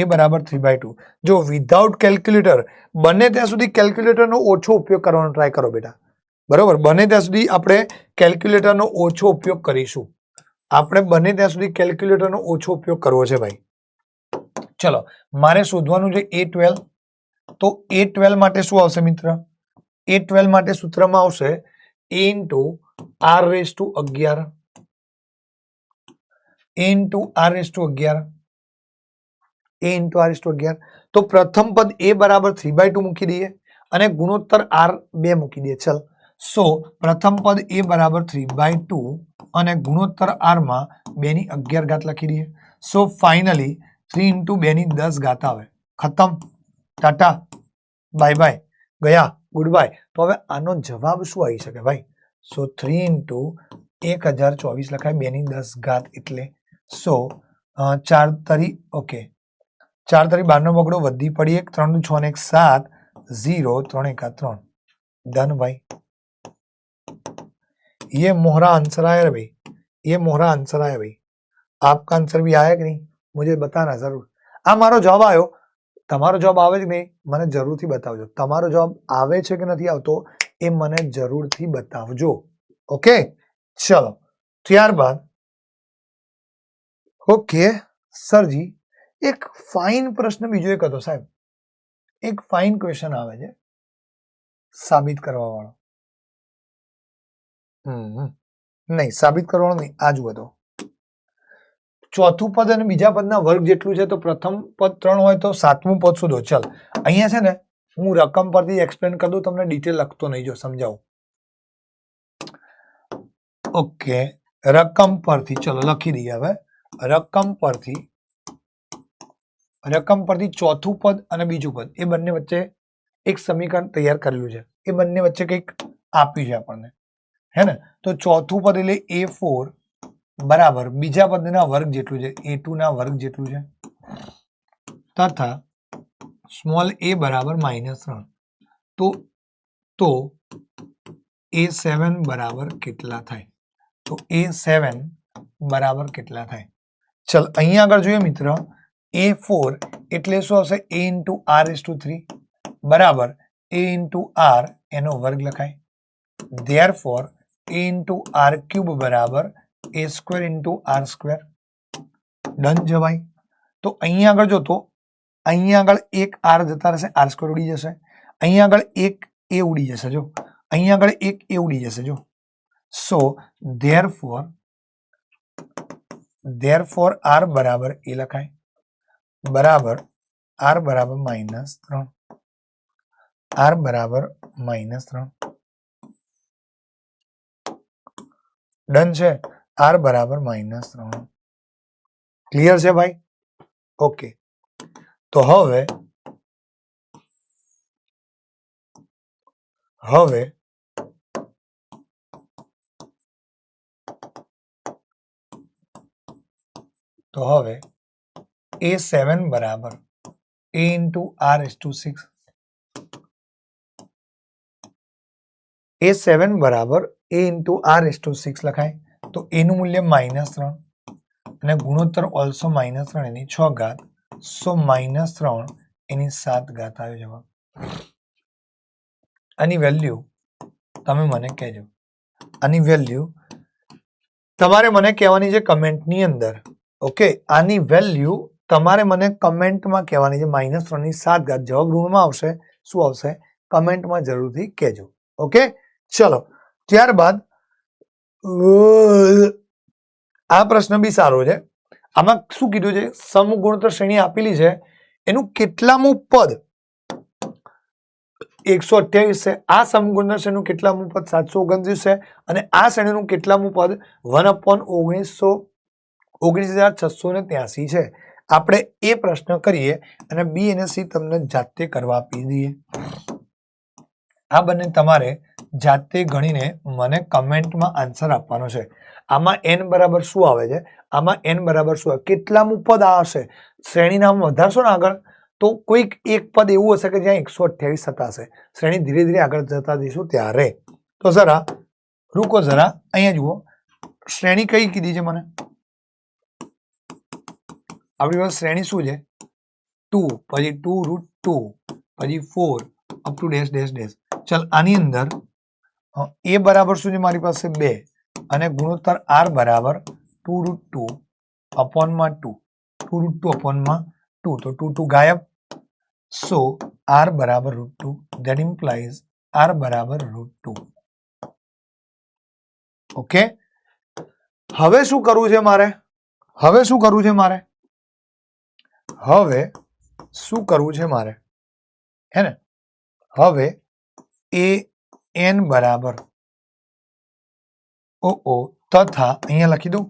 A બરાબર 3/2. જો વિધાઉટ કેલ્ક્યુલેટર, બને ત્યાં સુધી કેલ્ક્યુલેટરનો ઓછો ઉપયોગ કરવાનો ટ્રાય કરો બેટા, બરોબર? બને ત્યાં સુધી આપણે કેલ્ક્યુલેટરનો ઓછો ઉપયોગ કરીશું. આપણે બને ત્યાં સુધી કેલ્ક્યુલેટરનો ઓછો ઉપયોગ કરવો છે ભાઈ. ચલો, મારે શોધવાનું છે A12. તો A12 માટે શું આવશે મિત્ર? A12 માટે સૂત્રમાં આવશે A into R⁻11, A into R⁻11, A into R⁻11. તો પ્રથમ પદ A બરાબર 3/2 મૂકી દઈએ અને ગુણોત્તર R2 મૂકી દઈએ. ચલ, સો પ્રથમ પદ A બરાબર 3/2 અને ગુણોત્તર R માં 2 ની 11 ઘાત લખી દઈએ. સો ફાઇનલી 3 ઇન્ટુ 2 ની 10 ઘાત આવે. ખતમ, ટાટા, બાય બાય, ગયા, ગુડ બાય. તો હવે આનો જવાબ શું આવી શકે ભાઈ? સો 3 ઇન્ટુ 1024 લખાય 2 ની 10 ઘાત એટલે સો 4 તરી, ઓકે, 4 તરી 12 નો બગડો, વધી પડી 1, 3 દુ 6 ને 1 7, 0, 3 એકા 3. डन भाई, ये मोहरा आंसर आया भाई, ये मोहरा आंसर आया भाई. आपका आंसर भी आया कि नहीं मुझे बताना जरूर. આ મારો જવાબ આવ્યો, તમારો જવાબ આવે કે નહીં મને જરૂરથી બતાવજો. તમારો જવાબ આવે છે કે નથી આવતો એ મને જરૂરથી બતાવજો. ઓકે, ચલો ત્યારબાદ ઓકે સરજી એક ફાઇન પ્રશ્ન બીજો એક હતો સાહેબ, એક ફાઇન ક્વેશ્ચન આવે છે સાબિત કરવા વાળો. નહીં, સાબિત કરવાનો નહીં, આ જુઓ તો ચોથું પદ અને બીજા પદના વર્ગ જેટલું છે તો પ્રથમ પદ 3 હોય તો સાતમું પદ શોધો. ચલ અહીંયા છે ને હું રકમ પરથી એક્સપ્લેન કરી દઉં, તમને ડિટેલ લખતો નહીં, જો સમજાવું. ઓકે, રકમ પરથી ચલો લખી દઈએ. હવે રકમ પરથી ચોથું પદ અને બીજું પદ એ બંને વચ્ચે એક સમીકરણ તૈયાર કરેલું છે, એ બંને વચ્ચે કંઈક આપ્યું છે આપણને, હે ને? તો ચોથું પદ એટલે A4 બરાબર બીજા પદના વર્ગ જેટલું છે, A2 ના વર્ગ જેટલું છે, તથા સ્મોલ a બરાબર -3. તો A7 બરાબર કેટલા થાય? તો A7 બરાબર કેટલા થાય? ચલ અહીંયા આગળ જોઈએ મિત્ર, A4 એટલે શું આવશે? A ઇન્ટુ R⁻3 બરાબર A ઇન્ટુ R એનો વર્ગ લખાય. ધેરફોર A ઇન્ટુ R³ બરાબર A square into R square. Done છે ભાઈ. તો અહીંયા આગળ જો તો અહીંયા આગળ એક આર જતા રહેશે, આર સ્ક્વેર ઉડી જશે. અહીંયા આગળ એક એ ઉડી જશે, જો અહીંયા આગળ એક એ ઉડી જશે, જો. સો therefore આર બરાબર એ લખાય, બરાબર આર બરાબર -3, આર બરાબર -3. ડન છે. આર બરાબર -3. ક્લિયર છે ભાઈ? ઓકે. તો હવે A7 બરાબર A ઇન્ટુ R/6. A7 બરાબર A ઇન્ટુ R/6 લખાય. તો એનું મૂલ્ય -3 અને ગુણોત્તર ઓલસો -3 એની 6 ઘાત. સો -3 એની 7 ઘાત આવ્યો જવાબ. આની વેલ્યુ તમે મને કહેજો. આની વેલ્યુ તમારે મને કહેવાની છે કમેન્ટની અંદર. ઓકે, આની વેલ્યુ તમારે મને કમેન્ટમાં કહેવાની છે. -3 ની 7 ઘાત જવાબ ઋણમાં આવશે. શું આવશે? કમેન્ટમાં જરૂરથી કહેજો. ઓકે, ચલો. ત્યારબાદ આ પ્રશ્ન બી સારો છે. આમાં શું કીધું છે? સમગુણોત્તર શ્રેણી આપેલી છે, એનું કેટલામું પદ 128 છે. આ સમગુણોત્તર શ્રેણીનું કેટલામું પદ 729 છે અને આ શ્રેણીનું કેટલામું પદ 1/19,683 છે. આપણે એ પ્રશ્ન કરીએ અને બી અને સી તમને જાતે કરવા આપી દઈએ. આ બંને તમારે જાતે ગણીને મને કમેન્ટમાં આન્સર આપવાનો છે. આમાં n બરાબર શું આવે છે? આમાં n બરાબર શું આવે? કેટલામું પદ આ હશે? શ્રેણીના આમ વધારશો ને આગળ તો કોઈક એક પદ એવું હશે કે જ્યાં 128 થતા હશે. શ્રેણી ધીરે ધીરે આગળ જતા જઈશું ત્યારે. તો જરા રૂકો, જરા અહીંયા જુઓ. શ્રેણી કઈ કીધી છે મને? આપણી પાસે શ્રેણી શું છે? 2, પછી 2√2, પછી 4 up to dash dash dash. ચાલ, આની અંદર એ બરાબર શું છે મારી પાસે? 2 અને ગુણોત્તર આર બરાબર 2√2 અપોનમાં 2, 2√2 અપોનમાં 2. તો 2 ગાયબ. સો આર બરાબર √2. ધેટ ઇમ્પ્લાઇઝ આર બરાબર √2. ઓકે, હવે શું કરવું છે મારે? હવે શું કરવું છે મારે? હે ને? હવે એ n બરાબર તથા અહીંયા લખી દઉં,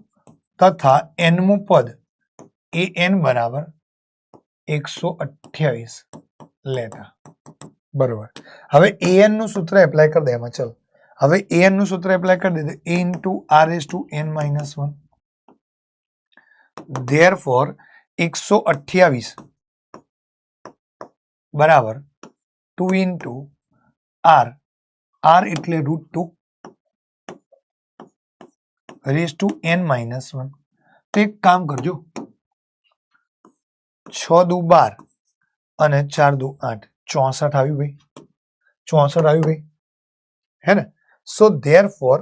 તથા nમું પદ એ n બરાબર 128 લેતા. બરોબર. હવે an નું સૂત્ર એપ્લાય કરી દે એમાં. ચલો, હવે an નું સૂત્ર એપ્લાય કરી દે. a into r/n-1. therefore 128 બરાબર 2 ઇન્ટુ r. r એટલે √2 n-1. તો એક કામ કરજો, 6 દુ 12 અને 4 દુ 8, 64 આવ્યું ભાઈ. 64 આવ્યું ભાઈ, હે ને? સો therefore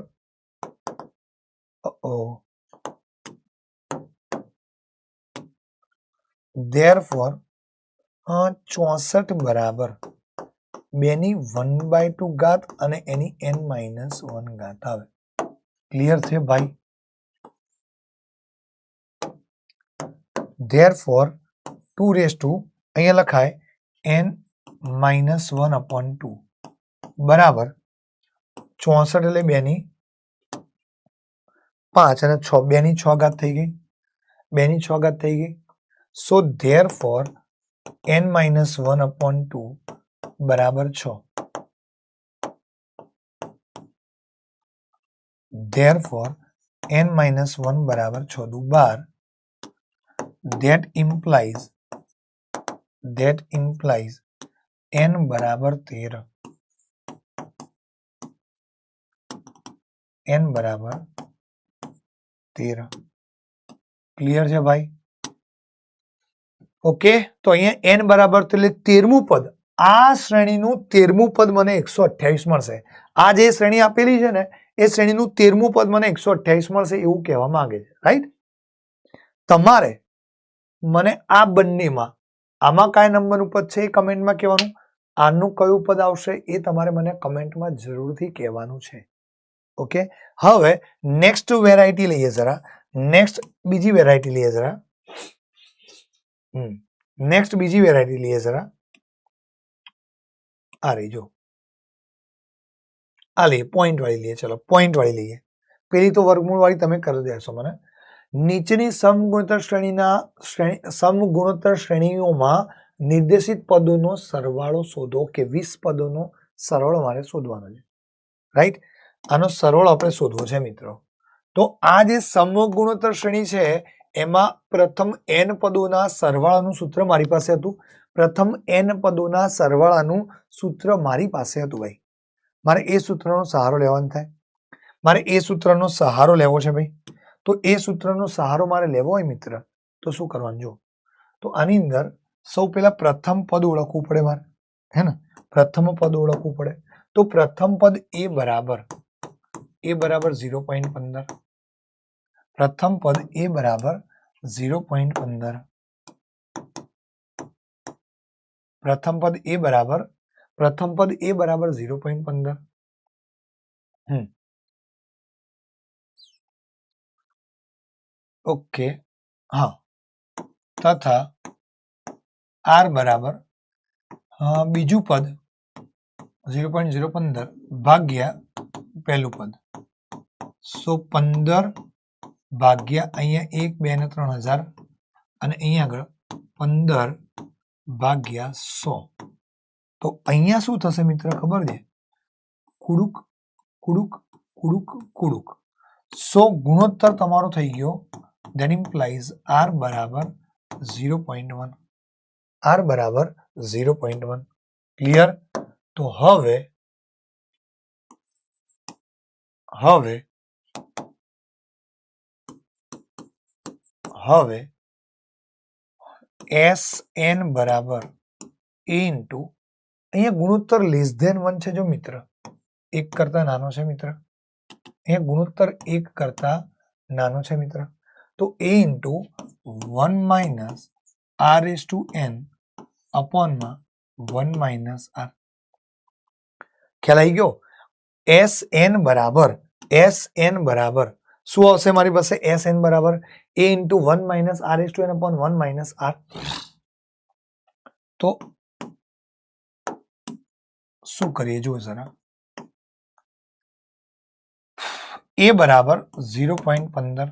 64 બરાબર 2 ની 1/2 ઘાત અને એની n-1 ઘાત આવે. ક્લિયર છે ભાઈ? therefore 2 અહીંયા લખાય n-1/2 બરાબર 64 એટલે 2 ની 5 અને 6, 2 ની 6 ઘાત થઈ ગઈ. 2 ની 6 ઘાત થઈ ગઈ. સો therefore n-1/2 બરાબર 6. therefore n-1 બરાબર 6 દુ 12. that implies n બરાબર 13. n બરાબર 13. ક્લિયર છે ભાઈ? ઓકે, તો અહીંયા n બરાબર એટલે 13મું પદ. આ શ્રેણીનું 13મું પદ મને 128 મળશે. આ જે શ્રેણી આપેલી છે ને એ શ્રેણીનું 13મું પદ મને 128 મળશે એવું કહેવા માંગે છે, રાઈટ? તમારે મને આ બંનેમાં આમાં કયા નંબરનું પદ છે એ કમેન્ટમાં કહેવાનું, આનું કયું પદ આવશે એ તમારે મને કમેન્ટમાં જરૂરથી કહેવાનું છે. ઓકે, હવે નેક્સ્ટ વેરાયટી લઈએ જરા. નેક્સ્ટ બીજી વેરાયટી લઈએ જરા. નેક્સ્ટ બીજી વેરાયટી લઈએ જરા. આ રહી જો, આ લઈએ પોઈન્ટ વાળી લઈએ. ચલો પોઈન્ટ વાળી લઈએ. પેલી તો વર્ગમૂળ વાળી તમે કરી દેશો મને. નીચેની સમગુણોત્તર સમગુણોત્તર શ્રેણીઓમાં નિર્દેશિત પદોનો સરવાળો શોધો કે 20 પદોનો સરવાળો મારે શોધવાનો છે, રાઈટ? આનો સરવાળો આપણે શોધવો છે મિત્રો. તો આ જે સમગુણોત્તર શ્રેણી છે એમાં પ્રથમ n પદોના સરવાળાનું સૂત્ર મારી પાસે હતું. પ્રથમ n પદોના સરવાળાનું સૂત્ર મારી પાસે હતું ભાઈ. મારે એ સૂત્રનો સહારો લેવાનો થાય. મારે એ સૂત્રનો સહારો લેવો છે ભાઈ. તો એ સૂત્રનો સહારો મારે લેવો હોય મિત્ર તો શું કરવાનું જો. તો આની અંદર સૌ પહેલા પ્રથમ પદ ઓળખવું પડે મારે, હે ને? પ્રથમ પદ ઓળખવું પડે. તો પ્રથમ પદ એ બરાબર 0.15. પ્રથમ પદ એ બરાબર 0.15. પ્રથમ પદ એ બરાબર 0.15. ઓકે, હા. તથા આર બરાબર બીજું પદ 0.015 ભાગ્યા પહેલું પદ. સો 15 ભાગ્યા અહીંયા 1 2 ને 3000 અને અહીંયા આગળ 15 ભાગ્યા 100. તો અહીંયા શું થશે મિત્ર ખબર છે? કુડુક કુડુક કુડુક કુડુક. 100 ગુણોત્તર તમારો થઈ ગયો. ધેટ ઇમ્પ્લાઇઝ આર બરાબર 0.1. આર બરાબર 0.1. ક્લિયર? તો હવે SN બરાબર A ઇન્ટુ અહીંયા ગુણોત્તર લેસ ધેન 1 છે જો મિત્ર, 1 કરતા નાનો છે મિત્ર. અહીંયા ગુણોત્તર 1 કરતા નાનો છે મિત્ર. તો A into 1 minus R is to N અપોનમાં 1 માઇનસ R. ખ્યાલ આવી ગયો? SN બરાબર શું આવશે મારી પાસે? SN બરાબર A into 1 minus R is to N upon 1 minus R. તો શું કરીએ જુઓ જરા. A બરાબર 0.15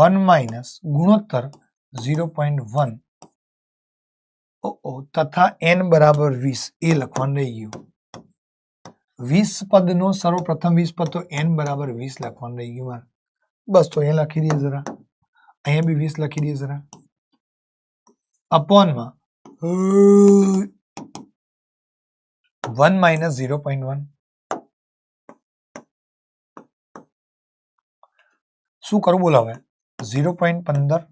1 માઇનસ ગુણોત્તર 0.1 તથા n બરાબર 20 એ લખવાનું રહી ગયું. 20 પદનો સર્વપ્રથમ 20 પદ તો n બરાબર 20 લખવાનું રહી ગયું મારે. બસ તો અહીંયા લખી દઈએ જરા, અહીંયા બી 20 લખી દઈએ જરા. અપોનમાં 1 માઇનસ 0.1. શું કરવું બોલો હવે? 0.15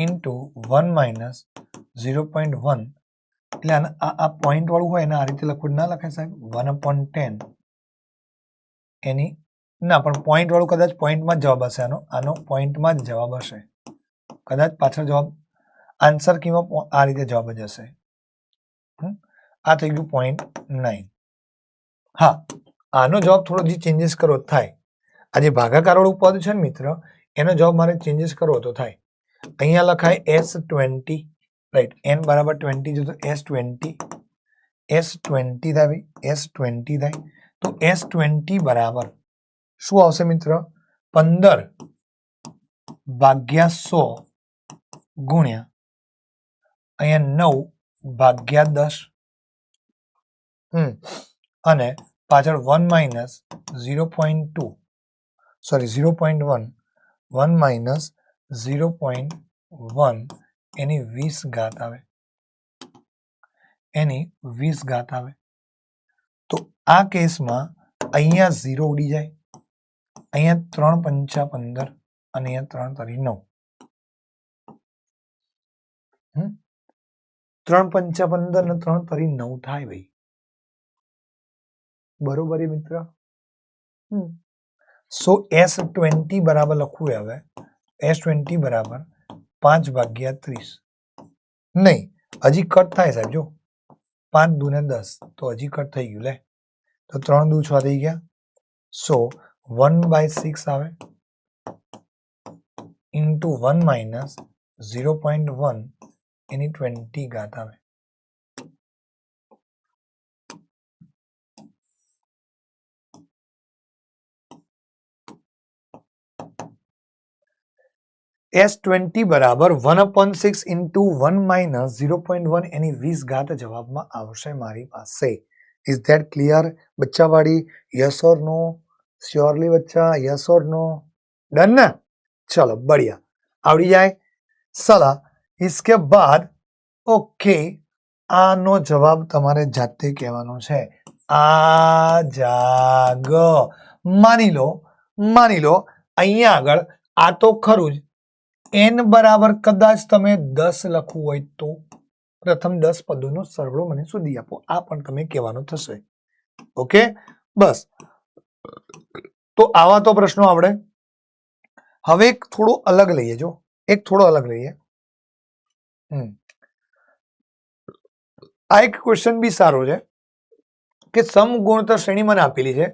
ઇન્ટુ 1 માઇનસ 0.1 એટલે આ પોઈન્ટ વાળું હોય ને આ રીતે લખવું ના લખાય સાહેબ? 1/10 એની ના, પણ પોઈન્ટ વાળું કદાચ પોઈન્ટમાં જ જવાબ હશે. આનો પોઈન્ટમાં જ જવાબ હશે કદાચ. પાછળ જવાબ આન્સર કીમાં આ રીતે જવાબ જ હશે. આ થઈ ગયું 0.9. હા, આનો જવાબ થોડો જે ચેન્જીસ કરવો થાય. આ જે ભાગાકાર વાળું પદ છે ને મિત્ર એનો જવાબ મારે ચેન્જીસ કરવો તો થાય. અહીંયા લખાય S20, રાઈટ? n બરાબર 20 છે તો S20 થાય. S20 થાય તો S20 બરાબર શું આવશે મિત્ર? 15 ભાગ્યા 100 ગુણ્યા અહીંયા 9 ભાગ્યા 10 અને પાછળ 1 માઇનસ 0.2 સોરી 0.1 1 માઇનસ 0.1 એની 20 ઘાત આવે. તો આ કેસમાં અહીંયા 0 ઉડી જાય. અહીંયા 3 પંચા 15 અને અહીંયા 3 તરી 9. 3 પંચા 15 અને 3 તરી 9 થાય ભાઈ. બરોબર મિત્ર. સો S20 બરાબર લખવું હવે S20 બરાબર 5/30. નહીં, હજી કટ થાય સાહેબ. જો 5 દુ ને 10 તો હજી કટ થઈ ગયું. લે તો 3 દુ 6 થઈ ગયા. સો 1/6 આવે ઇન્ટુ 1 માઇનસ 0.1 એની 20 ઘાત આવે. S20 બરાબર 1/6 ઇન્ટુ 1 માઇનસ 0.1 એની 20 ઘાત જવાબમાં આવશે મારી પાસે. ઇઝ ધેટ ક્લિયર બચ્ચાવાળી? Yes or no? શ્યોરલી બચ્ચા, યસ ઓર નો? ડન ને? ચલો બઢિયા, આવડી જાય. સલા इसके बाद ઓકે, આનો જવાબ તમારે જાતે કહેવાનો છે. આ જાગ. માની લો અહીંયા આગળ આ તો ખરું જ. n બરાબર કદાચ તમે 10 લખવું હોય તો પ્રથમ 10 પદોનો સરવાળો મને શોધી આપો. આ પણ તમે કહેવાનું થશે. ઓકે, બસ. તો આવા તો પ્રશ્નો આવડે. હવે એક થોડો અલગ લઈએ. જો એક થોડો અલગ લઈએ. આ એક ક્વેશ્ચન બી સારો છે કે સમગુણોત્તર શ્રેણી મને આપેલી છે.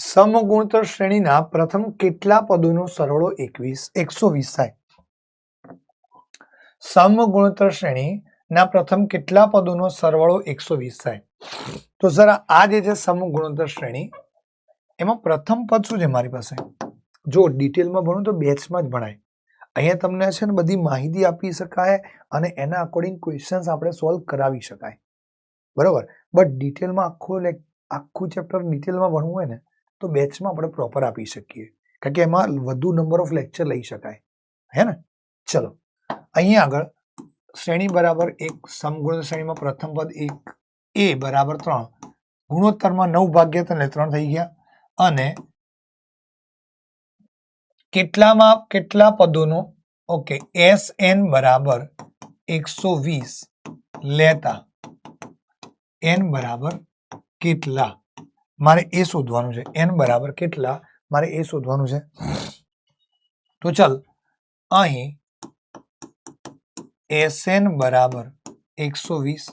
સમગુણોત્તર શ્રેણીના પ્રથમ કેટલા પદોનો સરવાળો 120 થાય? સમગુણોત્તર શ્રેણીના પ્રથમ કેટલા પદોનો સરવાળો 120 થાય? તો જરા આ જે છે સમગુણોત્તર શ્રેણી, એમાં પ્રથમ પદ શું છે મારી પાસે? જો ડિટેલમાં ભણું તો બેચમાં જ ભણાય. અહીંયા તમને છે ને બધી માહિતી આપી શકાય અને એના અકોર્ડિંગ ક્વેશ્ચન્સ આપણે સોલ્વ કરાવી શકાય. બરોબર. બટ ડિટેલમાં આખું ચેપ્ટર ડિટેલમાં ભણવું હોય ને તો બેચમાં આપણે પ્રોપર આપી શકીએ, કારણ કે એમાં વધુ નંબર ઓફ લેક્ચર લઈ શકાય. હે ને? ચલો અહીંયા આગળ શ્રેણી બરાબર 1, સમગુણોત્તર શ્રેણીમાં પ્રથમ પદ 1, a બરાબર 3, ગુણોત્તરમાં 9/3 એટલે 3 થઈ ગયા. અને કેટલા પદોનો? ઓકે, SN બરાબર 120 લેતા n બરાબર કેટલા મારે એ શોધવાનું છે. n બરાબર કેટલા મારે એ શોધવાનું છે. તો ચાલ અહીં SN બરાબર 120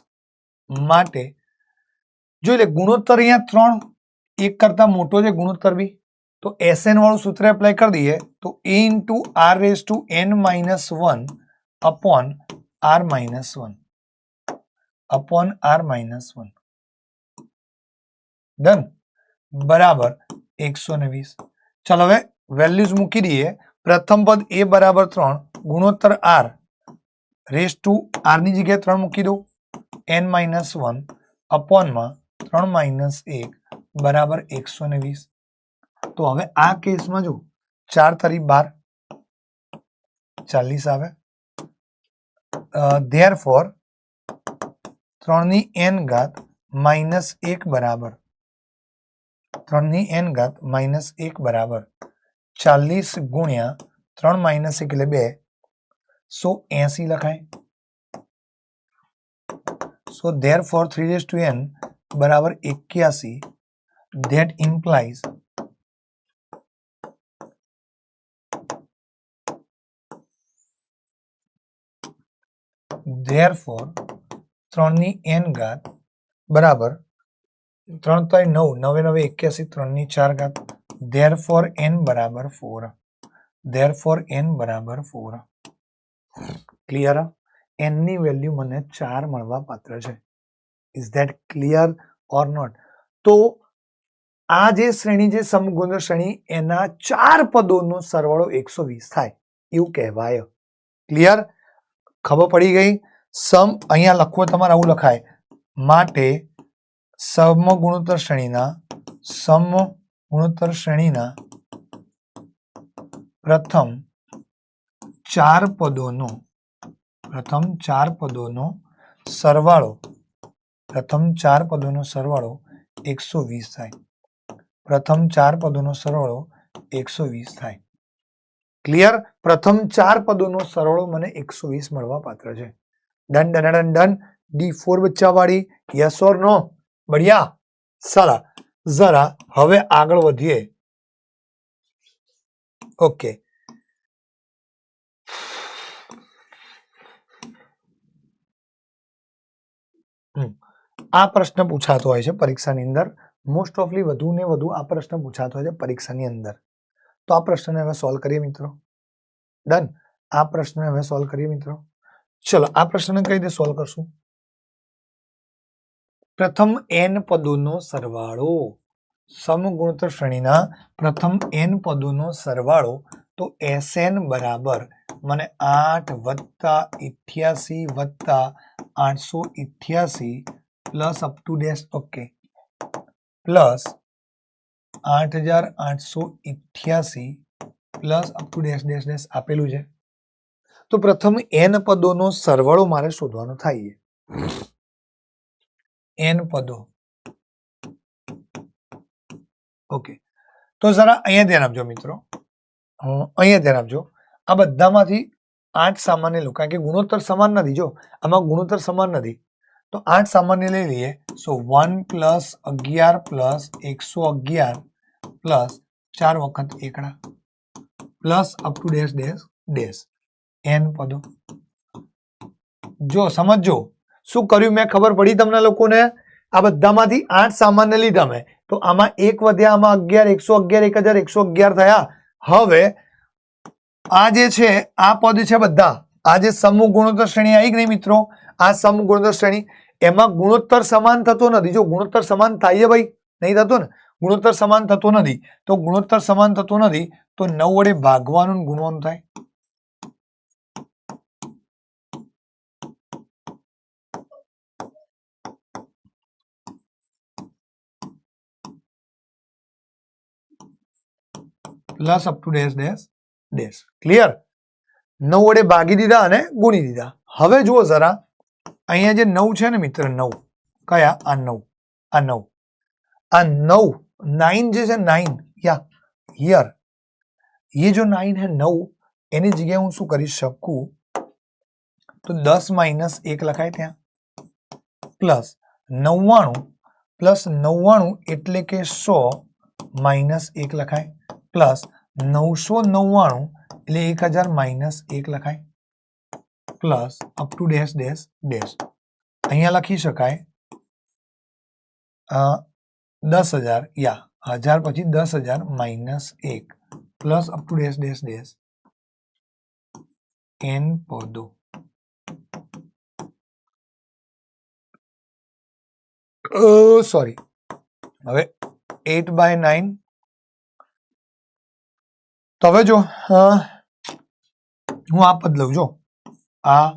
માટે જોઈ લે. ગુણોત્તર અહીંયા 3, 1 કરતા મોટો છે ગુણોત્તર બી, તો SN વાળું સૂત્ર એપ્લાય કરી દઈએ તો a into r⁻n−1 upon r−1 done બરાબર 120. ચાલો હવે વેલ્યુઝ મૂકી દઈએ. પ્રથમ પદ a બરાબર 3, ગુણોત્તર r⁻r ની જગ્યાએ 3 મૂકી દો, n−1 અપોનમાં 3 - 1 બરાબર 120. તો હવે આ કેસમાં જો 4 તરી 12, 40 આવે. ધેરફોર 3n ઘાત -1 બરાબર 3n ઘાત -1 બરાબર 40 ગુણ્યા 3 - 1 એટલે 2, 180 લખાય. સો ધેરફોર 3n બરાબર 81. ધેટ ઇમ્પ્લાઇઝ ધેરફોર 3n ઘાત બરાબર 3 × 9, 9 × 9 81, 3 × 4 ધેરફોર n બરાબર 4. ધેરફોર n બરાબર 4. ક્લિયર? n ની વેલ્યુ મને 4 મળવા પાત્ર છે. Is that clear or not? તો આ જે શ્રેણી છે સમગુણોત્તર શ્રેણી, એના 4 પદોનો સરવાળો 120 થાય એવું કહેવાય. ક્લિયર? ખબર પડી ગઈ? અહીંયા લખવો તમારે આવું લખાય. માટે સમગુણોત્તર શ્રેણીના પ્રથમ 4 પદોનો સરવાળો 120 થાય. પ્રથમ 4 પદોનો સરવાળો 120 થાય. ક્લિયર? પ્રથમ 4 પદોનો સરવાળો મને 120 મળવા પાત્ર છે. ડન. D4 બચ્ચા વાળી, યસ ઓર નો? बढ़िया सारा जरा हवे आगळ वधीए ओके आ प्रश्न पूछातो होय छे परीक्षानी अंदर मोस्ट ऑफली વધુ ને વધુ આ પ્રશ્ન પૂછાતો હોય છે પરીક્ષાની અંદર तो आ प्रश्न હવે સોલ્વ કરીએ મિત્રો डन आ प्रश्न હવે સોલ્વ કરીએ મિત્રો चलो आ प्रश्न कई રીતે સોલ્વ કરશું प्रथम n પદોનો સરવાળો સમગુણોત્તર શ્રેણીના પ્રથમ n પદોનો સરવાળો तो Sn बराबर મને 8 + 88 + 888 plus up to dash okay plus 8888 plus up to dash dash dash आपेलू है तो प्रथम n पदों सरवाळो मारे शोधवानो थाय n पदों ओके तो जरा अहींया ध्यान आपजो मित्रों अहींया ध्यान आपजो आ बधामांथी 8 सामान्य लो कारण के गुणोत्तर समान नथी जो आमां गुणोत्तर समान नथी तो 8 सामान्य ले लीए सो 1 + 11 + 111 प्लस 4 वखत एकड़ा plus up to dash dash dash n पदों जो समझो શું કર્યું મેં ખબર પડી તમને લોકોને આ બધામાંથી 8 સામાન્ય લીધા મેં તો આમાં 1 વધ્યા આમાં 11 111 1111 થયા હવે આ જે છે આ પદ છે બધા આ જે સમૂહ ગુણોત્તર શ્રેણી આવી ગઈ મિત્રો આ સમૂહ ગુણોત્તર શ્રેણી એમાં ગુણોત્તર સમાન થતો નથી જો ગુણોત્તર સમાન થાય ભાઈ નહીં થતો ને ગુણોત્તર સમાન થતો નથી તો ગુણોત્તર સમાન થતો નથી તો 9 વડે ભાગવાનું અને ગુણવાનું થાય plus up to dash dash dash clear 9 वडे भागी दीधा अने गुणी दीधा हवे जुओ जरा अहींया जे 9 छे ने मित्र 9 कया आ 9 आ 9 आ 9 9 जे छे 9 या हियर ये जो 9 है 9 एनी जगह हूँ शू करी सकूं तो 10 - 1 लखाय त्यां प्लस 99 प्लस 99 एटले के 100 - 1 लखाय प्लस 999 એટલે 1000 - 1 લખાય plus up to dash dash dash અહીંયા લખી શકાય 10000 યા 1000 પછી 10000 - 1 plus up to dash dash dash n પદો સોરી હવે 8/9 तो हवे जो हूँ आ पद लઉં जो आ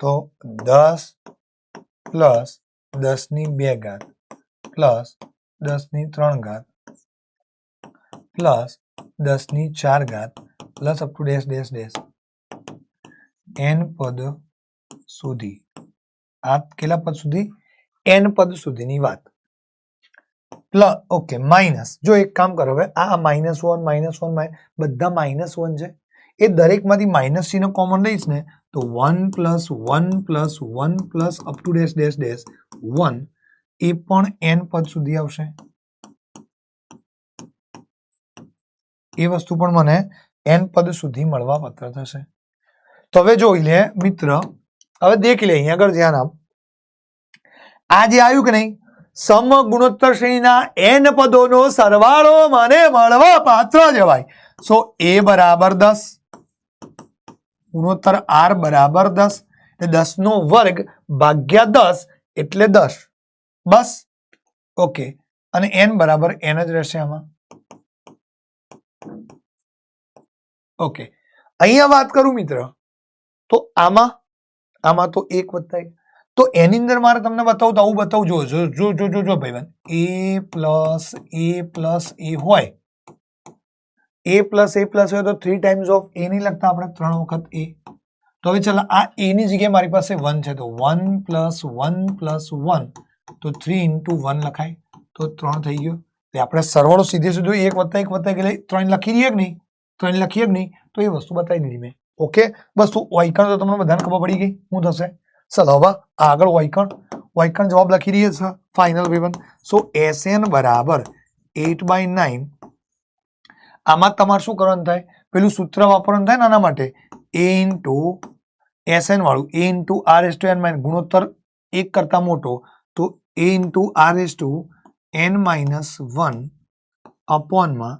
तो 10 प्लस 10 ની 2 ઘાત प्लस 10 ની 3 ઘાત प्लस 10 ની 4 ઘાત plus up to dash dash dash n पद सुधी आ केला पद सुधी n पद सुधीनी वात प्लस ओके माइनस जो एक काम करो आ -1 બધા -1 છે એ દરેક માંથી માઈનસ ચિહ્ન કોમન લઈશ ને તો 1 + 1 + 1 plus up to dash dash dash 1 એ પણ n પદ સુધી આવશે એ વસ્તુ પણ મને n પદ સુધી મળવા પાત્ર થશે તો હવે જોઈ લે મિત્ર હવે દેખ લે અહીં આગળ ધ્યાન આપ આ જે આવ્યું કે નહીં समगुणोत्तर श्रेणीना n पदों सरवाळो मने मळवा पात्र जवाय सो a बराबर 10 गुणोत्तर r बराबर 10 એટલે 10 નો વર્ગ ભાગ્યા 10 એટલે 10 બસ ઓકે અને n બરાબર n જ રહેશે આમાં ઓકે અહીંયા વાત કરું મિત્ર તો આમાં તો 1 વત્તા 1 तो एनी अंदर मारे तमने बताऊं तो आવું बताऊं जो जो जो जो जो जो भाईबंध a प्लस a होय a प्लस होय तो 3 टाइम्स ऑफ a नहीं लगता આપણે 3 વખત a तो હવે चला आ a ની જગ્યાએ મારી પાસે 1 છે તો 1 + 1 + 1 तो 3 × 1 લખાય તો 3 થઈ ગયો એટલે આપણે સરવાળો સીધે સીધો 1 + 1 + 1 એટલે 3 લખી દઈએ કે નહીં 3 લખીએ કે નહીં તો એ વસ્તુ બતાવી દીધી મેં ઓકે બસ તો ઓય કરો તો તમને બધાને ખબર પડી ગઈ શું થશે ચલો હવે આગળ વૈકણ જવાબ લખી દઈએ છે ફાઇનલ વિવન. સો SN બરાબર 8/9. આમાં તમારે શું કરવાનું થાય, પેલું સૂત્ર વાપરવાનું થાય ને આના માટે, A ઇન્ટુ SN વાળું, A ઇન્ટુ R/n ગુણોત્તર 1 કરતા મોટો, તો A into R/n-1 અપોનમાં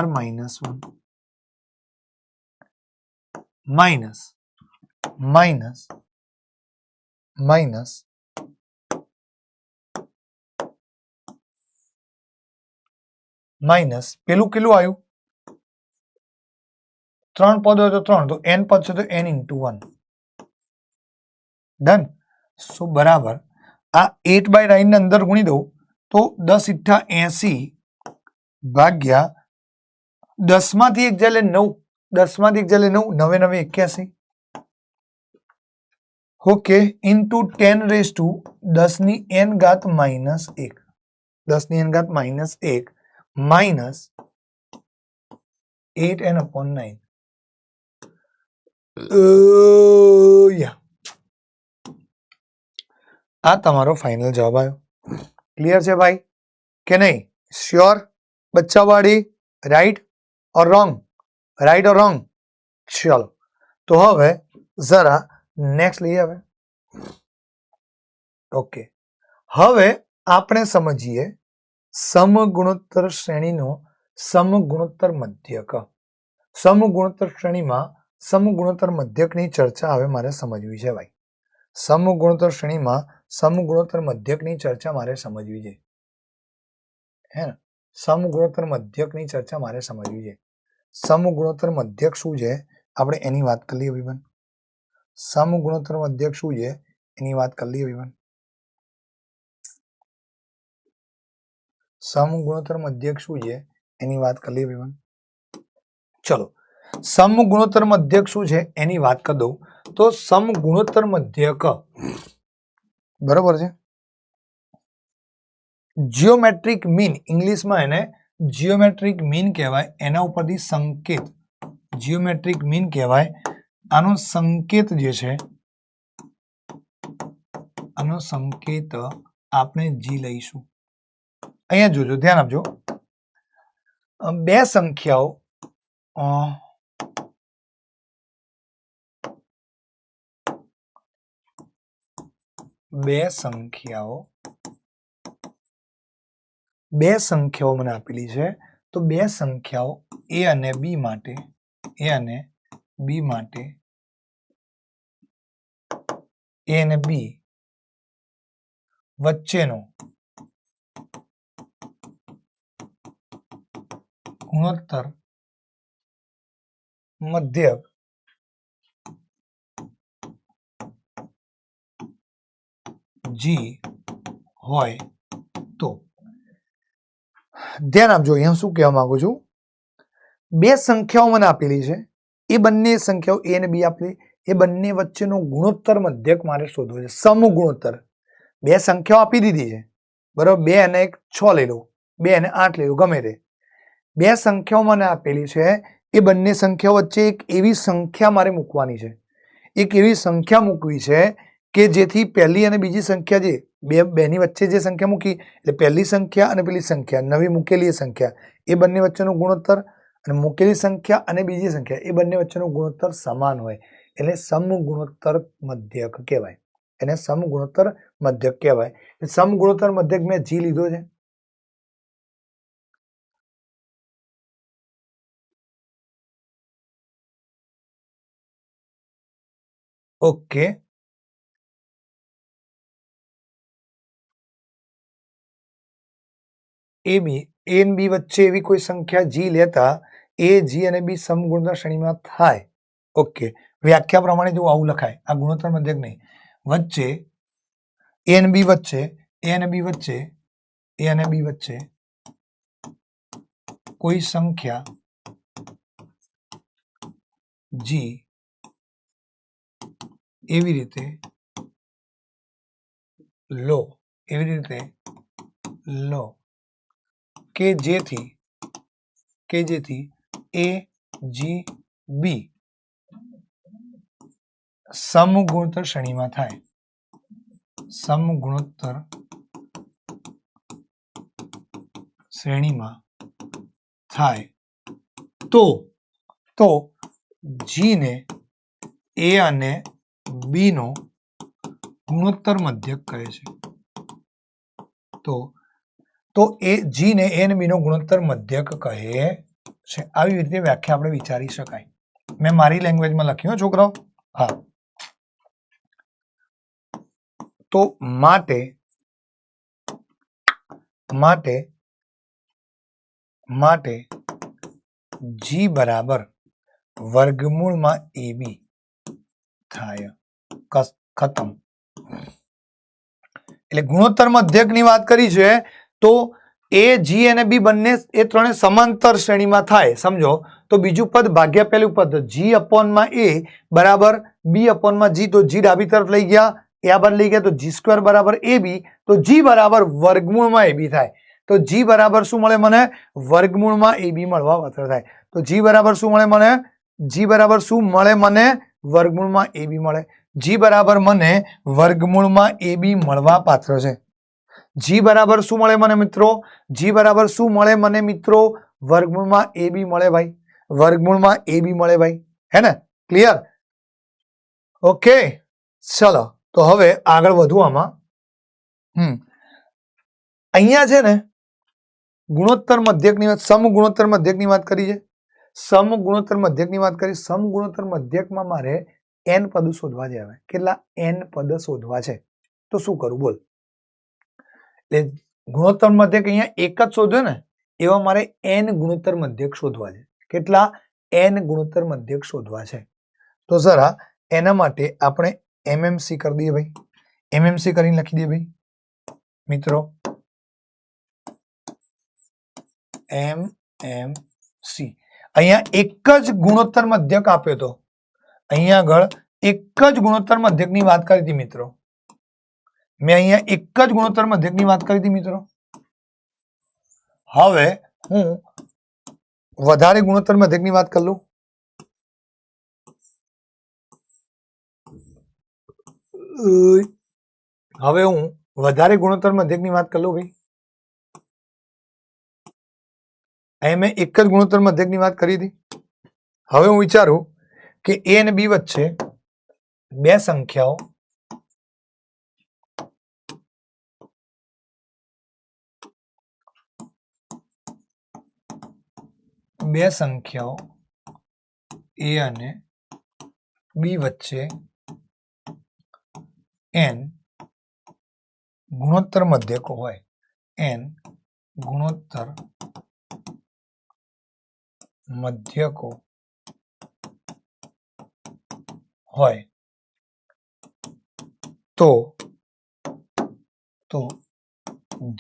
R-1 minus પેલું કેટલું આવ્યું, 3 પદ હોય તો 3, તો n પદ છે તો n ઇન્ટુ 1. ડન. સો બરાબર આ 8/9 ને અંદર ગુણી દઉં તો 10 × 80 ભાગ્યા 10 માંથી 1 જાય 9, 10 માંથી 1 જાય 9, 9 9 81. Okay, into 10⁻10⁻n -1, 10⁻n -1 minus 8n/9. આ તમારો ફાઇનલ જવાબ આવ્યો. ક્લિયર છે ભાઈ કે નહીં? શ્યોર બચ્ચાવાડી? Right or wrong? Right or wrong? ચલો તો હવે જરા નેક્સ્ટ લઈએ. હવે ઓકે, હવે આપણે સમજીએ સમગુણોત્તર શ્રેણીનો સમગુણોત્તર મધ્યક. સમગુણોત્તર શ્રેણીમાં સમગુણોત્તર મધ્યકની ચર્ચા હવે મારે સમજવી છે ભાઈ. સમગુણોત્તર શ્રેણીમાં સમગુણોત્તર મધ્યકની ચર્ચા મારે સમજવી છે, હે ને? સમગુણોત્તર મધ્યકની ચર્ચા મારે સમજવી છે. સમગુણોત્તર મધ્યક શું છે આપણે એની વાત કરી લઈએ વિવન. સમગુણોત્તર મધ્યક શું છે એની વાત કરી લઈએ વિવન. સમગુણોત્તર મધ્યક શું છે એની વાત કરી લઈએ વિવન. ચલો, સમગુણોત્તર મધ્યક શું છે એની વાત કરી દઉં તો સમગુણોત્તર મધ્યક બરોબર છે, જીઓમેટ્રિક મીન, ઇંગ્લિશમાં એને જીઓમેટ્રિક મીન કહેવાય. એના ઉપરથી સંકેત જીઓમેટ્રિક મીન કહેવાય. આનો સંકેત જે છે, આનો સંકેત આપણે જી લઈશું. અહીંયા જોજો, ધ્યાન આપજો. બે સંખ્યાઓ મને આપેલી છે. તો બે સંખ્યાઓ A અને B માટે A અને B વચ્ચેનો ગુણોત્તર મધ્યક G હોય તો, ધ્યાન આપજો. અહીંયા શું કહેવા માંગુ છું, બે સંખ્યાઓ મને આપેલી છે, એ બંને સંખ્યાઓ A અને B આપેલી, એ બંને વચ્ચેનો ગુણોત્તર મધ્યક મારે શોધવો છે. સમગુણોત્તર બે સંખ્યાઓ આપી દીધી છે, બરોબર. 2 અને 1 6 લઈ લો, 2 અને 8 લઈ લો, ગમે તે બે સંખ્યાઓ મને આપેલી છે. એ બંને સંખ્યાઓ વચ્ચે એક એવી સંખ્યા મારે મૂકવાની છે, એક એવી સંખ્યા મૂકવી છે કે જેથી પહેલી અને બીજી સંખ્યા જે બેની વચ્ચે જે સંખ્યા મૂકી, એટલે પહેલી સંખ્યા અને પેલી સંખ્યા નવી મૂકેલી એ સંખ્યા, એ બંને વચ્ચેનો ગુણોત્તર અને મૂકેલી સંખ્યા અને બીજી સંખ્યા એ બંને વચ્ચેનો ગુણોત્તર સમાન હોય, એટલે સમગુણોત્તર મધ્યક કહેવાય. એને સમગુણોત્તર મધ્યક કહેવાય. સમગુણોત્તર મધ્યક મેં જી લીધો છે. ઓકે, A અને B વચ્ચે એવી કોઈ સંખ્યા G લેતા A, G અને B સમગુણોત્તર શ્રેણીમાં થાય. ઓકે, વ્યાખ્યા પ્રમાણે જો આવું લખાય, આ ગુણોત્તર મધ્યક નહીં, વચ્ચે A અને B વચ્ચે કોઈ સંખ્યા G એવી રીતે લો કે જેથી A, G, B સમગુણોત્તર શ્રેણીમાં થાય. સમગુણોત્તર શ્રેણીમાં થાય તો જી ને એ અને બી નો ગુણોત્તર મધ્યક કહે છે. તો એ જી ને એ અને બી નો ગુણોત્તર મધ્યક કહે છે. આવી રીતે વ્યાખ્યા આપણે વિચારી શકાય. મેં મારી લેંગ્વેજમાં લખ્યું છોકરાઓ. હા, તો માટે જી બરાબર વર્ગમૂળમાં એબી થાય. ખતમ. એટલે ગુણોત્તર મધ્યકની વાત કરી છે તો એ જી અને બી બંને એ ત્રણે સમાંતર શ્રેણીમાં થાય સમજો તો બીજું પદ ભાગ્યા પહેલું પદ જી અપોનમાં એ બરાબર બી અપોનમાં જી, તો જી ડાબી તરફ લઈ ગયા, એ આ બાજુ લઈ ગયા તો જી સ્ક્વેર બરાબર એ બી, તો જી બરાબર વર્ગમૂળમાં એ બી થાય. તો જી બરાબર શું મળે મને? વર્ગમૂળમાં એ બી મળવા પાત્ર થાય. તો જી બરાબર શું મળે મને? જી બરાબર શું મળે મને? વર્ગમૂળમાં એ બી મળે. જી બરાબર મને વર્ગમૂળમાં એ બી મળવા પાત્ર છે. જી બરાબર શું મળે મને મિત્રો? જી બરાબર શું મળે મને મિત્રો? વર્ગમૂળમાં એ બી મળે ભાઈ. વર્ગમૂળમાં એ બી મળે ભાઈ. હે ને? ક્લિયર? ઓકે, ચલો તો હવે આગળ વધવું આમાં. અહીંયા છે ને ગુણોત્તર મધ્યકની વાત, સમગુણોત્તર મધ્યકની વાત કરી છે. સમગુણોત્તર મધ્યકની વાત કરી. સમગુણોત્તર મધ્યકમાં મારે n પદો શોધવા છે. હવે કેટલા n પદ શોધવા છે તો શું કરું બોલ? એટલે ગુણોત્તર મધ્યક અહીંયા એક જ શોધ્યો ને, એવા મારે n ગુણોત્તર મધ્યક શોધવા છે. કેટલા? n ગુણોત્તર મધ્યક શોધવા છે. તો જરા એના માટે આપણે MMC કરી દઈએ ભાઈ. MMC કરીને લખી દઈએ ભાઈ મિત્રો. MMC અહીંયા એક જ ગુણોત્તર મધ્યક આપ્યો તો, અહીંયા આગળ એક જ ગુણોત્તર મધ્યકની વાત કરી હતી મિત્રો. મેં અહીંયા એક જ ગુણોત્તર મધ્યકની વાત કરી હતી મિત્રો. હવે હું વધારે ગુણોત્તર મધ્યકની વાત કરી લઉં. હવે હું વધારે ગુણોત્તર મધ્યકની વાત કરી લઉં ભાઈ. અહીં મેં એક જ ગુણોત્તર મધ્યકની વાત કરી હતી. હવે હું વિચારું કે એ અને બી વચ્ચે બે સંખ્યાઓ એ અને બી વચ્ચે n ગુણોત્તર મધ્યકો હોય, n ગુણોત્તર મધ્યકો હોય તો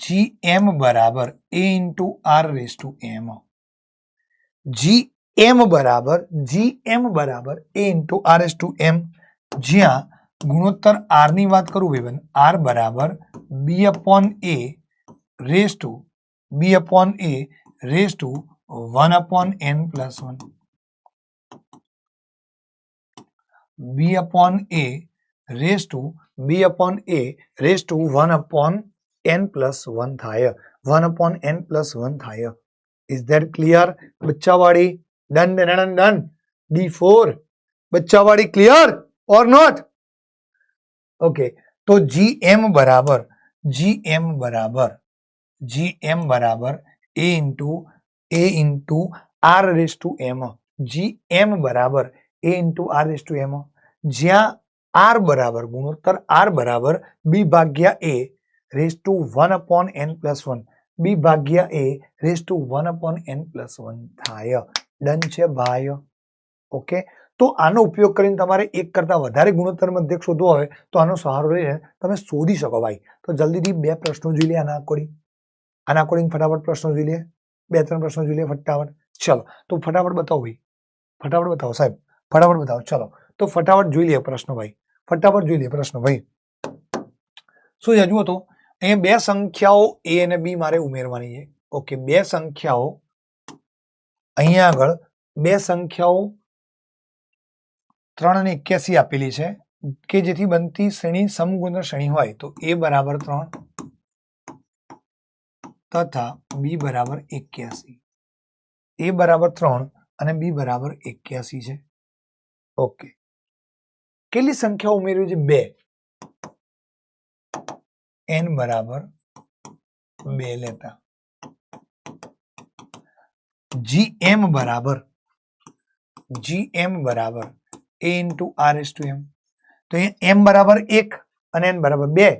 GM બરાબર a into r raised to m. GM બરાબર a into r raised to m, જ્યાં ગુણોત્તર r ની વાત કરું ભાઈ, r બરાબર b upon a raised to 1 upon n plus 1. b upon a raised to 1 upon n plus 1 થાય. 1 upon n plus 1 થાય. Is that clear? બચ્ચાવાડી done. D4 બચ્ચાવાડી clear or not? Okay, તો GM બરાબર a into r raised to m. GM બરાબર a into r raised to m, જ્યાં r બરાબર ગુણોત્તર r બરાબર b ભાગ્યા a raised to 1 upon n plus 1. b ભાગ્યા a raised to 1 upon n plus 1 થાય. ડન છે ભાઈ. ઓકે, તો આનો ઉપયોગ કરીને તમારે એક કરતા વધારે ગુણોત્તર મધ્યક શોધવો હોય તો આનો સહારો લઈને તમે શોધી શકો ભાઈ. તો જલ્દીથી બે પ્રશ્નો જોઈ લે આના અકોર્ડિંગ ફટાફટ પ્રશ્નો જોઈ લે. 2-3 પ્રશ્નો જોઈ લે ફટાફટ. ચલો તો ફટાફટ બતાવો ભાઈ, ફટાફટ બતાવો સાહેબ, ફટાફટ બતાવો. ચલો તો ફટાફટ જોઈ લે પ્રશ્નો ભાઈ, ફટાફટ જોઈ લે પ્રશ્નો ભાઈ. શું છે જુઓ તો અહીંયા બે સંખ્યાઓ a અને b મારે ઉમેરવાની છે. ઓકે, બે સંખ્યાઓ અહીંયા આગળ બે સંખ્યાઓ 3 અને 81 આપેલી છે. કે જેથી બનતી શ્રેણી સમગુણોત્તર શ્રેણી હોય તો A બરાબર 3 તથા B બરાબર 81. A બરાબર 3 અને B બરાબર 81 છે. ઓકે, કેટલી સંખ્યાઓ ઉમેરવી છે? 2. n બરાબર 2 લેતા gm બરાબર a into r is to m. તો અહીંયા m બરાબર 1 અને n બરાબર 2.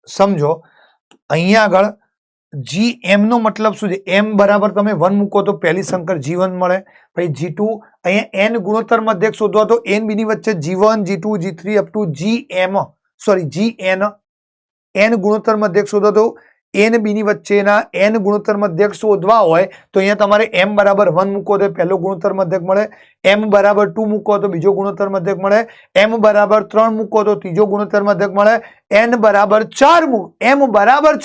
સમજો અહીંયા આગળ gm નો મતલબ શું છે? m બરાબર તમે 1 મૂકો તો પહેલી સંકર g1 મળે, પછી g2, અહીંયા n ગુણોત્તર મધ્યક શોધવા તો n b ની વચ્ચે g1 g2 g3 up to gn n ગુણોત્તર મધ્યક શોધવા તો n b ની વચ્ચેના n ગુણોત્તર મધ્યક શોધવા હોય તો અહીંયા તમારે m બરાબર 1 મૂકો તો પહેલો ગુણોત્તર મધ્યક મળે, m બરાબર 2 મૂકો તો બીજો ગુણોત્તર મધ્યક મળે, m બરાબર 3 મૂકો તો ત્રીજો ગુણોત્તર મધ્યક મળે, m બરાબર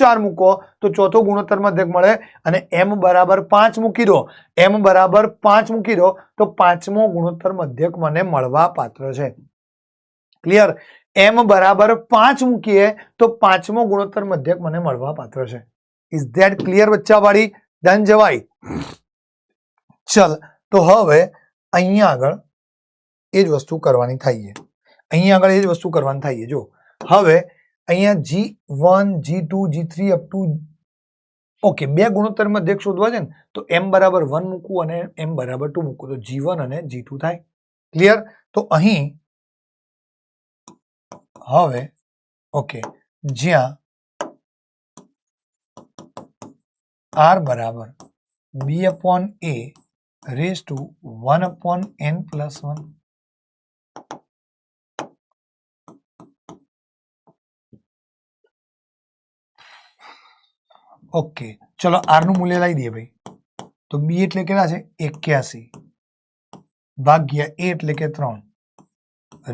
4 મૂકો તો ચોથો ગુણોત્તર મધ્યક મળે, અને m બરાબર 5 મૂકી દો તો પાંચમો ગુણોત્તર મધ્યક મને મળવા પાત્ર છે. ક્લિયર? m બરાબર 5 મૂકીએ તો પાંચમો ગુણોત્તર મધ્યક મને મળવા પાત્ર છે. ઇઝ ધેટ ક્લિયર બચ્ચા વાળી? ડન જવાય? ચલ, તો હવે અહીંયા આગળ એ જ વસ્તુ કરવાની થાય છે. જો હવે અહીંયા g1 g2 g3 up to okay, બે ગુણોત્તર મધ્યક શોધવા છે ને તો m બરાબર 1 મૂકવું અને m બરાબર 2 મૂકવું તો g1 અને g2 થાય. ક્લિયર? તો અહીં હવે ઓકે, જ્યાં r બરાબર b upon a raised to 1 upon n plus 1. Okay, ચલો r નું મૂલ્ય લાવી દઈએ ભાઈ. તો b એટલે કેટલા છે? 81 ભાગ્યા a એટલે કે 3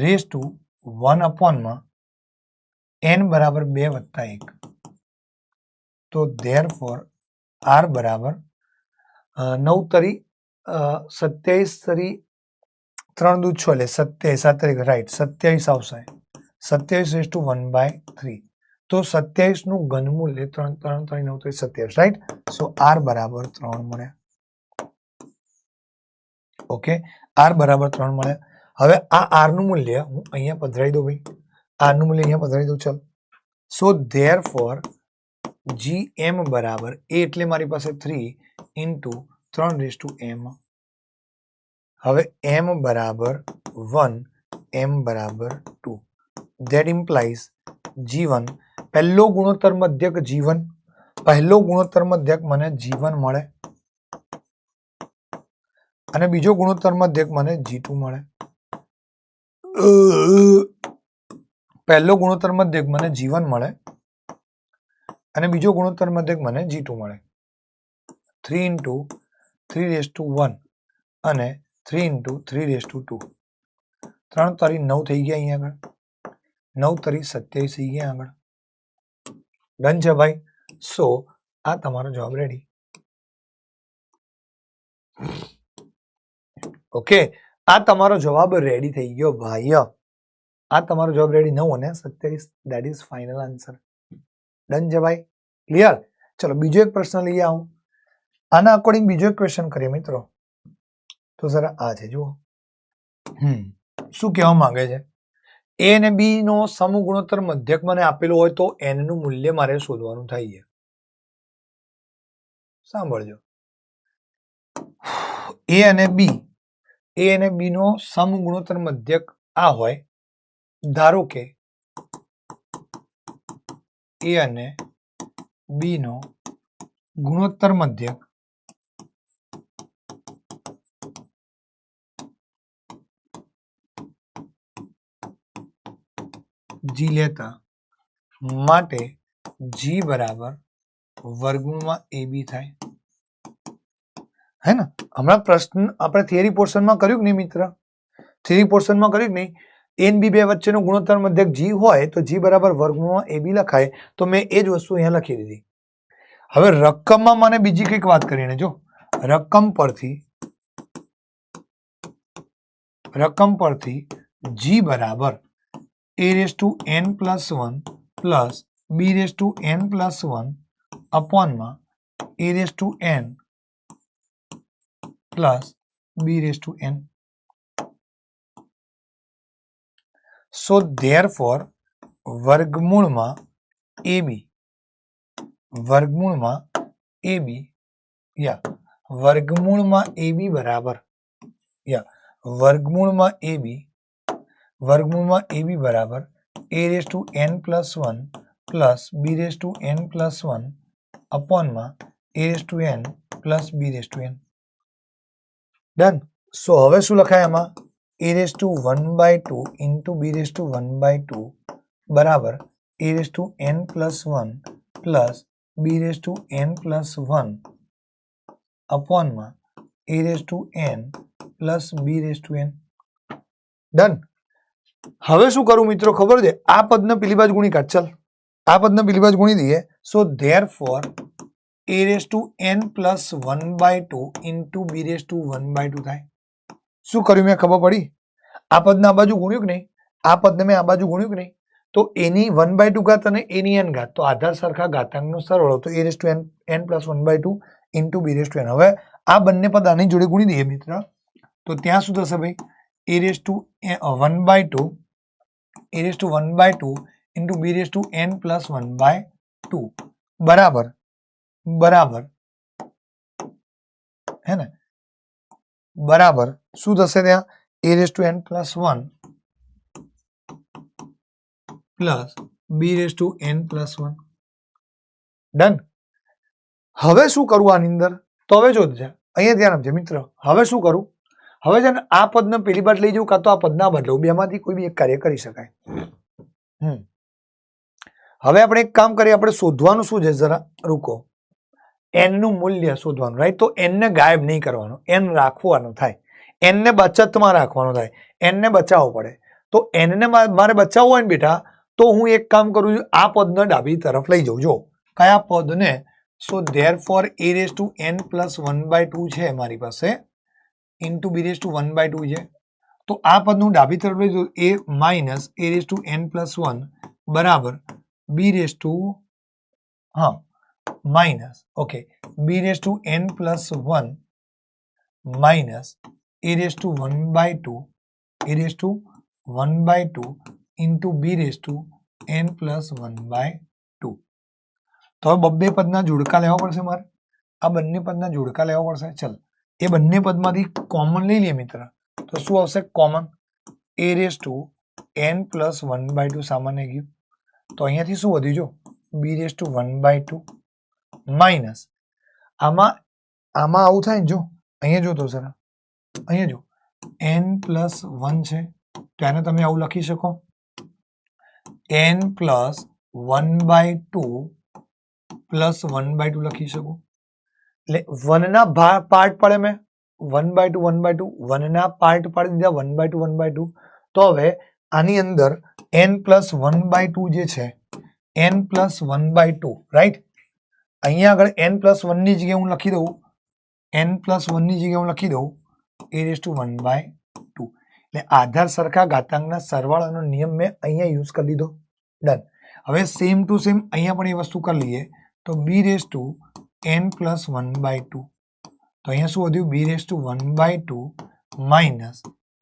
રેઝ ટુ 1 upon માં n બરાબર 2 વત્તા 1. તો therefore r બરાબર 9 તરી 27 તરી 3 દૂ 6 એટલે 27 રાઈટ 27 આવશે. 27 રેઝ ટુ 1/3. તો 27 નું ઘન મૂલ્ય 3 3 3 9 27 રાઈટ. સો r બરાબર 3 મળ્યા. ઓકે, r બરાબર 3 મળ્યા. હવે આ r નું મૂલ્ય હું અહીંયા પધરાવી દઉં ભાઈ. r નું મૂલ્ય અહીંયા પધરાવી દઉં. ચાલ, સો therefore gm બરાબર a એટલે મારી પાસે 3 into 3 રેઝ ટુ m. હવે m બરાબર 1 m બરાબર 2. ધેટ ઇમ્પ્લાઇઝ g1 પહેલો ગુણોત્તર મધ્યક g1 મને g1 મળે અને બીજો ગુણોત્તર મધ્યક મને g2 મળે. પહેલો ગુણોત્તર મધ્યક મને g1 મળે અને બીજો ગુણોત્તર મધ્યક મને g2 મળે. 3 into 3 રેઝ ટુ 1 અને 3 into 3 રેઝ ટુ 2. 3 તારી 9 થઈ ગયા અહીંયા આગળ. 9 તારી 27 થઈ ગયા આગળ. ડન છે ભાઈ? સો આ તમારો જવાબ રેડી. ઓકે, આ તમારો જવાબ રેડી થઈ ગયો ભાઈ. આ તમારો જવાબ રેડી 9 અને 27 that is final answer. Done છે ભાઈ? ક્લિયર? ચલો બીજો એક પ્રશ્ન લઈ આવું. આના અકોર્ડિંગ બીજો એક ક્વેશ્ચન કરીએ મિત્રો. તો સર આ છે જુઓ. શું કહેવા માંગે છે? a અને b નો સમૂહ ગુણોત્તર મધ્યક મને આપેલો હોય તો n નું મૂલ્ય મારે શોધવાનું થાય છે. સાંભળજો. a અને b નો સમૂહ ગુણોત્તર મધ્યક આ હોય. ધારો કે a અને b નો ગુણોત્તર મધ્યક g લેતા માટે g બરાબર વર્ગમૂળમાં ab થાય. હે ને? હમણાં પ્રશ્ન આપણે થિયરી પોર્શનમાં કર્યું કે નહીં મિત્ર? થિયરી પોર્શનમાં કર્યું કે નહીં? a અને b બે વચ્ચેનો ગુણોત્તર મધ્યક g હોય તો g બરાબર વર્ગમૂળમાં ab લખાય. તો મેં એ જ વસ્તુ અહીંયા લખી દીધી. હવે રકમમાં મને બીજી કંઈક વાત કરીને જો રકમ પરથી g બરાબર a raised to n plus 1 plus b raised to n plus 1 અપોનમાં a raised to n plus b raised to n. So therefore વર્ગમૂળમાં ab યા વર્ગમૂળમાં ab બરાબર a raised to n plus 1 plus b raised to n plus 1 અપોનમાં a raised to n plus b raised to n. Done. So હવે શું લખાય આમાં? a raised to 1/2 into b raised to 1/2 બરાબર a raised to n plus 1 plus b raised to n plus 1 અપોનમાં a raised to n plus b raised to n. Done. હવે શું કરું મિત્રો ખબર છે? આ પદને પેલી બાજુ ગુણી કાઢ. ચાલ આ પદને પેલી બાજુ ગુણી દઈએ. સો therefore a raised to n plus 1/2 into b raised to 1/2 થાય. શું કર્યું મેં ખબર પડી? આ પદને આ બાજુ ગુણ્યું કે નહીં? આ પદને મેં આ બાજુ ગુણ્યું કે નહીં? તો એની 1/2 ઘાત અને એની n ઘાત, તો આધાર સરખા ઘાતાંકનો સરવાળો, તો a raised to n plus 1/2 into b raised to n. હવે આ બંને પદ આની જોડે ગુણી દઈએ મિત્ર, તો ત્યાં શું થશે ભાઈ? a raised to 1/2 into b raised to n plus 1/2 બરાબર હે ને બરાબર શું થશે ત્યાં? a raised to n plus 1 plus b raised to n plus 1. Done. હવે શું કરવું આની અંદર? તો હવે જોજો અહીંયા ધ્યાન આપજો મિત્ર. હવે શું કરું? હવે છે ને આ પદને પેલી બાજુ લઈ જવું કાં તો આ પદના બદલવું, બેમાંથી કોઈ બી એક કાર્ય કરી શકાય. હવે આપણે એક કામ કરીએ, આપણે શોધવાનું શું છે? જરા રૂકો. n નું મૂલ્ય શોધવાનું, રાઈટ? તો n ને ગાયબ નહીં કરવાનો, n રાખવાનો થાય, n ને બચતમાં રાખવાનો થાય, n ને બચાવવો પડે. તો n ને મારે બચાવવો હોય ને બેટા, તો હું એક કામ કરું છું, આ પદને ડાબી તરફ લઈ જાઉં. જો કયા પદને? સો therefore a raised to n plus 1/2 છે મારી પાસે, into b raised to 1/2 છે. તો આ પદનું ડાબી તરફ લઈ જાઉં, a minus a raised to n plus 1 બરાબર b raised to minus b raised to n plus 1 minus a raised to 1/2 into b raised to n plus 1/2. તો હવે બબ્બે પદના જોડકા લેવા પડશે મારે, આ બંને પદના જોડકા લેવા પડશે. ચલ એ બંને પદમાંથી કોમન લઈ લઈએ મિત્ર, તો શું આવશે common? a raised to n plus 1/2 સામાન્ય ગયું, તો અહીંયાથી શું વધ્યું? જો b raised to 1/2 માઇનસ આમાં આવું થાય ને, જો અહીંયા જો તો સર અહીંયા જો n plus 1 છે, તો એને તમે આવું લખી શકો n plus 1/2 plus 1/2 લખી શકો. એટલે 1 ના પાર્ટ પડે, મેં 1/2 1 ના પાર્ટ પાડી દીધા 1/2. તો હવે આની અંદર n plus 1/2 જે છે, n plus 1/2 રાઈટ. અહીંયા આગળ n plus 1 ની જગ્યાએ હું લખી દઉં, n plus 1 ની જગ્યાએ હું લખી દઉં a raised to 1/2. એટલે આધાર સરખા ઘાતાંકના સરવાળાનો નિયમ મેં અહીંયા યુઝ કરી લીધો. ડન. હવે સેમ ટુ સેમ અહીંયા પણ એ વસ્તુ કરી લઈએ, તો b raised to n plus 1/2. તો અહીંયા શું વધ્યું? b raised to 1/2 minus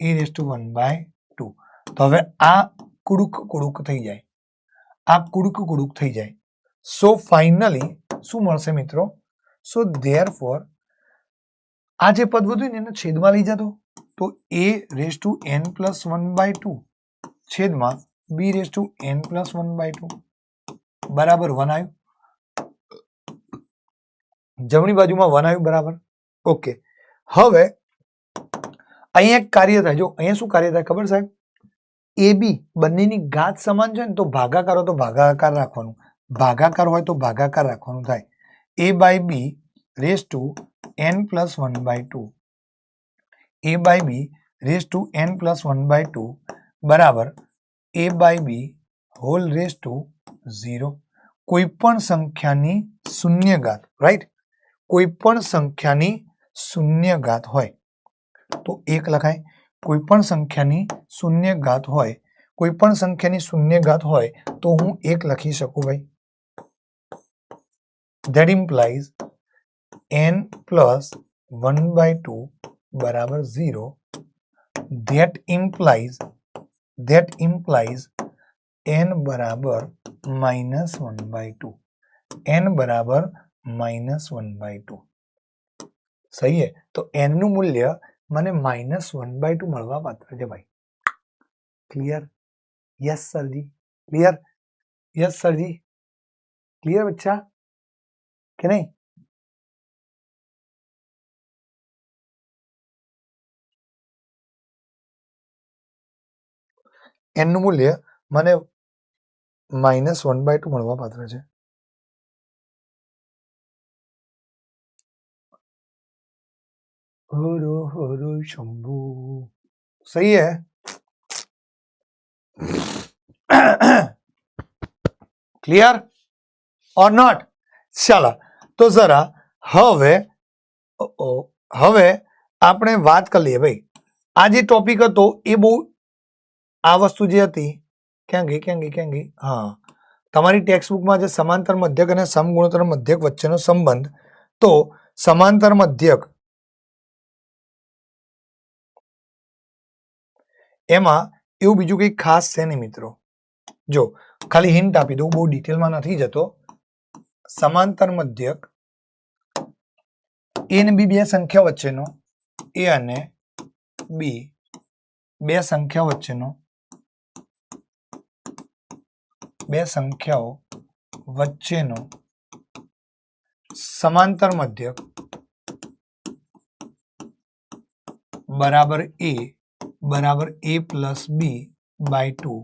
a raised to 1/2. તો હવે આ કુડુક થઈ જાય, આ કુડુક થઈ જાય. સો ફાઇનલી શું મળશે મિત્રો? સો ધેરફોર આ જે પદ વધ્યું ને એને છેદમાં લઈ જતો, તો a raised to n plus 1/2 છેદમાં b raised to n plus 1/2 બરાબર 1 આવ્યું. જમણી બાજુમાં 1 આવ્યું બરાબર. ઓકે. હવે અહીંયા એક કાર્ય થાય. જો અહીંયા શું કાર્ય થાય ખબર સાહેબ? એ બી બંનેની ઘાત સમાન છે ને, તો ભાગાકાર હોય તો ભાગાકાર રાખવાનું, ભાગાકાર હોય તો ભાગાકાર રાખવાનું થાય. a by b raised to n plus 1/2 a by b raised to n plus 1/2 બરાબર a by b whole raised to 0. કોઈ પણ સંખ્યાની શૂન્ય ઘાત, રાઈટ? કોઈ પણ સંખ્યાની શૂન્ય ઘાત હોય તો 1 લખાય. કોઈ પણ સંખ્યાની શૂન્ય ઘાત હોય, કોઈ પણ સંખ્યાની શૂન્ય ઘાત હોય તો હું 1 લખી શકું ભાઈ. ધેટ ઇમ્પ્લાઇઝ n પ્લસ 1/2 બરાબર 0. ધેટ ઇમ્પ્લાઇઝ n બરાબર -1/2. n બરાબર -1/2. સહી है. તો n નું મૂલ્ય મને -1/2 મળવા પાત્ર છે ભાઈ. ક્લિયર? यस सर जी. क्लियर? यस सर जी. क्लियर बच्चा કે નહીં? n નું મૂલ્ય મને -1/2 મળવા પાત્ર છે. હરો હરો શંભુ. સહી है. Clear or not? ચાલો તો જરા હવે આપણે વાત કરી લઈએ ભાઈ. આ જે ટોપિક હતો એ બહુ આ વસ્તુ જે હતી ક્યાં ગઈ? હા, તમારી ટેક્સ્ટબુકમાં જે સમાંતર મધ્યક અને સમગુણોત્તર મધ્યક વચ્ચેનો સંબંધ, તો સમાંતર મધ્યક એમાં એવું બીજું કંઈ ખાસ છે નહીં મિત્રો. જો ખાલી હિન્ટ આપી દઉં, બહુ ડિટેલમાં નથી જતો. સમાંતર મધ્યક એ અને બી બે સંખ્યા વચ્ચેનો, એ અને બી બે સંખ્યાઓ વચ્ચેનો સમાંતર મધ્યક બરાબર a પ્લસ બી બાય 2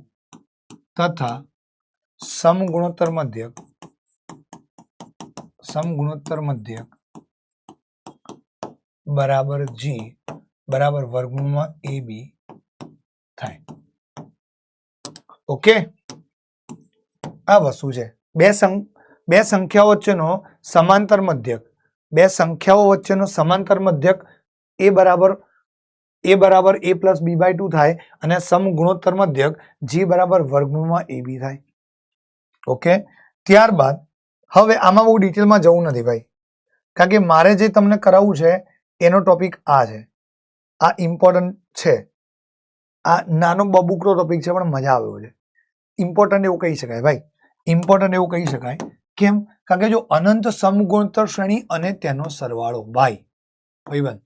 તથા સમગુણોત્તર મધ્યક બરાબર જી બરાબર વર્ગમૂળમાં a b થાય. ઓકે, આ વસ્તુ છે. બે સંખ્યાઓ વચ્ચેનો સમાંતર મધ્યક એ બરાબર a પ્લસ બી બાય 2 થાય અને સમગુણોત્તર મધ્યક જી બરાબર વર્ગમૂળમાં a b થાય. ઓકે, ત્યારબાદ હવે આમાં બહુ ડિટેલમાં જવું નથી ભાઈ, કારણ કે મારે જે તમને કરાવવું છે એનો ટોપિક આ છે. આ ઇમ્પોર્ટન્ટ છે. આ નાનો બબુકરો ટોપિક છે પણ મજા આવે છે. ઇમ્પોર્ટન્ટ એવું કહી શકાય ભાઈ. કેમ? કારણ કે જો અનંત સમગુણોત્તર શ્રેણી અને તેનો સરવાળો ભાઈબંધ,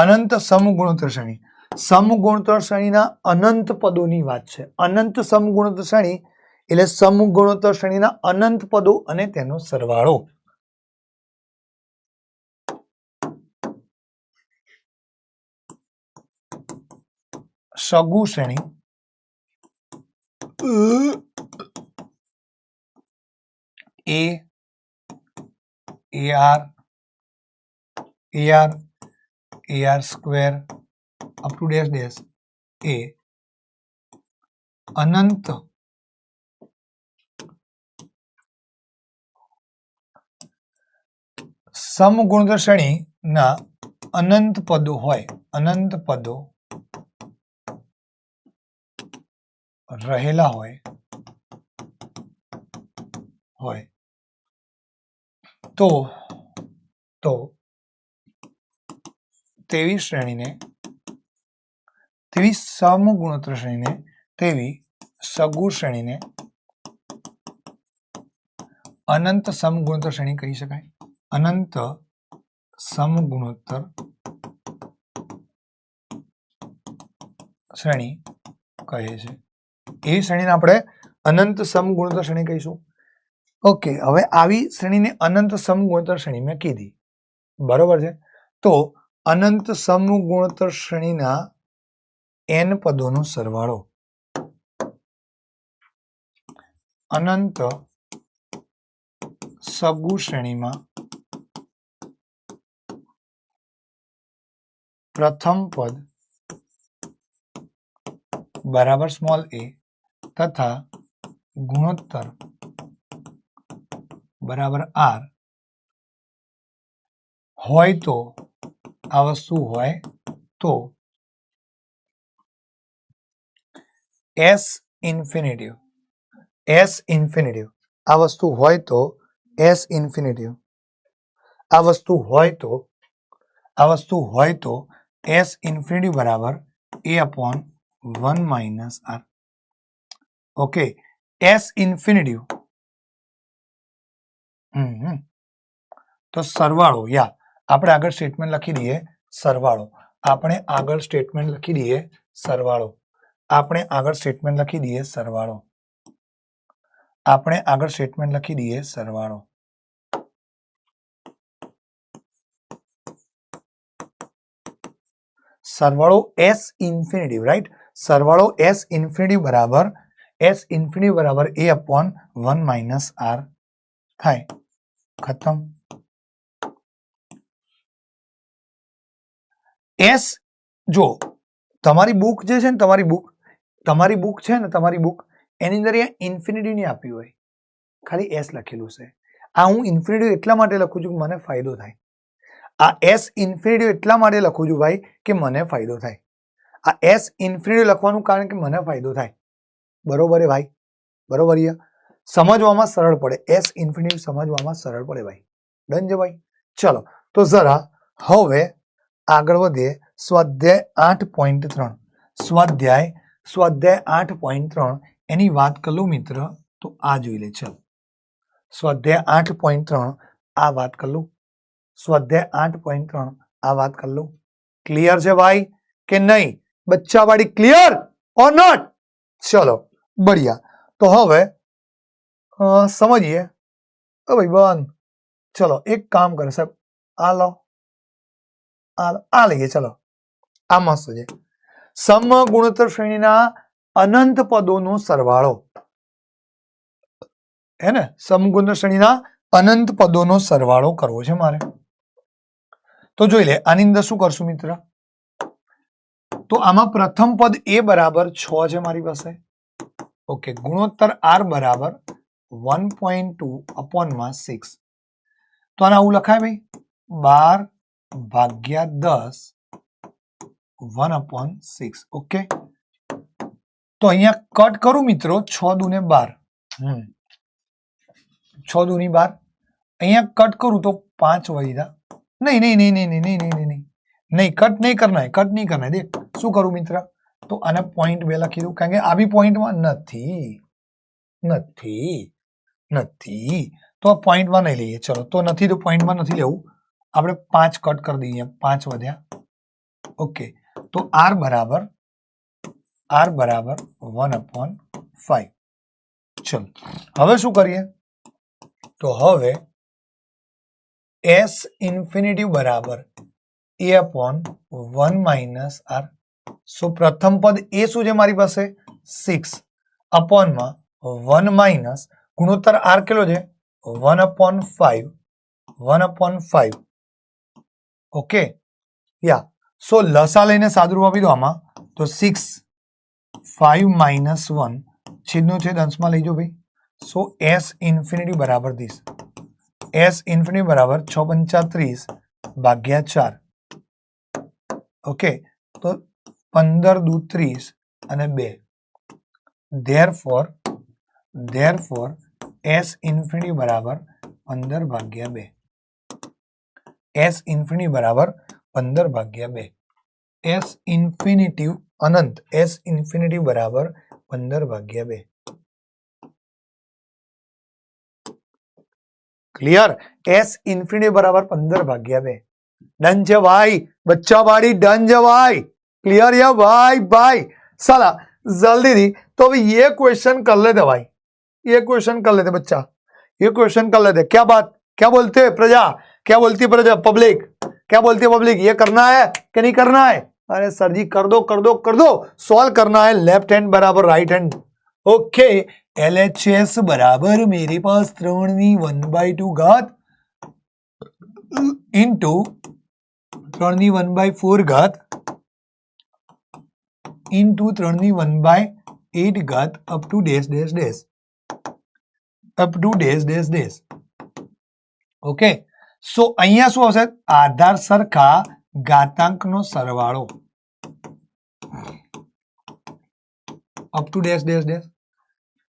અનંત સમગુણોત્તર શ્રેણીના અનંત પદોની વાત છે. અનંત સમગુણોત્તર શ્રેણી એટલે સમગુણોત્તર શ્રેણીના અનંત પદો અને તેનો સરવાળો. સગુ શ્રેણી AR square up to dash dash એ અનંત સમગુણોત્તર શ્રેણીના અનંત પદો રહેલા હોય તો તેવી સમગુણોત્તર શ્રેણીને તેવી સગુ શ્રેણીને અનંત સમગુણોત્તર શ્રેણી કહી શકાય. અનંત સમગુણોત્તર શ્રેણી કહે છે. એ શ્રેણીને આપણે અનંત સમગુણોત્તર શ્રેણી કહીશું. ઓકે, હવે આવી શ્રેણીને અનંત સમગુણોત્તર શ્રેણી મેં કીધી, બરોબર છે. તો અનંત સમગુણોત્તર શ્રેણીના n પદોનો સરવાળો અનંત સગુ શ્રેણીમાં પ્રથમ પદ બરાબર સ્મોલ a તથા ગુણોત્તર બરાબર r હોય તો આ વસ્તુ હોય તો એસ ઇન્ફિનિટિવ આ વસ્તુ હોય તો એસ ઇન્ફિનિટિવ આ વસ્તુ હોય તો એસ ઇન્ફિનિટિવ બરાબર A upon 1 minus R. Okay, S infinitive તો સરવાળો, આપણે આગળ સ્ટેટમેન્ટ લખી દઈએ સરવાળો. આપણે આગળ સ્ટેટમેન્ટ લખી દઈએ સરવાળો. સરવાળો એસ ઇન્ફિનિટિવ, રાઈટ? સરવાળો એસ ઇન્ફિનિટિવ બરાબર એ અપોન 1 માઇનસ આર થાય. ખતમ. એસ, જો તમારી બુક જે છે ને, તમારી બુક છે ને, એની અંદર ઇન્ફિનિટી નહીં આપ્યું હોય, ખાલી એસ લખેલું છે. આ હું ઇન્ફિનિટી એટલા માટે લખું છું કે મને ફાયદો થાય. આ એસ ઇન્ફિનિટી એટલા માટે લખું છું ભાઈ કે મને ફાયદો થાય. આ એસ ઇન્ફિનિટી લખવાનું કારણ કે મને ફાયદો થાય. બરોબર છે ભાઈ? બરોબર છે? સમજવામાં સરળ પડે. એસ ઇન્ફિનિટી સમજવામાં સરળ પડે ભાઈ. ડન છે ભાઈ? ચલો તો જરા હવે આગળ વધીએ. સ્વાધ્યાય 8.3 સ્વાધ્યાય 8.3 એની વાત કરું મિત્ર તો આ જોઈ લે. ચલ, સ્વાધ્યાય 8.3 આ વાત કરું. ક્લિયર છે ભાઈ કે નહીં? બચ્ચાવાડી ક્લિયર ઓર નોટ? ચલો બઢિયા. તો હવે સમજીએ. ભાઈ બંધ. ચલો એક કામ કરે સાહેબ, આ લો, આ લઈએ. ચલો આ મસ્ત છે. સમગુણોત્તર શ્રેણીના અનંત પદોનો સરવાળો, હે ને? સમગુણોત્તર શ્રેણીના અનંત પદોનો સરવાળો કરવો છે મારે. તો જોઈ લે, આની અંદર શું કરશું મિત્ર? તો આમાં પ્રથમ પદ એ બરાબર 6 છે મારી પાસે. ઓકે, ગુણોત્તર આર બરાબર 1.2 અપોનમાં 6. તો આને આવું લખાય ભાઈ, 12/10 1/6. ઓકે, તો અહીંયા કટ કરું મિત્રો. 6 દુને 12, 6 દુની 12. અહીંયા કટ કરું તો 5 વધ્યા. नहीं कट नहीं करना है. देख શું કરું મિત્ર? તો આને પોઈન્ટ 2 લખી દઉં, કારણ કે આ બી પોઈન્ટમાં નથી. તો આ પોઈન્ટમાં નહીં લઈએ. ચલો, તો નથી તો પોઈન્ટમાં નથી લેવું. આપણે 5 કટ કરી દઈએ, 5 વધ્યા. ઓકે, તો આર બરાબર 1/5. ચલો હવે શું કરીએ? તો હવે એસ ઇન્ફિનિટી બરાબર એ અપોન 1 માઇનસ આર. સો પ્રથમ પદ એ શું છે મારી પાસે? 6 અપોનમાં 1 માઇનસ ગુણોત્તર આર કેટલો છે? 1/5. ઓકે, સો લસા લઈને સાદુરૂપ આપી દો આમાં. તો 6 5 માઇનસ 1 છેદનો છેદ અંશમાં લઈ જાઓ ભાઈ. સો એસ ઇન્ફિનિટી બરાબર ધીસ. એસ ઇન્ફિનિટી બરાબર 6/35/4. ઓકે, તો 15 દુ 30 અને 2. ધેરફોર એસ ઇન્ફિનિટી બરાબર 15/2. એસ ઇન્ફિનિટી બરાબર 15/2. એસ ઇન્ફિનિટી અનંત. એસ ઇન્ફિનિટી બરાબર 15/2. ક્લિયર? એસ ઇન્ફિનિટી બરાબર 15/2. डन છે भाई? बच्चा बाड़ी डन છે भाई? क्लियर है भाई? साला जल्दी थी. तो अभी ये क्वेश्चन कर लेते भाई, ये क्वेश्चन कर लेते बच्चा, ये क्वेश्चन कर लेते. क्या बात, क्या बोलते हैं प्रजा? क्या बोलती है प्रजा? पब्लिक क्या बोलती है? पब्लिक ये करना है कि नहीं करना है? अरे सर जी कर दो. सॉल्व करना है. लेफ्ट हैंड बराबर राइट हैंड. ओके, LHS बराबर मेरे पास 3/1/2 घात इंटू 3/1/4 घात इंटू 3/1/8 घात अप टू ડેશ. ઓકે, સો અહીંયા શું આવશે? આધાર સરખા ઘાતાંકનો સરવાળો. Up to dash dash dash.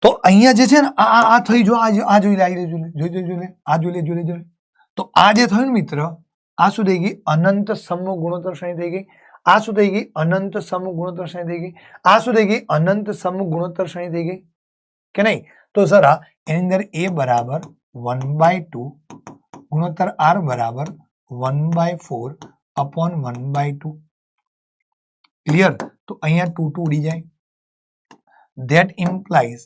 તો અહીંયા જે છે ને આ થઈ જો આ જોઈ લે જોઈ લે. તો આ જે થયું ને મિત્ર, આ શું થઈ ગઈ? અનંત સમૂહ ગુણોત્તર શ્રેણી થઈ ગઈ. આ શું થઈ ગઈ? અનંત સમૂહ ગુણોત્તર શ્રેણી થઈ ગઈ. આ શું થઈ ગઈ? અનંત સમૂહ ગુણોત્તર શ્રેણી થઈ ગઈ કે નહીં? તો જરા એની અંદર a બરાબર 1/2 ગુણોત્તર r બરાબર 1/4 અપોન 1/2. ક્લિયર? તો અહીંયા 2 ઉડી જાય. ધેટ ઇમ્પ્લાઇઝ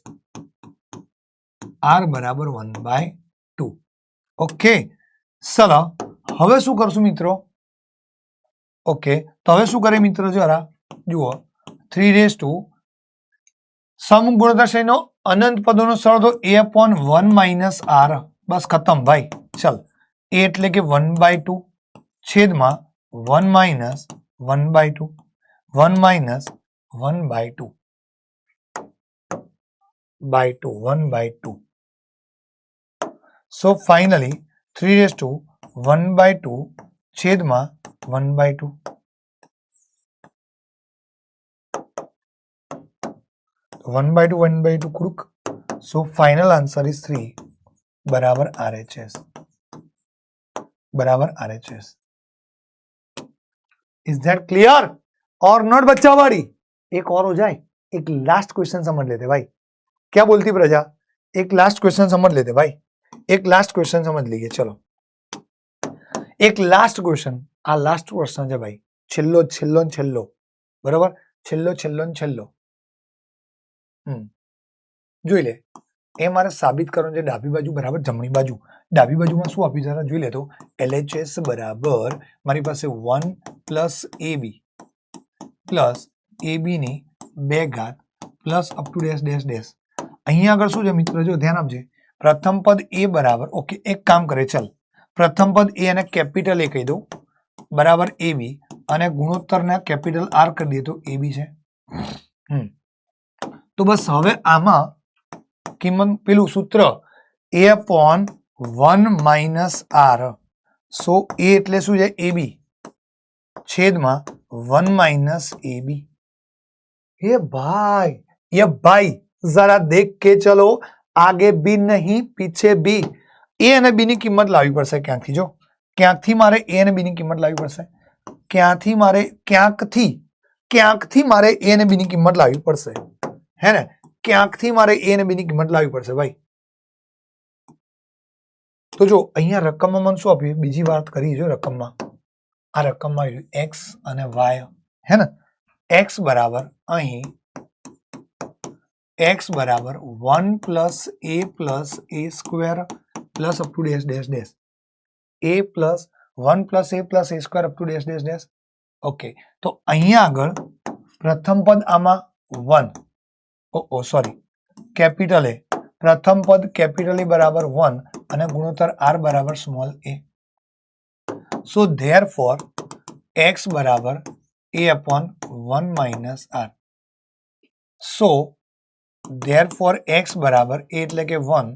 r બરાબર 1/2. ઓકે, ચલો હવે શું કરશું મિત્રો? ઓકે, તો હવે શું કરે મિત્રો? જરા જુઓ, 3 સમૂહ ગુણોત્તર શ્રેણીનો અનંત પદોનો સરવાળો તો a upon 1 - r. બસ ખતમ ભાઈ. ચલ, a એટલે કે 1/2 છેદમાં 1 - 1/2 1 - 1/2 1/2. So finally 3 છેદમાં 1/2. One by two crook. So final answer is 3 बराबर RHS. बराबर RHS. Is that clear or not बच्चा वाड़ी? एक और हो जाए, एक लास्ट क्वेश्चन समझ लेते भाई. क्या बोलती प्रजा? एक लास्ट क्वेश्चन समझ लेते भाई. एक लास्ट क्वेश्चन समझ लीजिए. चलो एक लास्ट क्वेश्चन. आ लास्ट क्वेश्चन है भाई. छेल्लो छेल्लो छेल्लो. बराबर? छेल्लो छेल्लो छेल्लो. જોઈ લે, એ મારે સાબિત કરવાનું છે ડાબી બાજુ બરાબર જમણી બાજુ. ડાબી બાજુમાં શું આપ્યું જરા જોઈ લે. તો LHS બરાબર મારી પાસે 1 પ્લસ AB પ્લસ AB ની 2 ઘાત plus up to dash dash dash. અહીંયા આગળ શું છે મિત્ર? જો ધ્યાન આપજે. પ્રથમ પદ A બરાબર, ઓકે એક કામ કરે, ચલ પ્રથમ પદ A અને કેપિટલ A કહી દઉં બરાબર AB અને ગુણોત્તરના કેપિટલ R કરી દઈએ તો AB છે. તો બસ હવે આમાં કિંમત પેલું સૂત્ર a upon 1 - r. So a એટલે શું છે? AB છેદમાં 1 - AB. ये भाई जरा देख के चलो, आगे भी नहीं पीछे भी. a અને b ની કિંમત લાવવી પડશે ક્યાંથી? જો ક્યાંકથી મારે a અને b ની કિંમત લાવવી પડશે. ક્યાંકથી મારે a અને b ની કિંમત લાવવી પડશે. હે ને? ક્યાંકથી મારે a અને b ની કિંમત લાવવી પડશે ભાઈ. તો જો અહીંયા રકમમાં મને શું આપ્યું? બીજી વાત કરી જો રકમમાં. આ રકમમાં આવ્યું x અને y. હે ને? x બરાબર અહીં x બરાબર 1 plus a square plus up to dash dash dash. a plus 1 plus a square up to dash dash dash. Okay, તો અહીંયા આગળ પ્રથમ પદ આમાં 1. Sorry, capital A. પ્રથમ પદ કેપિટલ A બરાબર 1 અને ગુણોત્તર R બરાબર small a. So therefore x બરાબર a upon 1 - r. So therefore x બરાબર a એટલે કે 1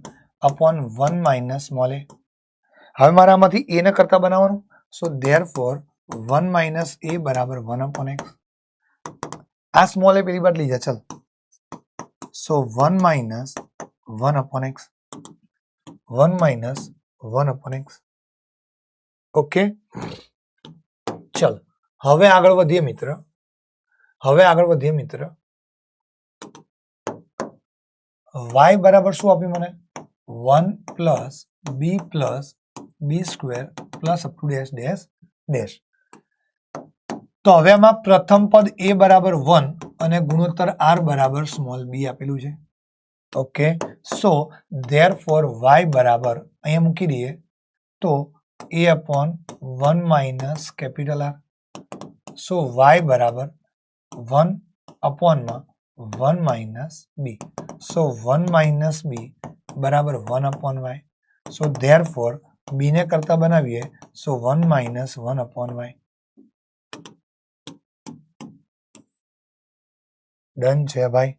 upon 1 - સ્મોલ a. હવે મારે આમાંથી a ને કરતા બનાવવાનું. સો ધેરફોર 1 - a બરાબર 1 upon x. આ સ્મોલ a પેલી બાદ લઈ જા. ચલ, so 1 - 1 upon x. 1 - 1 upon x. Okay, ચલ હવે આગળ વધીએ મિત્ર. y બરાબર શું આપ્યું મને? 1 plus b square plus up to dash dash dash. તો હવે આમાં પ્રથમ પદ a બરાબર 1 અને ગુણોત્તર r બરાબર સ્મોલ b આપેલું છે. ઓકે, સો ધેરફોર y બરાબર અહીંયા મૂકી દઈએ તો a upon 1 - capital R. So y બરાબર 1 upon 1 - b. સો 1 - b બરાબર 1 upon y. સો ધેરફોર b ને કરતા બનાવીએ. સો 1 - 1 upon y. ડન છે ભાઈ.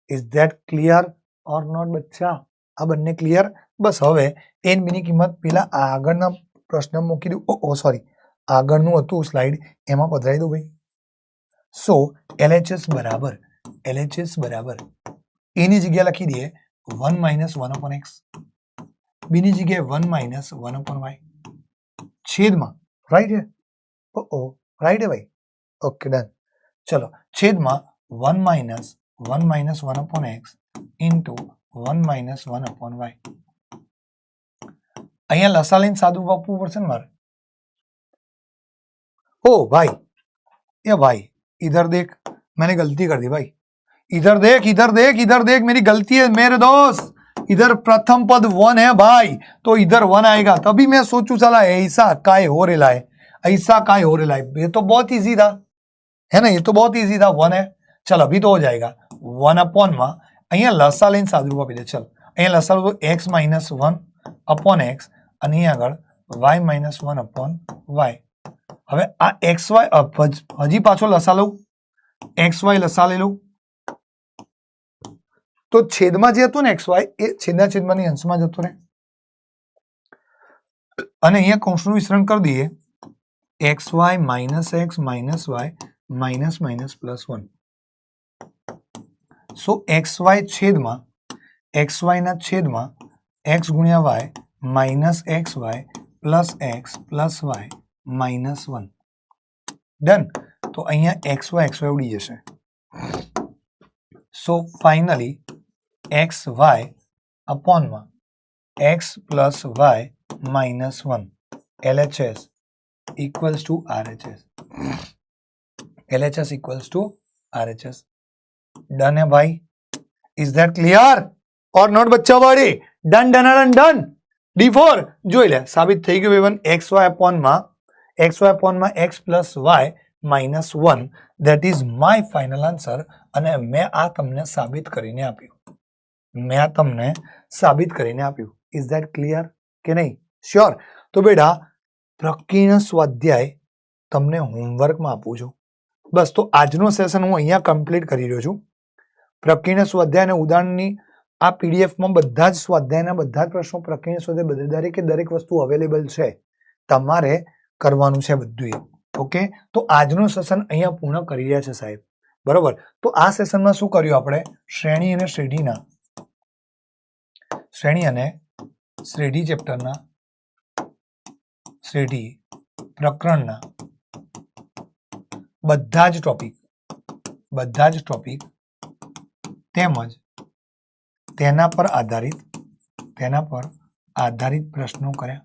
Is that clear or not બચ્ચા? આ બંને ક્લિયર? બસ હવે એન બી ની કિંમત પેલા આગળના પ્રશ્ન મૂકી દઉં. સોરી, આગળનું હતું સ્લાઇડ એમાં પધરાવી દો ભાઈ. સો LHS બરાબર એની જગ્યા લખી દઈએ 1 - 1/x, બીની જગ્યાએ 1 - 1/y છેદમાં રાઈટ છે. રાઈટ છે ભાઈ. Okay done. ચલો છેદમાં 1 - 1/x ઇન્ટુ 1 - 1/y. અહીંયા લસા લઈને સાદું વાપરવું પડશે ને મારે. ओ भाई, ये भाई इधर देख, मैंने गलती कर दी भाई. इधर देख मेरी गलती है मेरे दोस्त. इधर प्रथम पद 1 है भाई, तो इधर 1 आएगा. तभी मैं सोचूं साला ऐसा काय हो रेला है, ये तो बहुत इजी था, है ना, ये तो बहुत इजी था. 1 है. चल अभी तो हो जाएगा 1 अपॉन में અહીંયા લસા લઈને સાદુરૂપ આપી દે. ચલ અહીંયા લસા લો તો x - 1 अपॉन x અને અહીંયા આગળ y - 1 अपॉन y. હવે આ xy હજી પાછો લસા લઉં, xy લસા લઈ લઉં તો છેદમાં જે હતું ને xy એ છેદની અંશમાં જતો રહે અને અહીંયા કૌંસનું વિસ્તરણ કરી દઈએ xy - x - y માઇનસ +1. સો xy છેદમાં xy ના છેદમાં x ગુણ્યા y minus xy plus x plus y -1. Done. તો અહીંયા xy ઉડી જશે. So finally xy અપોનમાં x plus y -1 LHS equals to RHS. LHS equals to RHS. Done है भाई. Is that clear or not बच्चा बड़ी? Done done done done. D4 જોઈ લે સાબિત થઈ ગયું ભાઈ. xy upon માં x plus y -1 that is my final answer. અને મેં આ તમને સાબિત કરીને આપ્યું. ઇઝ ધેટ ક્લિયર કે નહીં? શ્યોર. તો બેટા પ્રકીર્ણ સ્વાધ્યાય તમને હોમવર્કમાં આપું છું. બસ તો આજનો સેશન હું અહીંયા કમ્પ્લીટ કરી રહ્યો છું. પ્રકીર્ણ સ્વાધ્યાય અને ઉદાહરણની આ પીડીએફમાં બધા જ સ્વાધ્યાયના બધા જ પ્રશ્નો પ્રકીર્ણ સ્વાધ્યાય દરેક વસ્તુ અવેલેબલ છે. તમારે કરવાનું છે બધું. ઓકે, તો આજનું સેશન અહીંયા પૂર્ણ કરી રહ્યા છે સાહેબ. બરોબર. તો આ સેશનમાં શું કર્યું આપણે? શ્રેણી અને શ્રેઢી ચેપ્ટરના શ્રેઢી પ્રકરણના બધા જ ટોપિક તેમજ તેના પર આધારિત પ્રશ્નો કર્યા.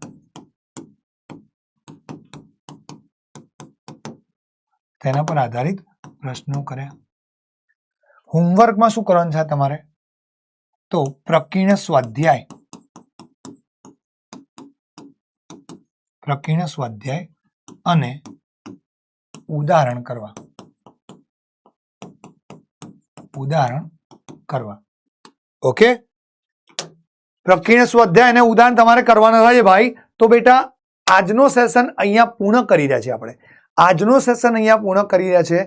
હોમવર્કમાં શું કરવાનું છે તમારે? તો પ્રકીર્ણ સ્વાધ્યાય અને ઉદાહરણ કરવા. ઓકે, પ્રકીર્ણ સ્વાધ્યાય અને ઉદાહરણ તમારે કરવાના થાય ભાઈ. તો બેટા આજનો સેશન અહીંયા પૂર્ણ કરી રહ્યા છે.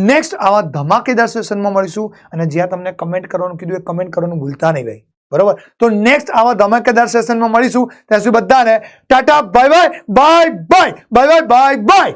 નેક્સ્ટ આવા ધમાકેદાર સેશનમાં મળીશું. અને જ્યાં તમને કમેન્ટ કરવાનું કીધું એ કમેન્ટ કરવાનું ભૂલતા નહીં ભાઈ. બરોબર. તો નેક્સ્ટ આવા ધમાકેદાર સેશનમાં મળીશું. ત્યાં સુધી બધાને ટાટા, બાય બાય.